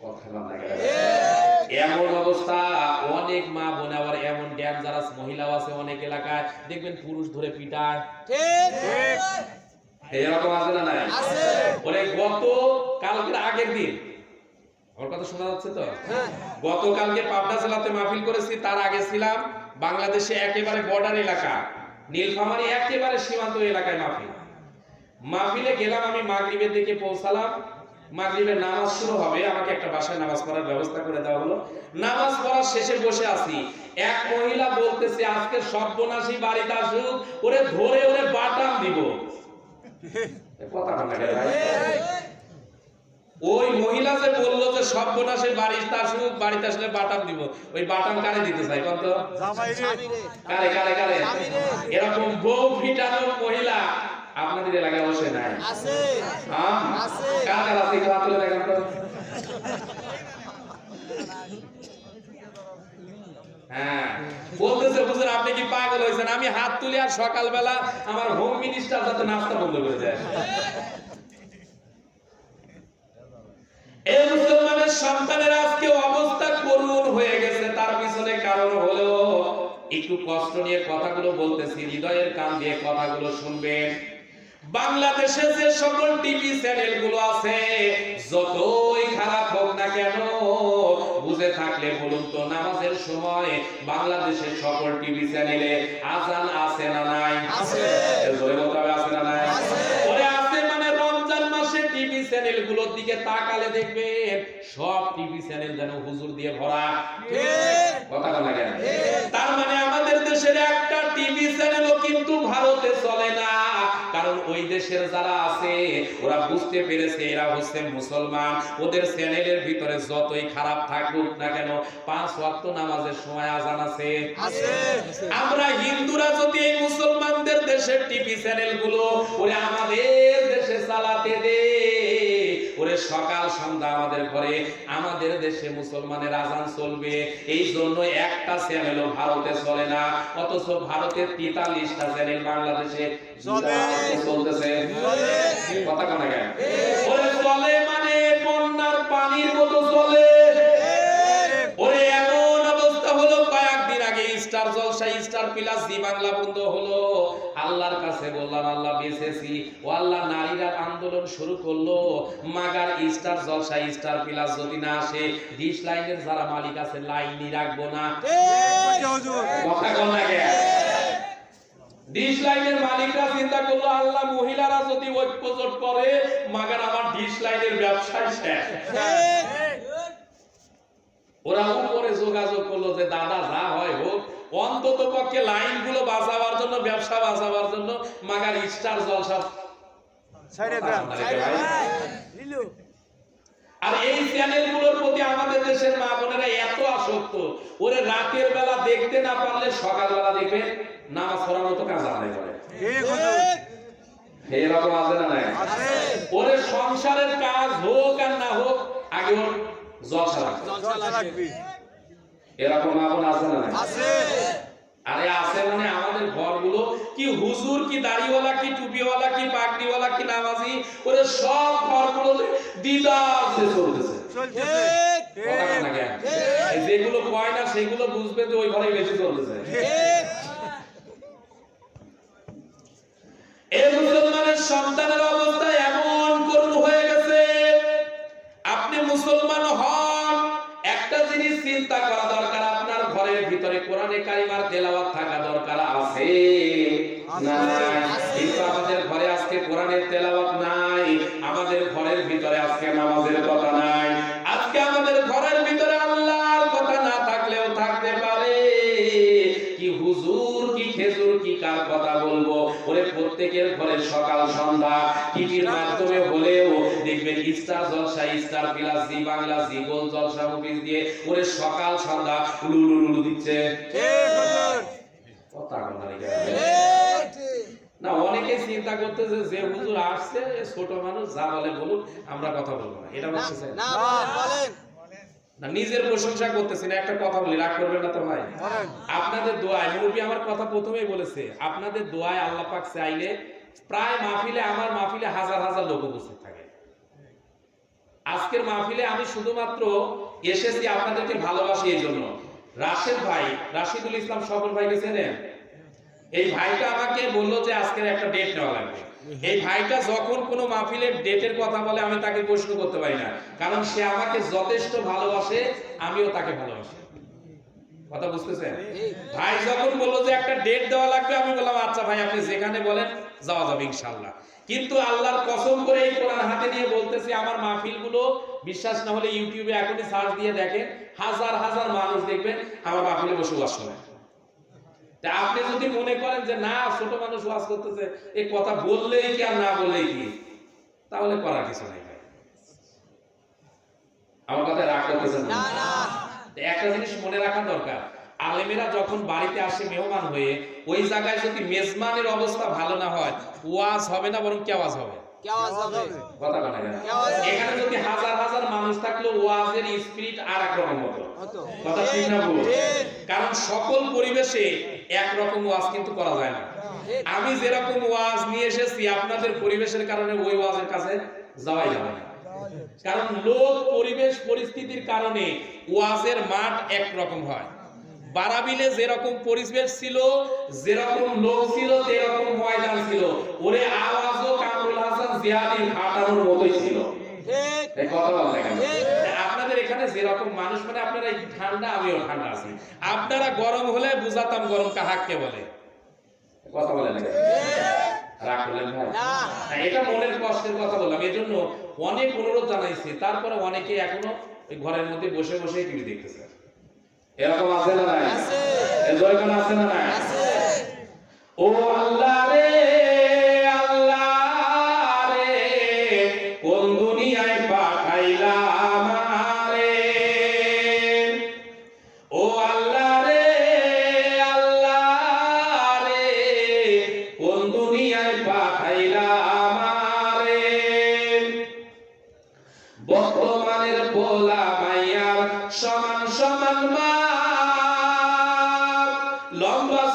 [SPEAKER 1] কথা বলা গেল। এমন অবস্থা, অনেক মা বোন আবার এমন ডেঞ্জারাস মহিলাও আছে অনেক এলাকায়, দেখবেন পুরুষ ধরে পিটায়।
[SPEAKER 2] ঠিক।
[SPEAKER 1] এরকম আছে না নাই?
[SPEAKER 2] আছে।
[SPEAKER 1] ওরে গত কালকের আগের দিন, আমার কথা শোনা যাচ্ছে তো?
[SPEAKER 2] হ্যাঁ।
[SPEAKER 1] গতকালকে পাবনা জেলাতে মাহফিল করেছি, তার আগে ছিলাম বাংলাদেশে একেবারে বর্ডার এলাকা, নীলফামারী একেবারে সীমান্ত এলাকায় মাহফিল। মাহফিলে গেলাম, আমি মাগরিবের দিকে পৌঁছালাম, মাগরিবের নামাজ শুরু হবে, আমাকে একটা বাসায় নামাজ পড়ার ব্যবস্থা করে দেওয়া হলো। নামাজ পড়ার শেষে বসে আছি, এক মহিলা বলতেছে আজকে সর্বনাশী বাড়িতে আসুক, ওরে ধরে ওরে বাটাম দিব। কথা বলা গেল ভাই। ওই মহিলা যে বললো যে সর্বনাশের বাড়িতে আসুক, বাড়িতে আসলে বাটাম দিব, ওই বাটাম কারে দিতে চাই কত?
[SPEAKER 3] জামাই রে।
[SPEAKER 1] কারে কারে কারে? এরকম বউ ফিটানো মহিলা আপনাদের এলাকায় অবশ্যই নাই?
[SPEAKER 2] আছে।
[SPEAKER 1] হ্যাঁ?
[SPEAKER 2] আছে।
[SPEAKER 1] কার কার আছে একটু হাত তুলে দেখান তো। হ্যাঁ, বলতেছে হুজুর আপনি কি পাগল হয়েছেন? আমি হাত তুলি আর সকালবেলা আমার হোম মিনিস্টার যাতে নাস্তা বন্ধ করে দেয়। এই মুসলমানের সন্তানের আজকে অবস্থা করুণ হয়ে গেছে, তার পিছনে কারণ হলো, একটু কষ্ট নিয়ে কথাগুলো বলতেছি, হৃদয়ের কান দিয়ে কথাগুলো শুনবেন। বাংলাদেশে যে সকল টিভি চ্যানেল গুলো আছে, যতই খারাপ হোক না কেন, বুঝে থাকলে বলুন তো, নামাজের সময় বাংলাদেশের সকল টিভি চ্যানেলে আজান আছে না নাই?
[SPEAKER 2] আছে।
[SPEAKER 1] জোরে বলতে হবে, আছে না নাই?
[SPEAKER 2] আছে।
[SPEAKER 1] ওরে আছে মানে রমজান মাসে টিভি চ্যানেল গুলোর দিকে তাকালে দেখবেন সব টিভি চ্যানেল যেন হুজুর দিয়ে ভরা।
[SPEAKER 2] ঠিক।
[SPEAKER 1] কথা বলা কেন? তার মানে আমাদের দেশের একটা টিভি চ্যানেলও কিন্তু ভারতে চলে না, কারণ ওই দেশে দেশের যারা আছে ওরা বুঝতে পেরেছে এরা হচ্ছে মুসলমান। ওদের চ্যানেলের ভিতরে যতই খারাপ থাকুক না কেন 5 ওয়াক্ত নামাজের সময় আজান আছে। আমরা হিন্দুরা যদি এই মুসলমানদের দেশের টিভি চ্যানেল গুলো ওরে আমাদের দেশে চালাতে দে, ওরে সকাল সন্ধ্যা আমাদের ঘরে আমাদের দেশে মুসলমানের আজান চলবে। এই জন্য একটা চ্যানেলও ভারতে চলে না, অথচ ভারতের 43টা চ্যানেল বাংলাদেশে চলতেছে। কথা কেন কেন ওরে চলে মানে বন্যার পানির মতো চলে। ওরে এমন অবস্থা হলো কয়েকদিন আগে স্টার জলসা স্টার প্লাস জি বাংলা বন্ধ হলো। আল্লাহর কাছে বললাম আল্লাহ বেঁচেছি ও আল্লাহ, নারীরা আন্দোলন শুরু করলো মাগার স্টার জলসা স্টার প্লাস যদি না আসে ডিশ লাইনের যারা মালিক আছে লাইনই রাখবো না। কথা কোন লাগে ডিশ লাইনের মালিকরা চিন্তা করলো আল্লাহ মহিলারা যদি ঐক্যজোট করে মাগার আমার ডিশ লাইনের ব্যবসায় শেষ। ওরা উপরে যোগাযোগ করলো যে দাদা যা হয় হোক অন্তত পক্ষে লাইন গুলো বাঁচাবার জন্য ব্যবসা বাঁচাবার জন্য মাগার স্টার জলসা। আর এই চ্যানেল গুলোর প্রতি আমাদের দেশের মা বোনেরা এত আসক্ত, ওরে রাতের বেলা দেখতে না পারলে সকালবেলা দেখবে নামাজ পড়ার মতো কাজ আদায় করে। এরকম আছে না নাই? ওরে সংসারের কাজ হোক আর না হোক আগে ওর জলসা লাগবে। এরকম আপন আছে না নাই? আরে আছে মানে আমাদের ঘরগুলো কি হুজুর কি দাড়িওয়ালা কি টুপিওয়ালা কি পাগড়িওয়ালা কি নামাজি, ওরে সব ঘরগুলো দিদাসে চলতেছে। যেগুলো কয় না সেগুলো বুঝবে যে ওই ঘরে বেশি চলতেছে। এই মুসলমানের সন্তানের অবস্থা এমন করুণ হয়ে গেছে। আপনি মুসলমান হন, একটা জিনিস চিন্তা করা দরকার, আপনার ঘরের ভিতরে কোরআনে কারিমার তেলাওয়াত থাকা দরকার আছে না? কিন্তু আমাদের ঘরে আজকে কোরআনের তেলাওয়াত নাই, আমাদের ঘরের ভিতরে আজকে নামাজের কথা নাই। আজকে আমাদের ঘরের ভিতরে আল্লাহর কথা না থাকলেও থাকতে পারে কি হুজুর কি খেজুর কি কার কথা বলবো। ওরে প্রত্যেকের ঘরে সকাল সন্ধ্যা টিভির মাধ্যমে হলেও দেখবেন স্টার জলসা স্টার প্লাস জি বাংলা জি গোল জলসা মুভিজ দিয়ে ওরে সকাল সন্ধ্যা উলুলুলু দিচ্ছে। কথা না অনেকে চিন্তা করতেছে যে হুজুর আসছে ছোট মানুষ যা বলে বলুক আমরা কথা বলবো না, এটা বলতেছে না। নিজের প্রশংসা করতেছি না, একটা কথা বলি রাগ করবেন না তো ভাই। আপনাদের দোয়ায় মুরব্বী আমার কথা প্রথমেই বলেছে, আপনাদের দোয়ায় আল্লাহ পাক চাইলে প্রায় মাহফিলে আমার মাহফিলে হাজার হাজার লোক উপস্থিত থাকে। আজকের মাহফিলে আমি শুধুমাত্র এসেছি আপনাদেরকে ভালোবাসি এই জন্য। রাশেদ ভাই রাশিদুল ইসলাম স্বপন ভাইকে চেনেন? এই ভাইটা আমাকে বললো যে আজকের একটা ডেট নেওয়া লাগবে। এই ভাইটা যখন কোনো মাহফিলের ডেটের কথা বলে আমি তাকে প্রশ্ন করতে পারি না, কারণ সে আমাকে যথেষ্ট ভালোবাসে, আমিও তাকে ভালোবাসি। কথা বুঝতেছেন? ভাই যখন বললো যে একটা ডেট দেওয়া লাগবে আমি বললাম আচ্ছা ভাই আপনি যেখানে বলেন যাওয়া যাবে ইনশাআল্লাহ। কিন্তু আল্লাহর কসম করে এই কোরআন হাতে নিয়ে বলতেছি আমার মাহফিলগুলো বিশ্বাস না হলে ইউটিউবে এখনই সার্চ দিয়ে দেখেন, হাজার হাজার মানুষ দেখবেন আমার মাহফিলে বসে ওয়াজ শোনে। তা আপনি যদি মনে করেন যে না ছোট মানুষ ওয়াজ করতেছে এই কথা বললেই কি আর না বললেই কি, তাহলে করার কিছু নাই ভাই। আমার কথা রাগ করতেছেন না? একটা জিনিস মনে রাখা দরকার, আলেমেরা যখন বাড়িতে আসে মেহমান হয়ে ওই জায়গায় যদি মেজবানের অবস্থা ভালো না হয় ওয়াজ হবে না, বরং কেওয়াজ হবে। কথা বলা যায় না। এখানে যদি হাজার হাজার মানুষ থাকলে ওয়াজের স্পিরিট আর এক রকম হতো। কথা ঠিক না ভুল? কারণ সকল পরিবেশে একরকম ওয়াজ কিন্তু করা যায় না। আমি যেরকম ওয়াজ নিয়ে এসেছি আপনাদের পরিবেশের কারণে ওই ওয়াজের কাছে যাওয়াই যাবে না। কারণ লোক পরিবেশ পরিস্থিতির কারণে ওয়াজের মাঠ একরকম হয়। বারাবিলে যেরকম পরিবেশ ছিল, যেরকম লোক ছিল, যেরকম ময়দান ছিল, ওরে আওয়াজও কামরুল হাসান জিয়াদির হাঁটানোর মতোই ছিল। এই কথা বলতে গেল আপনাদের এখানে যেরকম মানুষ মানে আপনারা ঠান্ডা আমিও ঠান্ডা আছি, আপনারা গরম হলে বুঝাতাম গরম কাহাকে বলে। কথা বলে না রাগ করলেন ভাই? এটা মনের কষ্টের কথা বললাম, এই জন্য অনেক অনুরোধ জানাইছি, তারপরে অনেকে এখনো ঘরের মধ্যে বসে বসে টিভি দেখতেছে। এরকম আছে না নাই? জয়গান আছে না নাই? ও আল্লাহ রে আল্লাহ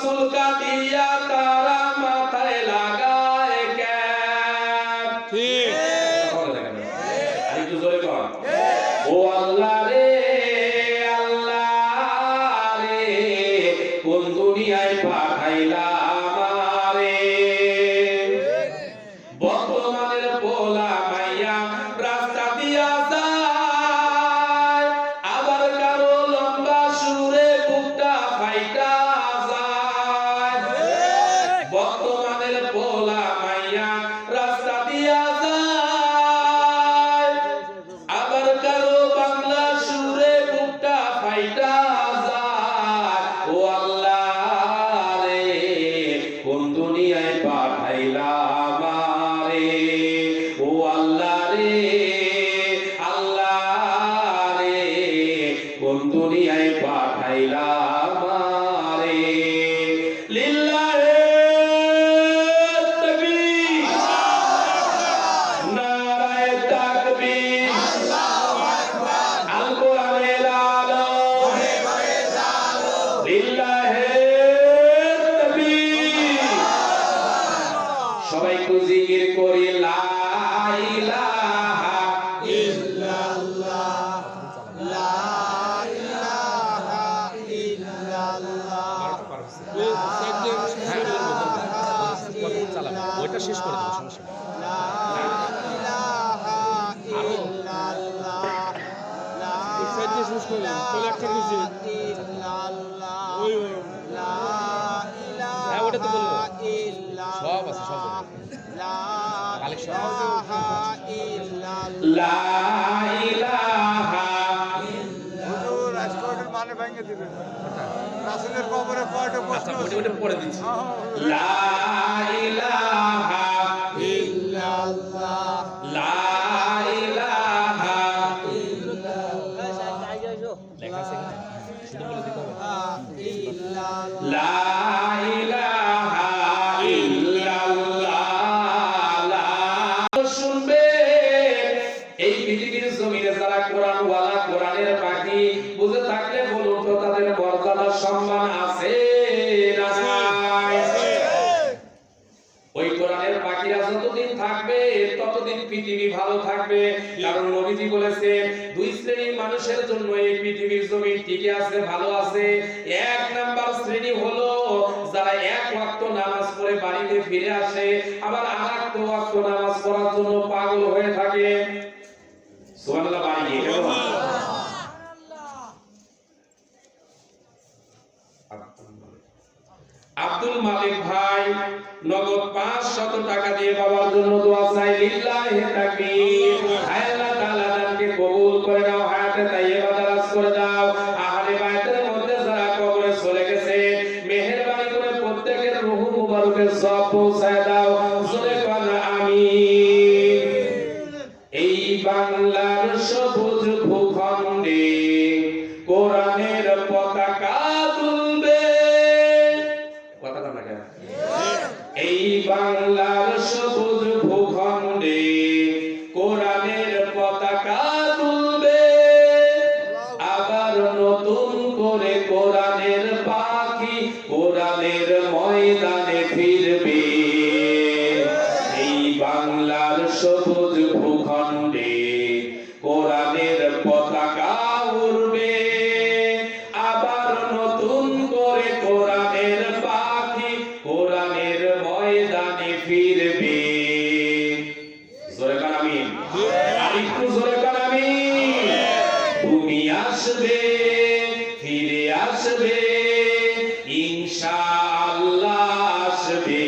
[SPEAKER 1] চুল কাটিয়া তারা মাথায় লাগায় ক্যাপ।
[SPEAKER 3] ঠিক
[SPEAKER 1] আরেকটু জোরে কর। ও আল্লাহ রে আল্লাহ রে, কোন দুনিয়ায় পাঠাইলা আমারে। বর্তমানের পোলা মাইয়া রাস্তা দিয়া যায়, আবার কারো লম্বা সুরে বুকটা ফাইটা যায়। বর্তমানের পোলা মাইয়া রাস্তা দিয়া যায়, আবার কারো বাংলা সুরে বুকটা ফাইটা যায়। ও আল্লাহ রে, কোন দুনিয়ায় পাঠাইলা আমারে। ও আল্লাহ রে আল্লাহ রে, কোন দুনিয়ায় পাঠাইলা আমারে। লিল্লাহে তাকবীর, নারায়ে তাকবীর, আল কোরআনের আলো, লিল্লাহে তাকবীর। সবাই একটু জিকির করি লা ইলাহা
[SPEAKER 2] ইল্লাল্লাহ লা ইলাহা ইল্লাল্লাহ
[SPEAKER 4] ওইটা শেষ করে দেবো, সমস্যা নেই।
[SPEAKER 2] লা ইলাহা ইল্লাল্লাহ লা
[SPEAKER 3] শেষ করলেন তাহলে একটা কিছু
[SPEAKER 2] ইল্লাল্লাহ
[SPEAKER 3] ওই
[SPEAKER 2] লা ইলাহা
[SPEAKER 4] হ্যাঁ, ওটা তো বলবো।
[SPEAKER 2] ইল্লাল্লাহ
[SPEAKER 4] সব আছে, সব বলবো।
[SPEAKER 2] লা
[SPEAKER 4] কালেকশন।
[SPEAKER 2] ইলাহা ইল্লাল্লাহ
[SPEAKER 1] লা ইলাহা।
[SPEAKER 3] হুজুর রাজকোটের মানে ভেঙে দিবেন রাসূলের কবরে কয়টা
[SPEAKER 4] আচ্ছা,
[SPEAKER 3] প্রশ্ন
[SPEAKER 4] ওটা পরে দিচ্ছি।
[SPEAKER 1] লা ইলাহা
[SPEAKER 2] ইল্লাল্লাহ
[SPEAKER 1] লা ইলাহা
[SPEAKER 4] লেখা আছে এখানে, শুধু বলে দিতে হবে।
[SPEAKER 1] লা ইলাহা ইল্লাল্লাহ। লা শুনবে এই পৃথিবীর জমিনে যারা কোরআন ওয়ালা কোরআনের পাখি বুঝে থাকলে বলুন তো তাদের মর্যাদা সম্মান আছে না নাই? ওই কোরআনের পাখিরা যতদিন থাকবে ততদিন পৃথিবী ভালো থাকবে। কারণ নবীজি বলেছেন দুই শ্রেণীর মানুষের জন্য এই পৃথিবীর জমিন টিকে আছে, ভালো আছে। এক নাম্বার শ্রেণী হলো যারা এক ওয়াক্ত নামাজ পড়ে বাড়িতে ফিরে আসে, আবার আরেক ওয়াক্ত নামাজ পড়ার জন্য পাগল হয়ে থাকে। সুবহানাল্লাহ বাড়ি গিয়ে আব্দুল মালিক ভাই নগদ 500 টাকা দিয়ে বাবার জন্য দোয়া চাই। লিল্লাহি তাকবীর। আল্লাহ তাআলা দানকে কবুল করে নাও, হায়াতে তাইয়্যিবা দারাজ করে দাও। আহলে বাইতের মধ্যে যারা কবরে চলে গেছে, মেহেরবানি করে প্রত্যেকের রূহ মুবারকের সওয়াব পৌঁছায় দাও। জোরে বল আমিন। এই বাংলার সবুজ ভূখণ্ডে কোরআনের পতাকা তুলবে। পতাকা না কেন? এই বাংলার সবুজ ভূখণ্ডে কোরআনের পতাকা তুলবে, আবার নতুন করে কোরআনের পাখি কোরআনের ময়দানে ফিরবে। এই বাংলার সবুজ ভূখণ্ডে কোরআনের পতাকা উড়বে, আবার নতুন করে কোরআনের পাখি কোরআনের ময়দানে ফিরবে। জোরে কান আমিন। আরেকটু জোরে কান আমিন। তুমি আসবে, ফিরে আসবে, ইনশাআল্লাহ আসবে।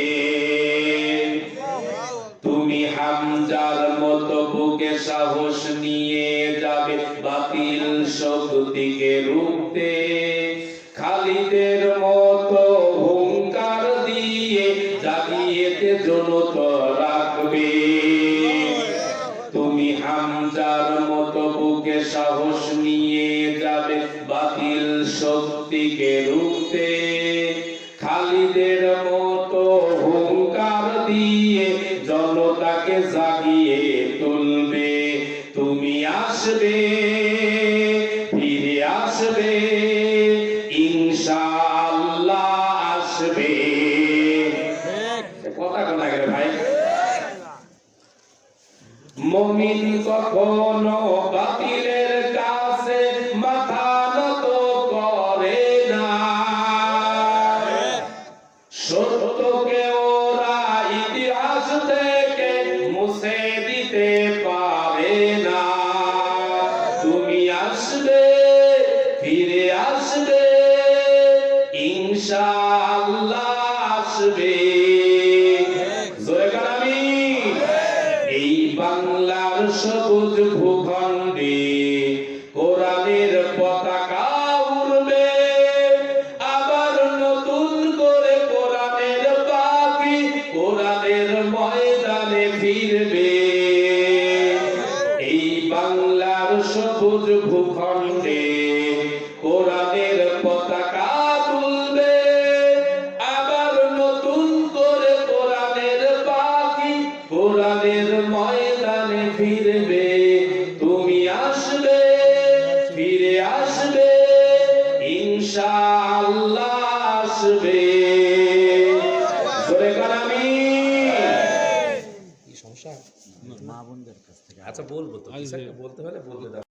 [SPEAKER 1] তুমি হামজার মতো বুকে সাহস নিয়ে যাবে বাতিল শক্তিকে রুখতে, খালিদের মতো হুঙ্কার দিয়ে জাগিয়েতে জনতা রাখবে। তুমি হামজার মতো বুকে সাহস নিয়ে যাবে বাতিল শক্তিকে রুখতে, খালিদের মতো হুঙ্কার দিয়ে জনতাকে জাগিয়ে তুলবে। তুমি আসবে, ফিরে আসবে, ইনশাআল্লাহ আসবে। মুমিন কখনো বাতিলের কাছে মাথা নত করে না, সত্যকে ওরা ইতিহাস থেকে মুছে দিতে পারে না। তুমি আসবে, ফিরে আসবে, ইনশাআল্লাহ আসবে। জোরে কার আমিন। এই বাংলার সবুজ ভূখণ্ডে কোরআনের পতাকা উড়বে, আবার নতুন করে কোরআনের পাখি কোরআনের ময়দানে ফিরবে। এই বাংলার সবুজ ভূখণ্ডে কোরআনের পতাকা তুলবে, আবার নতুন করে কোরআনের পাখি কোরআনের ময়দানে ফিরবে। তুমি আসবে, ফিরে আসবে, ইনশাআল্লাহ আসবে। জোরে কার আমিন।
[SPEAKER 4] কি সমস্যা? আচ্ছা বলবো তো, কিছু একটা বলতে হলে বলতে দাও।